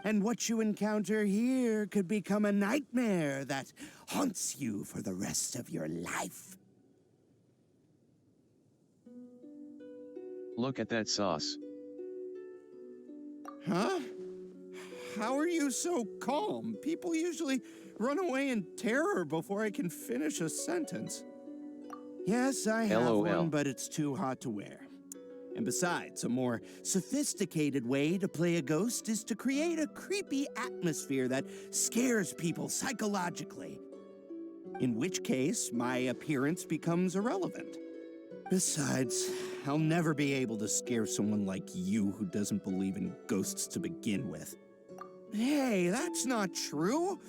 [SPEAKER 12] And what you encounter here could become a nightmare that haunts you for the rest of your life.
[SPEAKER 10] Look at that sauce.
[SPEAKER 12] Huh? How are you so calm? People usually run away in terror before I can finish a sentence. Yes, I have
[SPEAKER 10] LOL.
[SPEAKER 12] one, but it's too hot to wear. And besides, a more sophisticated way to play a ghost is to create a creepy atmosphere that scares people psychologically. In which case, my appearance becomes irrelevant. Besides, I'll never be able to scare someone like you who doesn't believe in ghosts to begin with. Hey, that's not true.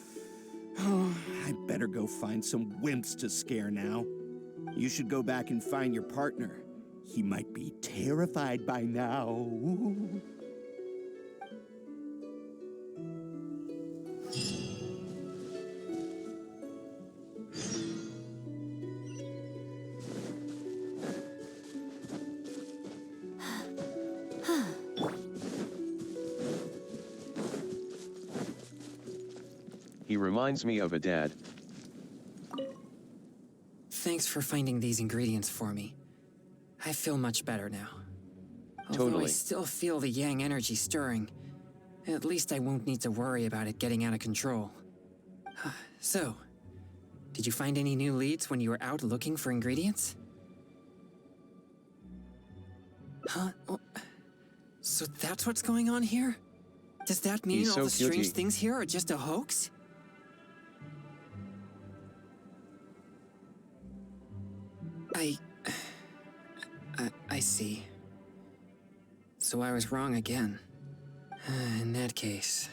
[SPEAKER 12] Oh, I better go find some wimps to scare now. You should go back and find your partner. He might be terrified by now.
[SPEAKER 10] He reminds me of a dad.
[SPEAKER 4] Thanks for finding these ingredients for me. I feel much better now. Although I
[SPEAKER 10] Totally.
[SPEAKER 4] still feel the yang energy stirring, at least I won't need to worry about it getting out of control. So, did you find any new leads when you were out looking for ingredients? Huh? Oh, so that's what's going on here? Does that mean
[SPEAKER 10] He's
[SPEAKER 4] all
[SPEAKER 10] so
[SPEAKER 4] the strange
[SPEAKER 10] cutie.
[SPEAKER 4] things here are just a hoax? I see. So I was wrong again. In that case,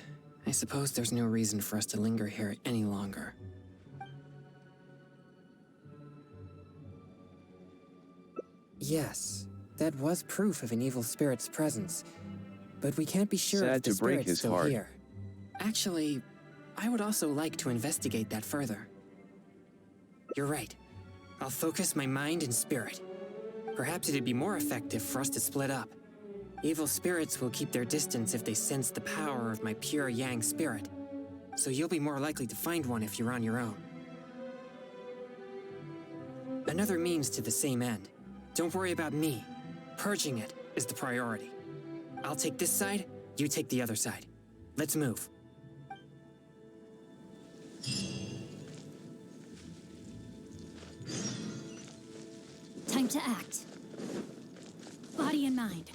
[SPEAKER 4] I suppose there's no reason for us to linger here any longer. Yes, that was proof of an evil spirit's presence, but we can't be sure
[SPEAKER 10] Sad
[SPEAKER 4] if the
[SPEAKER 10] to break
[SPEAKER 4] spirit's
[SPEAKER 10] his
[SPEAKER 4] still
[SPEAKER 10] heart.
[SPEAKER 4] here. Actually, I would also like to investigate that further. You're right. I'll focus my mind and spirit. Perhaps it'd be more effective for us to split up. Evil spirits will keep their distance if they sense the power of my pure yang spirit, so you'll be more likely to find one if you're on your own. Another means to the same end. Don't worry about me. Purging it is the priority. I'll take this side, you take the other side. Let's move.
[SPEAKER 18] Time to act. Body and mind.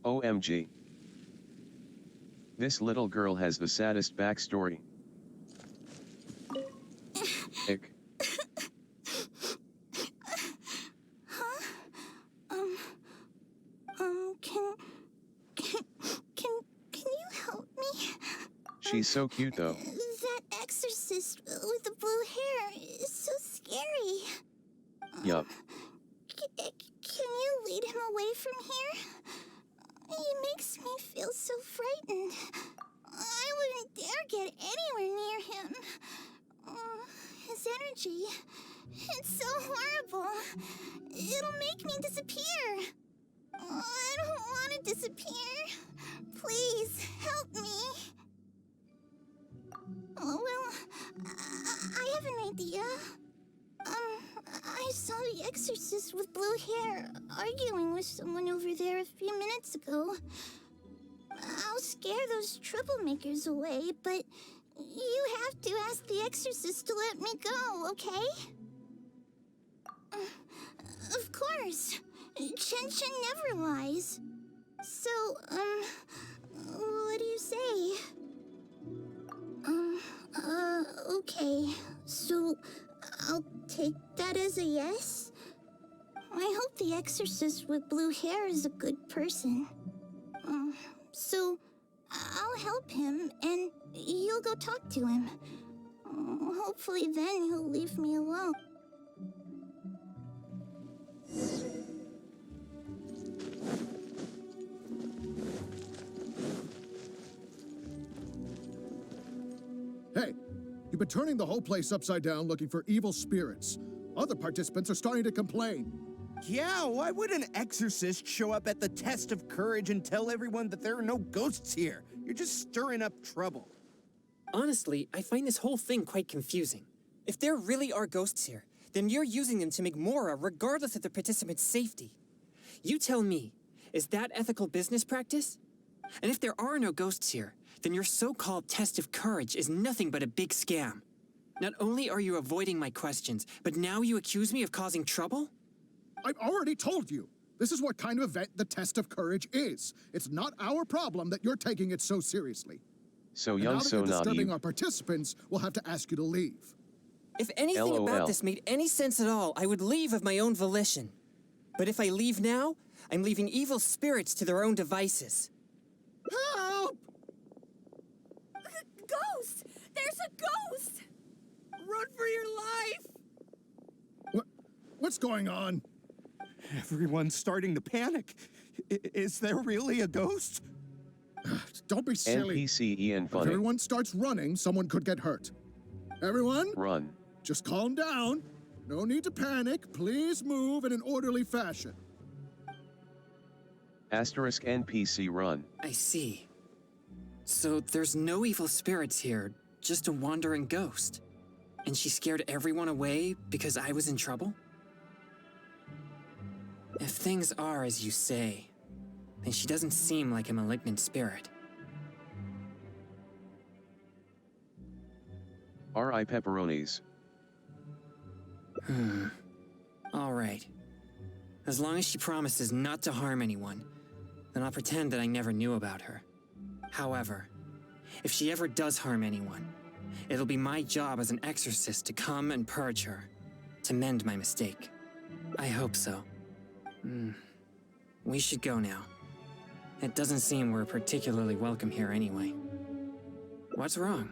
[SPEAKER 10] OMG. This little girl has the saddest backstory. Ick.
[SPEAKER 2] Can you help me?
[SPEAKER 10] She's so cute though.
[SPEAKER 2] That exorcist with the blue hair is so scary.
[SPEAKER 10] Yup.
[SPEAKER 2] Can you lead him away from here? He makes me feel so frightened. I wouldn't dare get anywhere near him. His energy, it's so horrible. It'll make me disappear. I don't want to disappear. Please, help me. Well, I have an idea. I saw the exorcist with blue hair arguing with someone over there a few minutes ago. I'll scare those troublemakers away, but you have to ask the exorcist to let me go, okay? Of course. Chen never lies. So, what do you say? Okay. So, I'll take that as a yes? I hope the exorcist with blue hair is a good person. So, I'll help him, and you'll go talk to him. Hopefully then he'll leave me alone.
[SPEAKER 23] Hey, you've been turning the whole place upside down looking for evil spirits. Other participants are starting to complain.
[SPEAKER 12] Yeah, why would an exorcist show up at the test of courage and tell everyone that there are no ghosts here? You're just stirring up trouble.
[SPEAKER 4] Honestly, I find this whole thing quite confusing. If there really are ghosts here, then you're using them to make Mora regardless of the participants' safety. You tell me, is that ethical business practice? And if there are no ghosts here, then your so-called test of courage is nothing but a big scam. Not only are you avoiding my questions, but now you accuse me of causing trouble?
[SPEAKER 23] I've already told you. This is what kind of event the test of courage is. It's not our problem that you're taking it so seriously.
[SPEAKER 10] So
[SPEAKER 23] And
[SPEAKER 10] young,
[SPEAKER 23] now that
[SPEAKER 10] so
[SPEAKER 23] you're disturbing
[SPEAKER 10] naive.
[SPEAKER 23] our participants, we'll have to ask you to leave.
[SPEAKER 4] If anything
[SPEAKER 10] LOL.
[SPEAKER 4] about this made any sense at all, I would leave of my own volition. But if I leave now, I'm leaving evil spirits to their own devices.
[SPEAKER 23] Help!
[SPEAKER 8] Ghost! There's a ghost! Run for your life!
[SPEAKER 23] What's going on?
[SPEAKER 12] Everyone's starting to panic. Is there really a ghost?
[SPEAKER 23] Don't be silly.
[SPEAKER 10] NPC Ian
[SPEAKER 23] If
[SPEAKER 10] funny.
[SPEAKER 23] everyone starts running, someone could get hurt. Everyone,
[SPEAKER 10] Run.
[SPEAKER 23] just calm down. No need to panic. Please move in an orderly fashion.
[SPEAKER 10] Asterisk NPC run.
[SPEAKER 4] I see. So there's no evil spirits here, just a wandering ghost. And she scared everyone away because I was in trouble? If things are as you say, then she doesn't seem like a malignant spirit.
[SPEAKER 10] R.I. pepperonis.
[SPEAKER 4] All right. As long as she promises not to harm anyone, then I'll pretend that I never knew about her. However, if she ever does harm anyone, it'll be my job as an exorcist to come and purge her, to mend my mistake. I hope so. We should go now. It doesn't seem we're particularly welcome here anyway. What's wrong?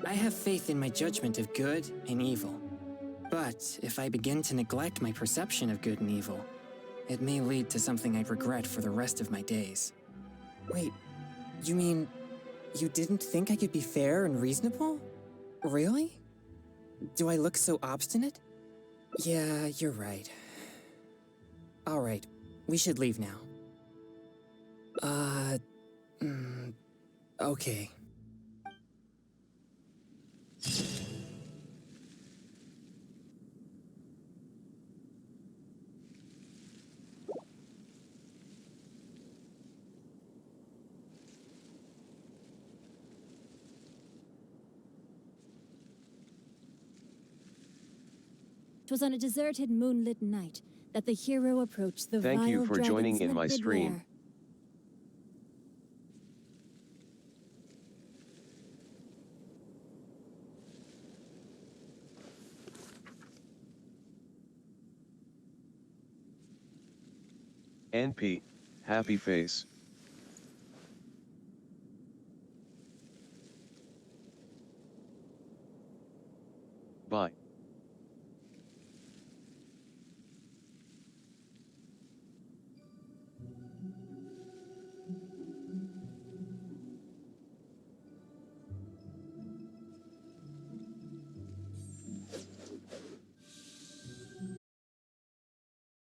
[SPEAKER 4] I have faith in my judgment of good and evil. But if I begin to neglect my perception of good and evil, it may lead to something I'd regret for the rest of my days. Wait, you mean you didn't think I could be fair and reasonable? Really? Do I look so obstinate? Yeah, you're right. All right, we should leave now. Okay.
[SPEAKER 13] It was on a deserted, moonlit night that the hero approached the
[SPEAKER 10] Thank you
[SPEAKER 13] vile
[SPEAKER 10] for
[SPEAKER 13] dragons
[SPEAKER 10] joining in
[SPEAKER 13] the
[SPEAKER 10] my stream.
[SPEAKER 13] mid-lair.
[SPEAKER 10] NP. Happy face. Bye.